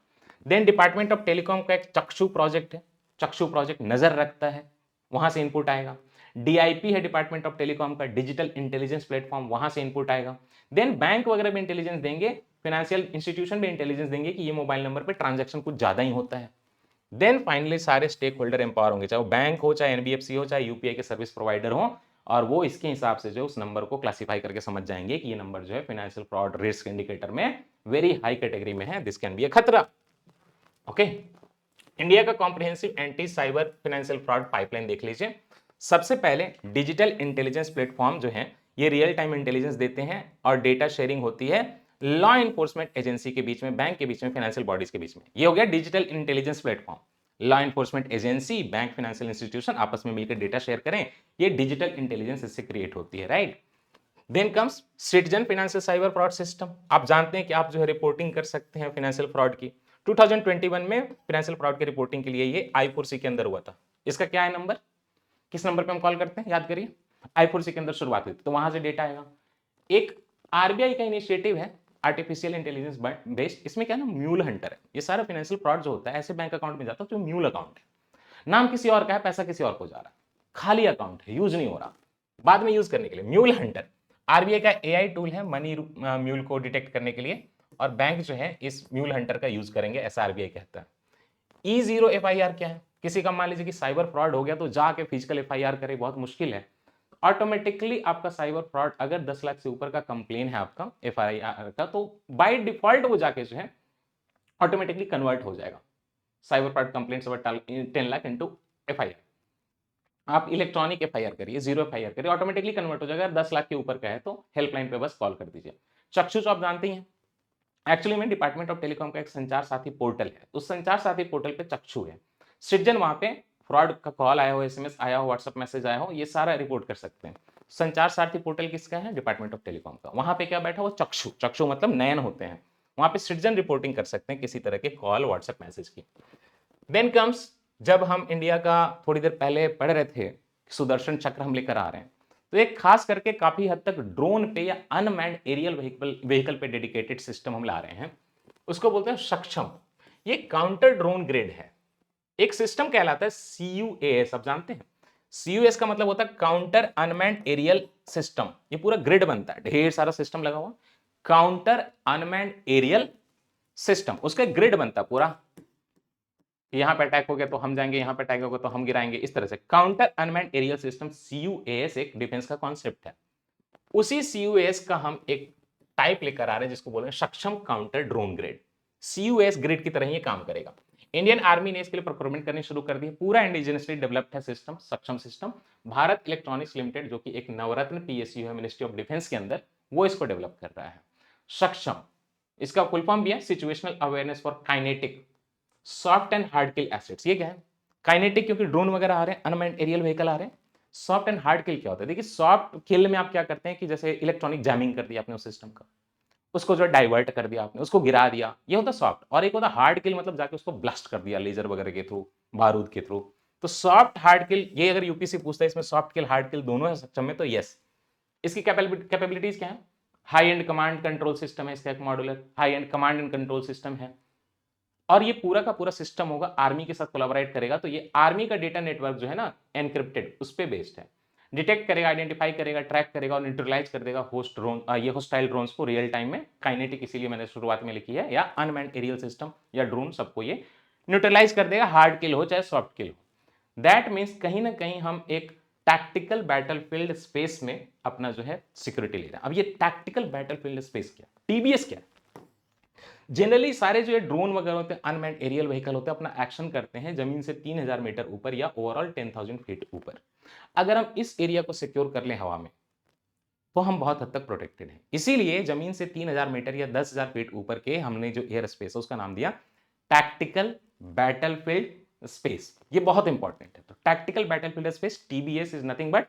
देन डिपार्टमेंट ऑफ टेलीकॉम का एक चक्षु प्रोजेक्ट है, चक्षु प्रोजेक्ट नजर रखता है, वहां से इनपुट आएगा। डीआईपी है डिपार्टमेंट ऑफ टेलीकॉम का, डिजिटल इंटेलिजेंस प्लेटफॉर्म, वहां से इनपुट आएगा। देन बैंक वगैरह भी इंटेलिजेंस देंगे, फाइनेंशियल इंस्टीट्यूशन भी इंटेलिजेंस देंगे कि ये मोबाइल नंबर पे ट्रांजैक्शन कुछ ज्यादा ही होता है। देन फाइनली सारे स्टेक होल्डर एम्पावर होंगे, चाहे वो बैंक हो, चाहे एनबीएफसी हो, चाहे यूपीआई के सर्विस प्रोवाइडर हो, और वो इसके हिसाब से जो उस नंबर को क्लासिफाई करके समझ जाएंगे कि ये नंबर जो है फाइनेंशियल फ्रॉड रिस्क इंडिकेटर में वेरी हाई कैटेगरी में है, दिस कैन बी अ खतरा। ओके, इंडिया का comprehensive anti cyber financial fraud pipeline देख लीजिए। सबसे पहले डिजिटल इंटेलिजेंस प्लेटफॉर्म जो है, ये रियल टाइम इंटेलिजेंस देते हैं और डेटा शेयरिंग होती है लॉ इन्फोर्समेंट एजेंसी के बीच में, बैंक के बीच में, फाइनेंशियल बॉडीज के बीच में। ये हो गया digital intelligence platform. Law enforcement agency, bank, financial institution आपस में मिलकर डेटा शेयर करें, ये डिजिटल इंटेलिजेंस इससे क्रिएट होती है, right. Then comes citizen financial cyber fraud system. आप जानते हैं कि आप जो है रिपोर्टिंग कर सकते हैं फाइनेंशियल फ्रॉड की। 2021 में फाइनेंशियल फ्रॉड की रिपोर्टिंग के लिए ये I4C के अंदर हुआ था। इसका क्या है नंबर, किस नंबर पे हम कॉल करते हैं, याद करिए। I4C के अंदर शुरुआत हुई थी, तो वहां से डेटा आएगा। एक आरबीआई का इनिशिएटिव है आर्टिफिशियल इंटेलिजेंस बेस्ड, इसमें क्या है ना, म्यूल हंटर है। ये सारा फाइनेंशियल फ्रॉड जो होता है ऐसे बैंक अकाउंट में जाता है जो म्यूल अकाउंट है, नाम किसी और का है, पैसा किसी और को जा रहा है, खाली अकाउंट है, यूज नहीं हो रहा, बाद में यूज करने के लिए। म्यूल हंटर आरबीआई का एआई टूल है मनी म्यूल को डिटेक्ट करने के लिए, और बैंक जो है इस म्यूल हंटर का यूज करेंगे, ऐसा आरबीआई कहता है। E0 FIR क्या है, किसी का मान लीजिए कि साइबर फ्रॉड हो गया तो जाके फिजिकल एफआईआर करे, बहुत मुश्किल है। ऑटोमेटिकली आपका साइबर फ्रॉड अगर 10 लाख से ऊपर का कंप्लेन है आपका एफआईआर का, तो बाय डिफॉल्ट वो जाके जो है ऑटोमेटिकली कन्वर्ट हो जाएगा cyber fraud complaint 10 lakh into FIR. आप इलेक्ट्रॉनिक एफआईआर करिए, 0 FIR करिए, ऑटोमेटिकली कन्वर्ट हो जाएगा। 10 लाख के ऊपर का है तो हेल्पलाइन पे बस कॉल कर दीजिए। चक्षु आप जानते हैं, एक्चुअली में डिपार्टमेंट ऑफ टेलीकॉम का एक संचार साथी पोर्टल है, उस संचार साथी पोर्टल पे चक्षु है। सिटीजन वहां पे फ्रॉड का कॉल आया हो, एसएमएस आया हो, व्हाट्सएप मैसेज आया हो, ये सारा रिपोर्ट कर सकते हैं। संचार साथी पोर्टल किसका है, डिपार्टमेंट ऑफ टेलीकॉम का। वहां पे क्या बैठा हो, चक्षु, चक्षु मतलब नयन होते हैं, वहां पे सिटीजन रिपोर्टिंग कर सकते हैं किसी तरह के कॉल व्हाट्सएप मैसेज की। देन कम्स, जब हम इंडिया का थोड़ी देर पहले पढ़ रहे थे, सुदर्शन चक्र हम लेकर आ रहे हैं, तो एक खास करके काफी हद तक ड्रोन पे या अनमैन्ड एरियल व्हीकल पे डेडिकेटेड सिस्टम हम ला रहे हैं, उसको बोलते हैं सक्षम। ये काउंटर ड्रोन ग्रेड है, एक सिस्टम कहलाता है CUAS, आप जानते हैं। CUAS का मतलब होता है काउंटर अनमैन्ड एरियल सिस्टम। ये पूरा ग्रिड बनता है, ढेर सारा सिस्टम लगा हुआ, काउंटर अनमैन्ड एरियल सिस्टम, उसका ग्रिड बनता है पूरा। यहां पे अटैक हो गया तो हम जाएंगे, यहां पे अटैक होगा तो हम गिराएंगे, इस तरह से। Counter unmanned aerial system CUAS एक डिफेंस का कॉन्सेप्ट है। उसी CUAS का हम एक टाइप लेकर आ रहे हैं जिसको बोल रहे हैं सक्षम counter drone grade. CUAS grade की तरह ये काम करेगा। इंडियन आर्मी ने इसके लिए प्रोक्योरमेंट करनी शुरू कर दी है। पूरा इंडिजिनसली डेवलप्ड है सिस्टम, सक्षम सिस्टम। भारत इलेक्ट्रॉनिक्स लिमिटेड जो कि एक नवरत्न PSU है मिनिस्ट्री ऑफ डिफेंस के अंदर, वो इसको डेवलप कर रहा है। सक्षम, इसका फुल फॉर्म भी है situational awareness for kinetic soft and hard kill assets. ये क्या है, काइनेटिक क्योंकि ड्रोन वगैरह आ रहे हैं, अनमैन्ड एरियल व्हीकल आ रहे हैं। सॉफ्ट एंड हार्ड किल क्या होता है, देखिए सॉफ्ट किल में आप क्या करते हैं कि जैसे इलेक्ट्रॉनिक जैमिंग कर दिया आपने उस सिस्टम का, उसको जो डाइवर्ट कर दिया आपने, उसको गिरा दिया, ये होता सॉफ्ट। और एक होता हार्ड किल, मतलब जाके उसको ब्लास्ट कर दिया लेजर वगैरह के थ्रू, बारूद के थ्रू। तो सॉफ्ट हार्ड किल, ये अगर यूपीसी पूछता है इसमें सॉफ्ट किल हार्ड किल दोनों है सक्षम में, तो यस। इसकी कैपेबिलिटीज क्या है, high and command control system है इसका, एक modular high and command and control system है। और ये पूरा का पूरा सिस्टम होगा आर्मी के साथ कोलैबोरेट करेगा, तो ये आर्मी का डेटा नेटवर्क जो है ना एनक्रिप्टेड उस पे बेस्ड है। डिटेक्ट करेगा, आइडेंटिफाई करेगा, ट्रैक करेगा और न्यूट्रलाइज कर देगा होस्ट ड्रोन, ये होस्टाइल ड्रोन्स को रियल टाइम में। काइनेटिक इसीलिए मैंने शुरुआत में लिखी है, या अनमैन्ड एरियल सिस्टम या ड्रोन, सबको ये न्यूट्रलाइज कर देगा, हार्ड किल हो चाहे सॉफ्ट किल हो। दैट मीन्स कहीं ना कहीं हम एक टैक्टिकल बैटलफील्ड स्पेस में अपना जो है सिक्योरिटी ले रहे हैं। अब ये टैक्टिकल बैटलफील्ड स्पेस क्या, टीबीएस क्या है? जनरली सारे जो ड्रोन वगैरह होते हैं, अनमैन्ड एरियल व्हीकल होते हैं, अपना एक्शन करते हैं जमीन से 3000 मीटर ऊपर या ओवरऑल 10,000 फीट ऊपर। अगर हम इस एरिया को सिक्योर कर लें हवा में, तो हम बहुत हद तक प्रोटेक्टेड हैं। इसीलिए जमीन से 3000 मीटर या 10,000 फीट ऊपर के हमने जो एयर स्पेस है उसका नाम दिया टैक्टिकल बैटलफील्ड स्पेस। ये बहुत इंपॉर्टेंट है। तो tactical battlefield space TBS is nothing but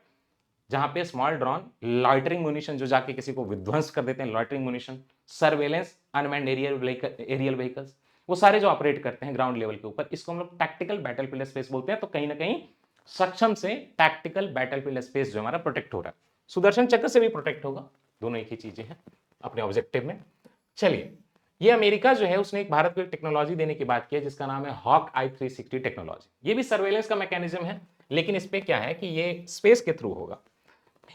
जहां पे स्मॉल ड्रोन, लॉइटरिंग म्यूनिशन जो जाके किसी को विध्वंस कर देते हैं, loitering munition, surveillance, unmanned aerial vehicles, वो सारे जो ऑपरेट करते हैं ग्राउंड लेवल के ऊपर, इसको हम लोग टैक्टिकल बैटलफील्ड स्पेस बोलते हैं। तो कहीं ना कहीं सक्षम से टैक्टिकल बैटलफील्ड स्पेस जो हमारा प्रोटेक्ट हो रहा है, सुदर्शन चक्र से भी प्रोटेक्ट होगा। दोनों एक ही चीजें हैं अपने ऑब्जेक्टिव में। चलिए, ये अमेरिका जो है उसने एक भारत को एक टेक्नोलॉजी देने की बात की है जिसका नाम है हॉक आई 360 टेक्नोलॉजी। ये भी सर्वेलेंस का मैकेनिज्म है, लेकिन इस पे क्या है कि ये स्पेस के थ्रू होगा।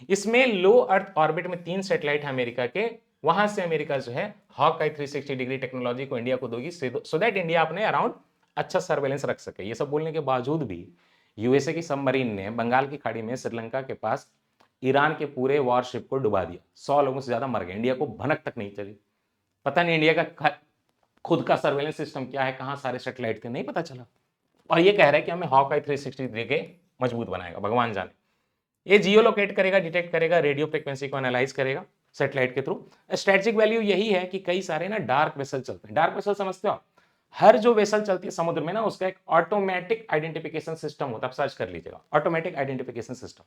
इसमें लो अर्थ ऑर्बिट में 3 सैटेलाइट है अमेरिका के, वहां से अमेरिका जो है हॉक आई 360 डिग्री टेक्नोलॉजी को इंडिया को दोगी, सो दैट इंडिया अपने अराउंड अच्छा सर्वेलेंस रख सके। ये सब बोलने के बावजूद भी यूएसए की सबमरीन ने बंगाल की खाड़ी में श्रीलंका के पास ईरान के पूरे वॉरशिप को डुबा दिया। 100 लोगों से ज्यादा मर गए, इंडिया को भनक तक नहीं चली। पता नहीं इंडिया का खुद का सर्वेलेंस सिस्टम क्या है, कहां सारे सैटेलाइट थे, नहीं पता चला। और ये कह रहा है कि हमें हॉक आई 360 देके मजबूत बनाएगा, भगवान जाने। ये जियो लोकेट करेगा, डिटेक्ट करेगा, रेडियो फ्रिक्वेंसी को एनालाइज करेगा सैटेलाइट के थ्रू। स्ट्रेटेजिक वैल्यू यही है कि कई सारे ना डार्क वेसल चलते हैं। डार्क वेसल समझते हो? हर जो वेसल चलती है समुद्र में ना, उसका एक ऑटोमेटिक आइडेंटिफिकेशन सिस्टम होता है, आप सर्च कर लीजिएगा, ऑटोमेटिक आइडेंटिफिकेशन सिस्टम।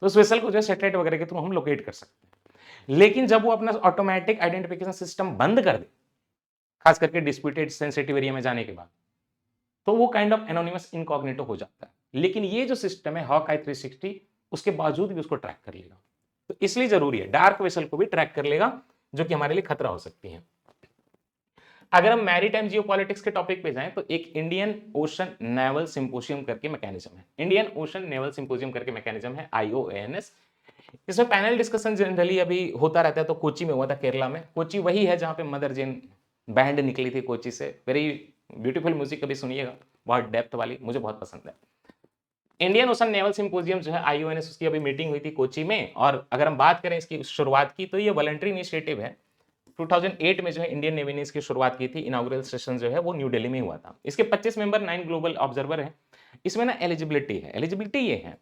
तो उस वेसल को जो सैटेलाइट वगैरह के थ्रू हम लोकेट कर सकते हैं। लेकिन जब वो अपना ऑटोमेटिक आइडेंटिफिकेशन सिस्टम बंद कर दे, खास करके डिस्प्यूटेड सेंसिटिव एरिया में जाने के बाद, तो वो काइंड ऑफ एनोनिमस इनकॉग्निटो हो जाता है। लेकिन ये जो सिस्टम है हॉक आई 360, उसके बावजूद भी उसको ट्रैक कर लेगा। तो इसलिए जरूरी है, डार्क वेसल को भी ट्रैक कर लेगा, जो कि हमारे लिए खतरा हो सकती है। अगर हम मैरीटाइम जियोपॉलिटिक्स के टॉपिक पे जाएं, तो एक इंडियन ओशन नेवल सिंपोजियम करके मैकेनिज्म है। इंडियन ओशन नेवल सिंपोजियम करके मैकेनिज्म है, IOANS। इसमें पैनल डिस्कशन जनरली अभी होता रहता है। तो कोची में हुआ था, केरला में। कोची वही है जहां पे मदर जैन बैंड निकली थी कोची से। वेरी ब्यूटीफुल म्यूजिक, कभी सुनिएगा, बहुत डेप्थ वाली, मुझे बहुत पसंद है। इंडियन ओशन नेवल सिंपोजियम जो है IONS, उसकी अभी मीटिंग हुई थी कोची में। और अगर हम बात करें इसकी शुरुआत की, तो ये वॉलंटरी इनिशिएटिव है। 2008 में जो है इंडियन नेवी ने इसकी शुरुआत की थी। इनॉग्रेल सेशन जो है वो न्यू दिल्ली में हुआ था। इसके 25 मेंबर, 9 ग्लोबल ऑब्जर्वर हैं। इसमें ना एलिजिबिलिटी है। एलिजिबिलिटी ये है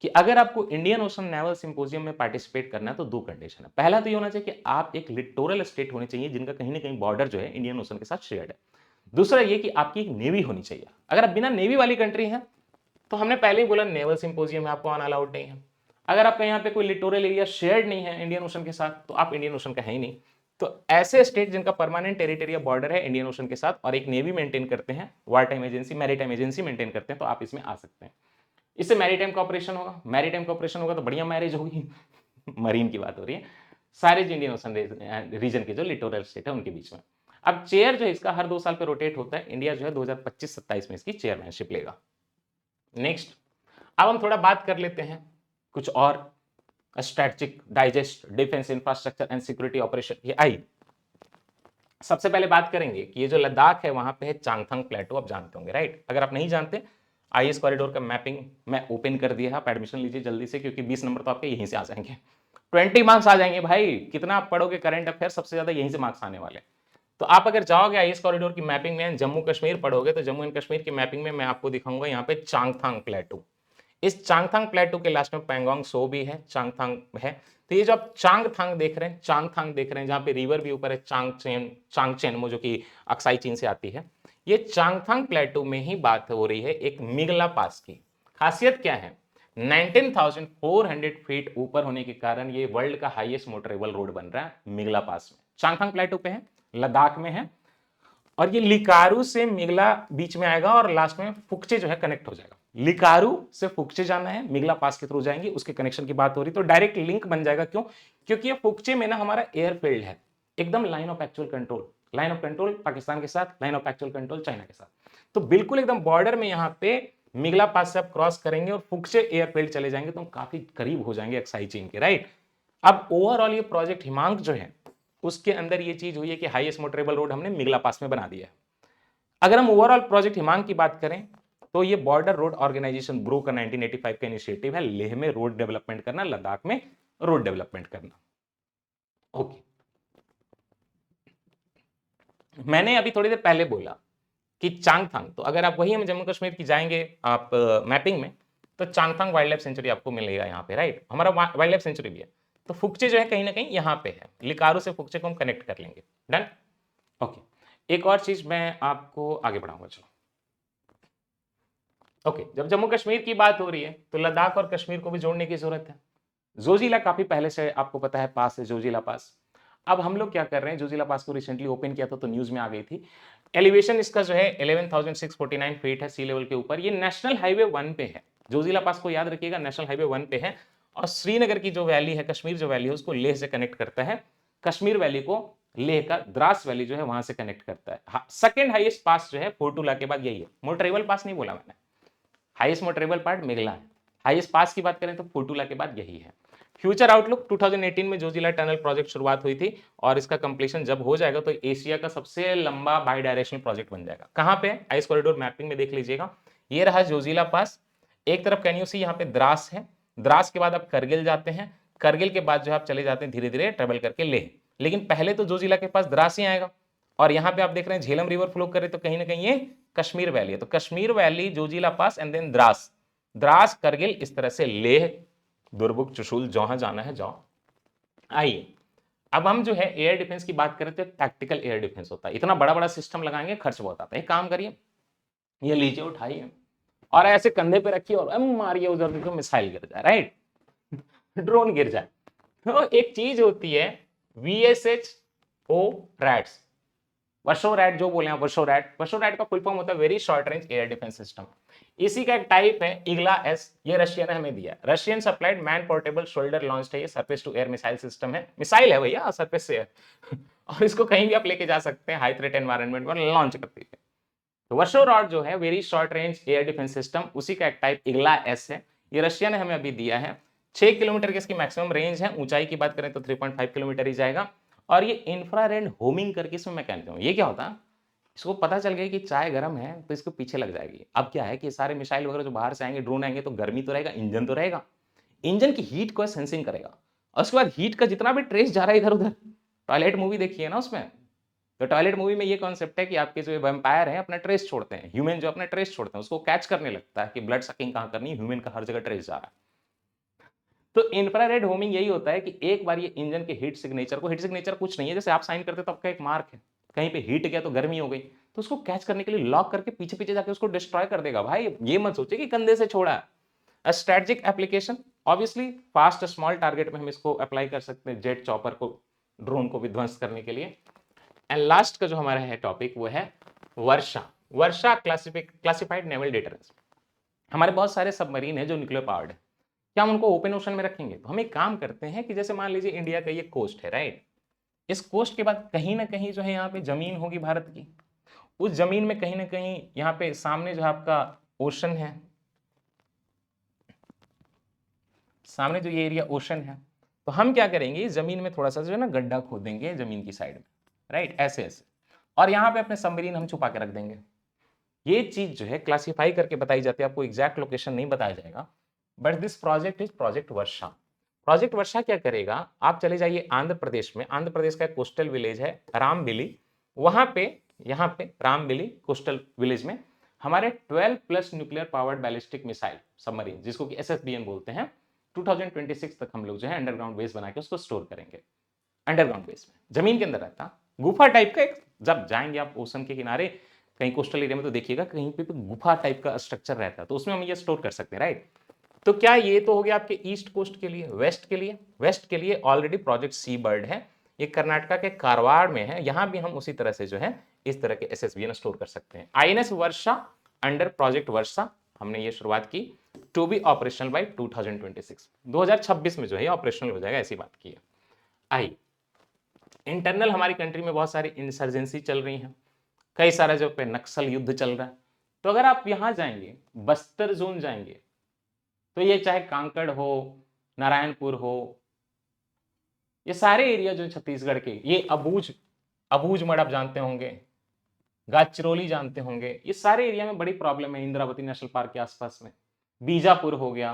कि अगर आपको इंडियन ओशन नेवल सिंपोजियम में पार्टिसिपेट करना है, तो 2 कंडीशन है। पहला तो ये होना चाहिए कि आप एक लिटोरल स्टेट होनी चाहिए जिनका कहीं ना कहीं बॉर्डर जो है इंडियन ओशन के साथ शेयर्ड है। दूसरा ये कि आपकी एक नेवी होनी चाहिए। अगर आप बिना नेवी वाली कंट्री हैं, तो हमने पहले ही बोला नेवल सिंपोजियम में आपको आना अलाउड नहीं है। अगर आपका यहाँ पे कोई लिटोरल एरिया शेयर्ड नहीं है इंडियन ओशन के साथ, तो आप इंडियन ओशन का है ही नहीं। तो ऐसे स्टेट जिनका परमानेंट टेरिटोरियल बॉर्डर है इंडियन ओशन के साथ और एक नेवी मेंटेन करते हैं, war time agency, maritime agency maintain करते हैं, तो आप इसमें आ सकते हैं। इससे मैरीटाइम कॉपरेशन होगा। मैरीटाइम कॉपरेशन होगा तो बढ़िया मैरिज होगी। मरीन की बात हो रही है, सारे इंडियन ओशन रीजन के जो लिटोरल स्टेट है उनके बीच में। अब चेयर जो है इसका हर 2 साल पे रोटेट होता है। इंडिया जो है 2025-27 में इसकी चेयरमैनशिप लेगा। नेक्स्ट, अब हम थोड़ा बात कर लेते हैं कुछ और strategic, digest, defence infrastructure and security operation. ये आई सबसे पहले बात करेंगे कि ये जो लद्दाख है वहां पे है चांगथंग प्लेटो, आप जानते होंगे, राइट? अगर आप नहीं जानते, IS कॉरिडोर का मैपिंग मैं ओपन कर दिया है, आप एडमिशन लीजिए जल्दी से, क्योंकि 20 नंबर तो आपके यहीं से आ जाएंगे। 20 मार्क्स आ जाएंगे भाई। कितना आप पढ़ोगे करंट अफेयर, सबसे ज्यादा यहीं से मार्क्स आने वाले। तो आप अगर जाओगे IS कॉरिडोर की मैपिंग में, जम्मू कश्मीर पढ़ोगे, तो जम्मू एंड कश्मीर की मैपिंग में मैं आपको दिखाऊंगा यहाँ पे चांगथंग प्लेटो। इस चांगथंग प्लेटो के लास्ट में पैंगोंग सो भी है, चांगथंग है। तो ये जो आप चांगथंग देख रहे हैं, चांगथंग देख रहे हैं, जहां पे रिवर भी ऊपर है, चांगचेनमो, जो कि अक्साई चीन से आती है। ये चांगथंग प्लेटो में ही बात हो रही है एक मिगला पास की। खासियत क्या है? 19,400 फीट ऊपर होने के कारण ये वर्ल्ड का हाईएस्ट मोटरेबल रोड बन रहा है मिगला पास में। चांगथंग प्लेटो पे है, लद्दाख में है। और ये लिकारू से मिगला बीच में आएगा और लास्ट में फुकचे जो है कनेक्ट हो जाएगा। लिकारू से फुकचे जाना है, मिगला पास के थ्रू जाएंगे, उसके कनेक्शन की बात हो रही, तो डायरेक्ट लिंक बन जाएगा। क्यों? क्योंकि ये फुकचे में ना हमारा एयरफील्ड है, एकदम line of actual control. Line of control Pakistan के साथ, line of actual control China के साथ। तो बिल्कुल एकदम बॉर्डर में यहाँ पे मिगला पास से आप क्रॉस करेंगे और फुक्चे एयरफील्ड चले जाएंगे तो हम काफी करीब हो जाएंगे एक्साई चीन के, राइट। अब ओवरऑल ये प्रोजेक्ट हिमांक जो है उसके अंदर ये चीज हुई है कि हाईएस्ट मोटरेबल रोड हमने मिगला पास में बना दिया है। अगर हम ओवरऑल प्रोजेक्ट हिमांक की बात करें तो ये बॉर्डर रोड ऑर्गेनाइजेशन ब्रो का 1985 का इनिशिएटिव है, लेह में रोड डेवलपमेंट करना, लद्दाख में रोड डेवलपमेंट करना। ओके, मैंने अभी थोड़ी देर पहले बोला कि चांगथांग, तो अगर आप वही हम जम्मू कश्मीर की जाएंगे आप मैपिंग में तो चांगथांग वाइल्ड लाइफ सेंचुरी आपको मिलेगा यहाँ पे, राइट। हमारा वाइल्ड लाइफ सेंचुरी भी है। तो फुक्चे जो है कहीं ना कहीं यहाँ पे है, लिकारू से फुक्चे को हम कनेक्ट कर लेंगे। डन। ओके, एक और चीज मैं आपको आगे बढ़ाऊंगा, चलो। ओके, जब जम्मू कश्मीर की बात हो रही है तो लद्दाख और कश्मीर को भी जोड़ने की जरूरत है। जोजिला काफी पहले से आपको पता है पास है, जोजिला पास। अब हम लोग क्या कर रहे हैं, जोजिला पास को रिसेंटली ओपन किया था तो न्यूज में आ गई थी। एलिवेशन इसका जो है 11,649 फीट है सी लेवल के ऊपर। ये नेशनल हाईवे 1 पे है। जोजिला पास को याद रखिएगा, नेशनल हाईवे 1 पे है। और श्रीनगर की जो वैली है, कश्मीर जो वैली है, उसको लेह से कनेक्ट करता है। कश्मीर वैली को लेह का द्रास वैली जो है वहां से कनेक्ट करता है। सेकंड हाईएस्ट पास जो है फोर्टूला के बाद यही है। मोटरेबल पास नहीं बोला मैंने, हाईएस्ट मोटरेबल पार्ट मेघला है। हाईएस्ट पास की बात करें तो फोर्टूला के बाद यही है। फ्यूचर आउटलुक 2018 में जोजिला टनल प्रोजेक्ट शुरुआत हुई थी और इसका कंप्लीशन जब हो जाएगा तो एशिया का सबसे लंबा बाई डायरेक्शनल प्रोजेक्ट बन जाएगा। कहां पे? आइस कॉरिडोर मैपिंग में देख लीजिएगा, ये रहा जोजिला पास। एक तरफ कैन यू सी यहाँ पे द्रास है, द्रास के बाद आप करगिल जाते हैं, करगिल के बाद जो आप चले जाते हैं धीरे धीरे ट्रेवल करके लेह। लेकिन पहले तो जोजिला के पास द्रास ही आएगा। और यहाँ पे आप देख रहे हैं झेलम रिवर फ्लो करे तो कहीं ना कहीं ये कश्मीर वैली है। तो Kashmir valley, Zojila pass and then Dras, Dras Kargil, इस तरह से लेह, दुर्बुक, चुशुल, जहां जाना है जाओ। आइए अब हम जो है एयर डिफेंस की बात करें तो टैक्टिकल एयर डिफेंस होता है। इतना बड़ा बड़ा सिस्टम लगाएंगे, खर्च बहुत आता है। एक काम करिए, ये लीजिए, उठाइए और ऐसे कंधे पे रखिए और मारिए, उधर देखो मिसाइल गिर जाए, राइट, ड्रोन गिर जाए। तो एक चीज होती है VSHO रैट्स, वर्शोरैट जो बोले हैं, वर्शोरैट। वर्शोरैट का फुल फॉर्म होता है very short range air defence system. इसी का एक टाइप है इग्ला एस, ये रशिया ने हमें दिया। Russian supplied man portable shoulder launched है, ये surface to air missile system है। मिसाइल है भैया, सरफेस से है और इसको कहीं भी आप लेके जा सकते हैं, हाई थ्रेट एनवायरनमेंट में लॉन्च करती है। तो वर्शोरॉड जो है very short range air defence system, उसी का एक टाइप इग्ला एस है। ये रशिया ने हमें अभी दिया है। 6 किलोमीटर की इसकी मैक्सिमम रेंज है। ऊंचाई की बात करें तो 3.5 किलोमीटर ही जाएगा। और ये इंफ्रारेड होमिंग करके इसमें मैं कहता हूँ, ये क्या होता है, इसको पता चल गया कि चाय गर्म है तो इसको पीछे लग जाएगी। अब क्या है कि सारे मिसाइल वगैरह जो बाहर से आएंगे, ड्रोन आएंगे, तो गर्मी तो रहेगा, इंजन तो रहेगा, इंजन की हीट को सेंसिंग करेगा। और उसके बाद हीट का जितना भी ट्रेस जा रहा है इधर उधर, टॉयलेट मूवी देखी है ना उसमें, तो टॉयलेट मूवी में ये कॉन्सेप्ट है कि आपके जो वैम्पायर है अपना ट्रेस छोड़ते हैं, ह्यूमन जो अपना ट्रेस छोड़ते हैं उसको कैच करने लगता है कि ब्लड सकिंग कहाँ करनी है, ह्यूमन का हर जगह ट्रेस जा रहा है। तो इंफ्रारेड होमिंग यही होता है कि एक बार ये इंजन के हीट सिग्नेचर को, हीट सिग्नेचर कुछ नहीं है, जैसे आप साइन करते तो आपका एक मार्क है, कहीं पे हीट गया तो गर्मी हो गई, तो उसको कैच करने के लिए लॉक करके पीछे पीछे जाके उसको डिस्ट्रॉय कर देगा। भाई ये मत सोचिए कि कंधे से छोड़ा है। Strategic application, obviously fast small target में हम इसको अप्लाई कर सकते हैं, जेट चॉपर को, ड्रोन को विध्वंस करने के लिए। एंड लास्ट का जो हमारा है टॉपिक वो है वर्षा। वर्षा क्लासिफाइड नेवल डेटरेंस। हमारे बहुत सारे सबमरीन है जो न्यूक्लियर पावर्ड है, क्या हम उनको ओपन ओशन में रखेंगे? तो हम एक काम करते हैं कि जैसे मान लीजिए इंडिया का ये कोस्ट है, राइट, इस कोस्ट के बाद कहीं ना कहीं जो है यहाँ पे जमीन होगी भारत की, उस जमीन में कहीं ना कहीं यहाँ पे सामने जो आपका ओशन है, सामने जो ये एरिया ओशन है, तो हम क्या करेंगे, जमीन में थोड़ा सा जो है ना गड्ढा खोदेंगे जमीन की साइड में, राइट, ऐसे ऐसे, और यहाँ पे अपने सबमरीन हम छुपा के रख देंगे। ये चीज जो है क्लासिफाई करके बताई जाती है, आपको एग्जैक्ट लोकेशन नहीं बताया जाएगा, but this project is project Varsha. Project Varsha क्या करेगा, आप चले जाइए आंध्र प्रदेश में, आंध्र प्रदेश का एक कोस्टल विलेज है रामबिली, वहां पे, यहाँ पे रामबिली कोस्टल विलेज में हमारे 12 plus nuclear powered ballistic missile submarine, जिसको कि SSBN बोलते हैं, 2026 तक हम लोग जो है अंडरग्राउंड बेस बना के उसको स्टोर करेंगे। अंडरग्राउंड बेस में जमीन के अंदर रहता, गुफा टाइप का एक, जब जाएंगे आप ओशन के किनारे कहीं कोस्टल एरिया में तो देखिएगा कहीं पे गुफा टाइप का स्ट्रक्चर रहता है, तो उसमें हम ये स्टोर कर सकते हैं, राइट। तो क्या ये तो हो गया आपके ईस्ट कोस्ट के लिए। वेस्ट के लिए, वेस्ट के लिए ऑलरेडी प्रोजेक्ट सी बर्ड है, ये कर्नाटका के कारवाड़ में है, यहां भी हम उसी तरह से जो है इस तरह के SSBN स्टोर कर सकते हैं। INS वर्षा अंडर प्रोजेक्ट वर्षा हमने ये शुरुआत की, टू बी ऑपरेशनल बाई 2026 में जो है ऑपरेशनल हो जाएगा, ऐसी बात की है। आई इंटरनल हमारी कंट्री में बहुत सारी इंसर्जेंसी चल रही हैं, कई सारे जो पे नक्सल युद्ध चल रहा है। तो अगर आप यहाँ जाएंगे, बस्तर जोन जाएंगे, तो ये चाहे कांकड़ हो, नारायणपुर हो, ये सारे एरिया जो छत्तीसगढ़ के, ये अबूझ अबूझ मठ आप जानते होंगे, गाचरौली जानते होंगे, ये सारे एरिया में बड़ी प्रॉब्लम है इंद्रावती नेशनल पार्क के आसपास में। बीजापुर हो गया,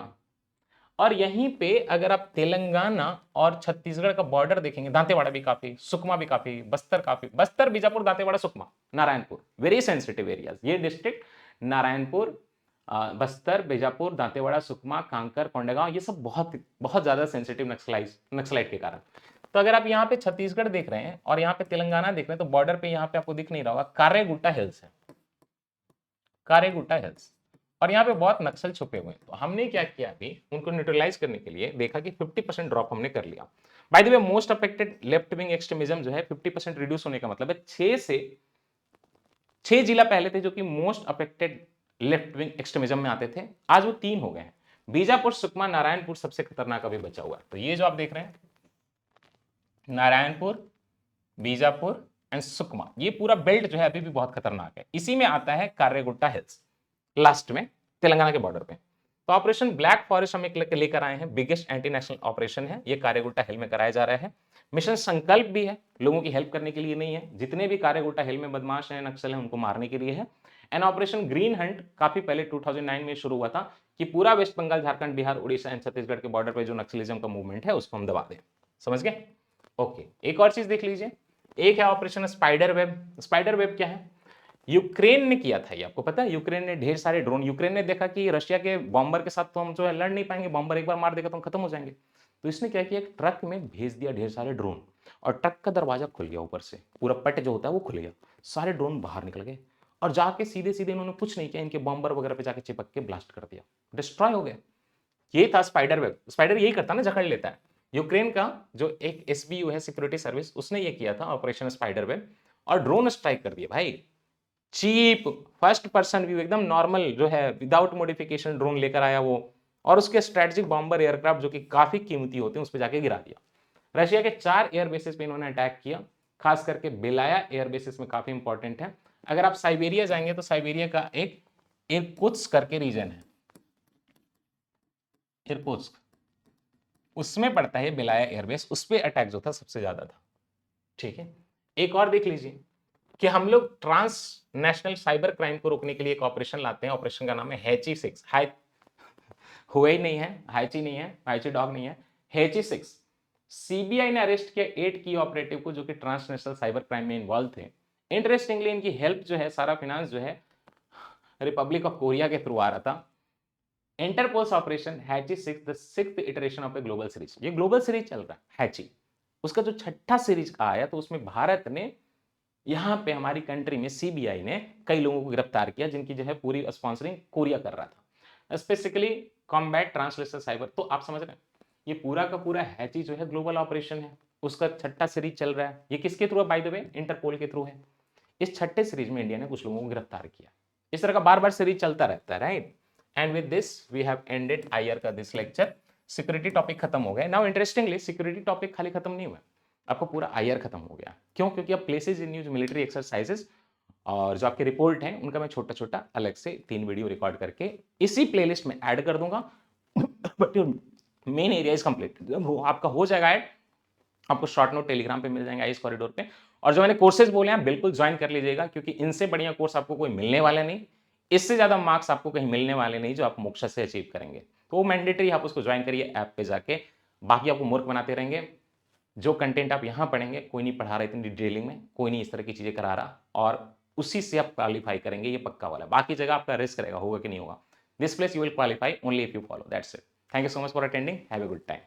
और यहीं पे अगर आप तेलंगाना और छत्तीसगढ़ का बॉर्डर देखेंगे, दांतेवाड़ा भी काफी, सुकमा भी काफी, बस्तर काफी, Bastar, Bijapur, Dantewada, Sukma, Narayanpur, very sensitive areas ये डिस्ट्रिक्ट। नारायणपुर, बस्तर, बीजापुर, दांतेवाड़ा, सुकमा, कांकर, कोंडागांव, ये सब बहुत बहुत ज्यादा सेंसिटिव नक्सलाइट के कारण। तो अगर आप यहाँ पे छत्तीसगढ़ देख रहे हैं और यहाँ पे तेलंगाना देख रहे हैं, तो बॉर्डर पे यहाँ पे आपको दिख नहीं रहा होगा, कारेगुट्टा हिल्स है, कारेगुट्टा हिल्स, और यहाँ पे बहुत नक्सल छुपे हुए हैं। तो हमने क्या किया, अभी उनको न्यूट्रलाइज करने के लिए देखा कि 50% ड्रॉप हमने कर लिया। Bye the way, most affected left wing extremism जो है 50% रिड्यूस होने का मतलब है 6 जिला पहले थे जो कि most affected left wing extremism में आते थे, आज वो 3 हो गए हैं। बीजापुर, सुकमा, नारायणपुर सबसे खतरनाक अभी बचा हुआ है। तो ये जो आप देख रहे हैं, नारायणपुर, बीजापुर एंड सुकमा, ये पूरा बेल्ट जो है अभी भी बहुत खतरनाक है। इसी में आता है कारेगुट्टा हिल्स लास्ट में, तेलंगाना के बॉर्डर पे। तो ऑपरेशन ब्लैक फॉरेस्ट हम एक लेकर आए हैं, बिगेस्ट एंटी नेशनल ऑपरेशन है, ये कारेगुट्टा हिल में कराया जा रहा है। मिशन संकल्प भी है, लोगों की हेल्प करने के लिए नहीं है, जितने भी कारेगुट्टा हिल में बदमाश हैं, नक्सल हैं, उनको मारने के लिए है। एंड ऑपरेशन ग्रीन हंट काफी पहले 2009 में शुरू हुआ था कि पूरा वेस्ट बंगाल, झारखंड, बिहार, उड़ीसा एंड छत्तीसगढ़ के बॉर्डर पे जो नक्सलिज्म का मूवमेंट है उसको हम दबा दें। समझ गए? ओके, एक और चीज देख लीजिए, एक है operation spider web. Spider web क्या है? यूक्रेन ने किया था, ये आपको पता है। यूक्रेन ने ढेर सारे ड्रोन, यूक्रेन ने देखा कि रशिया के बॉम्बर के साथ तो हम जो है लड़ नहीं पाएंगे, बॉम्बर एक बार मार देगा तो हम खत्म हो जाएंगे। तो इसने क्या किया, एक ट्रक में भेज दिया ढेर सारे ड्रोन, और ट्रक का दरवाजा खुल गया, ऊपर से पूरा पट जो होता है वो खुल गया, सारे ड्रोन बाहर निकल गए, और जाके सीधे सीधे इन्होंने कुछ नहीं किया, इनके बॉम्बर वगैरह पे जाके चिपक के ब्लास्ट कर दिया, डिस्ट्रॉय हो गए। ये था स्पाइडर वेब। स्पाइडर यही करता है ना, जकड़ लेता है। यूक्रेन का जो एक एसबीयू है, सिक्योरिटी सर्विस, उसने ये किया था ऑपरेशन स्पाइडर वेब, और ड्रोन स्ट्राइक कर दिया भाई। चीप फर्स्ट पर्सन व्यू, एकदम नॉर्मल जो है, विदाउट मॉडिफिकेशन ड्रोन लेकर आया वो, और उसके स्ट्रेटेजिक बॉम्बर एयरक्राफ्ट जो कि काफी कीमती होते हैं उस पर जाके गिरा दिया। रशिया के 4 एयर बेसिस पे इन्होंने अटैक किया, खास करके बेलाया एयर बेसिस में काफी इंपॉर्टेंट है। अगर आप साइबेरिया जाएंगे तो साइबेरिया का एक इरकुत्स्क करके रीजन है, इरकुत्स्क, उसमें पड़ता है बेलाया एयरबेस, उस पर अटैक जो था सबसे ज्यादा था। ठीक है, एक और देख लीजिए कि हम लोग ट्रांस नेशनल साइबर क्राइम को रोकने के लिए एक ऑपरेशन लाते हैं, ऑपरेशन का नाम है हैची 6। हुए नहीं है, हाइची नहीं है, हाइची डॉग नहीं है, हैची 6। सीबीआई ने अरेस्ट किया 8 की ऑपरेटिव को जो कि ट्रांसनेशनल साइबर क्राइम में इन्वॉल्व थे। इंटरेस्टिंगली इनकी हेल्प जो है, सारा फाइनेंस जो है रिपब्लिक ऑफ कोरिया के थ्रू आ रहा था। Interpol's operation Haechi 6, the 6th iteration of a global series. ये ग्लोबल सीरीज चल रहा है हैची, उसका जो 6ठा सीरीज आया, तो उसमें भारत ने, यहां पे हमारी कंट्री में सीबीआई ने कई लोगों को गिरफ्तार किया जिनकी जो है पूरी स्पॉन्सरिंग कोरिया कर रहा था, स्पेसिफिकली कॉम्बैट ट्रांसलेशनल साइबर। तो आप समझ रहे हैं, ये पूरा का पूरा हैची जो है ग्लोबल ऑपरेशन है, उसका 6ठा सीरीज चल रहा है। ये किसके थ्रू है बाय द वे? इंटरपोल के थ्रू है। इस 6ठे सीरीज में इंडिया ने कुछ लोगों को गिरफ्तार किया। इस तरह का बार बार सीरीज चलता रहता है, right. And with this we have ended IR का दिस लेक्चर। सिक्योरिटी टॉपिक खत्म हो गया। नाउ इंटरेस्टिंगली सिक्योरिटी टॉपिक खाली खत्म नहीं हुआ, आपको पूरा आईआर खत्म हो गया। क्यों? क्योंकि अब places in use military exercises और जो आपके रिपोर्ट हैं उनका मैं छोटा छोटा अलग से 3 वीडियो रिकॉर्ड करके इसी प्लेलिस्ट में ऐड कर दूंगा। But main area is complete, आपका हो जाएगा ऐड, आपको शॉर्ट नोट टेलीग्राम पे मिल जाएंगे आईएएस कॉरिडोर पे। और जो मैंने कोर्सेज बोले हैं बिल्कुल ज्वाइन कर लीजिएगा, क्योंकि इनसे बढ़िया कोर्स आपको कोई मिलने वाला नहीं, इससे ज्यादा मार्क्स आपको कहीं मिलने वाले नहीं जो आप मोक्षा से अचीव करेंगे। तो वो मैंडेटरी, आप उसको ज्वाइन करिए ऐप पे जाके। बाकी आपको मूर्ख बनाते रहेंगे, जो कंटेंट आप यहाँ पढ़ेंगे कोई नहीं पढ़ा रहा इतनी डिटेलिंग में, कोई नहीं इस तरह की चीजें करा रहा, और उसी से आप क्वालिफाई करेंगे, ये पक्का वाला। बाकी जगह आपका रिस्क रहेगा, होगा कि नहीं होगा। This place you will qualify only if you follow, that's it. Thank you so much for attending, have a good time.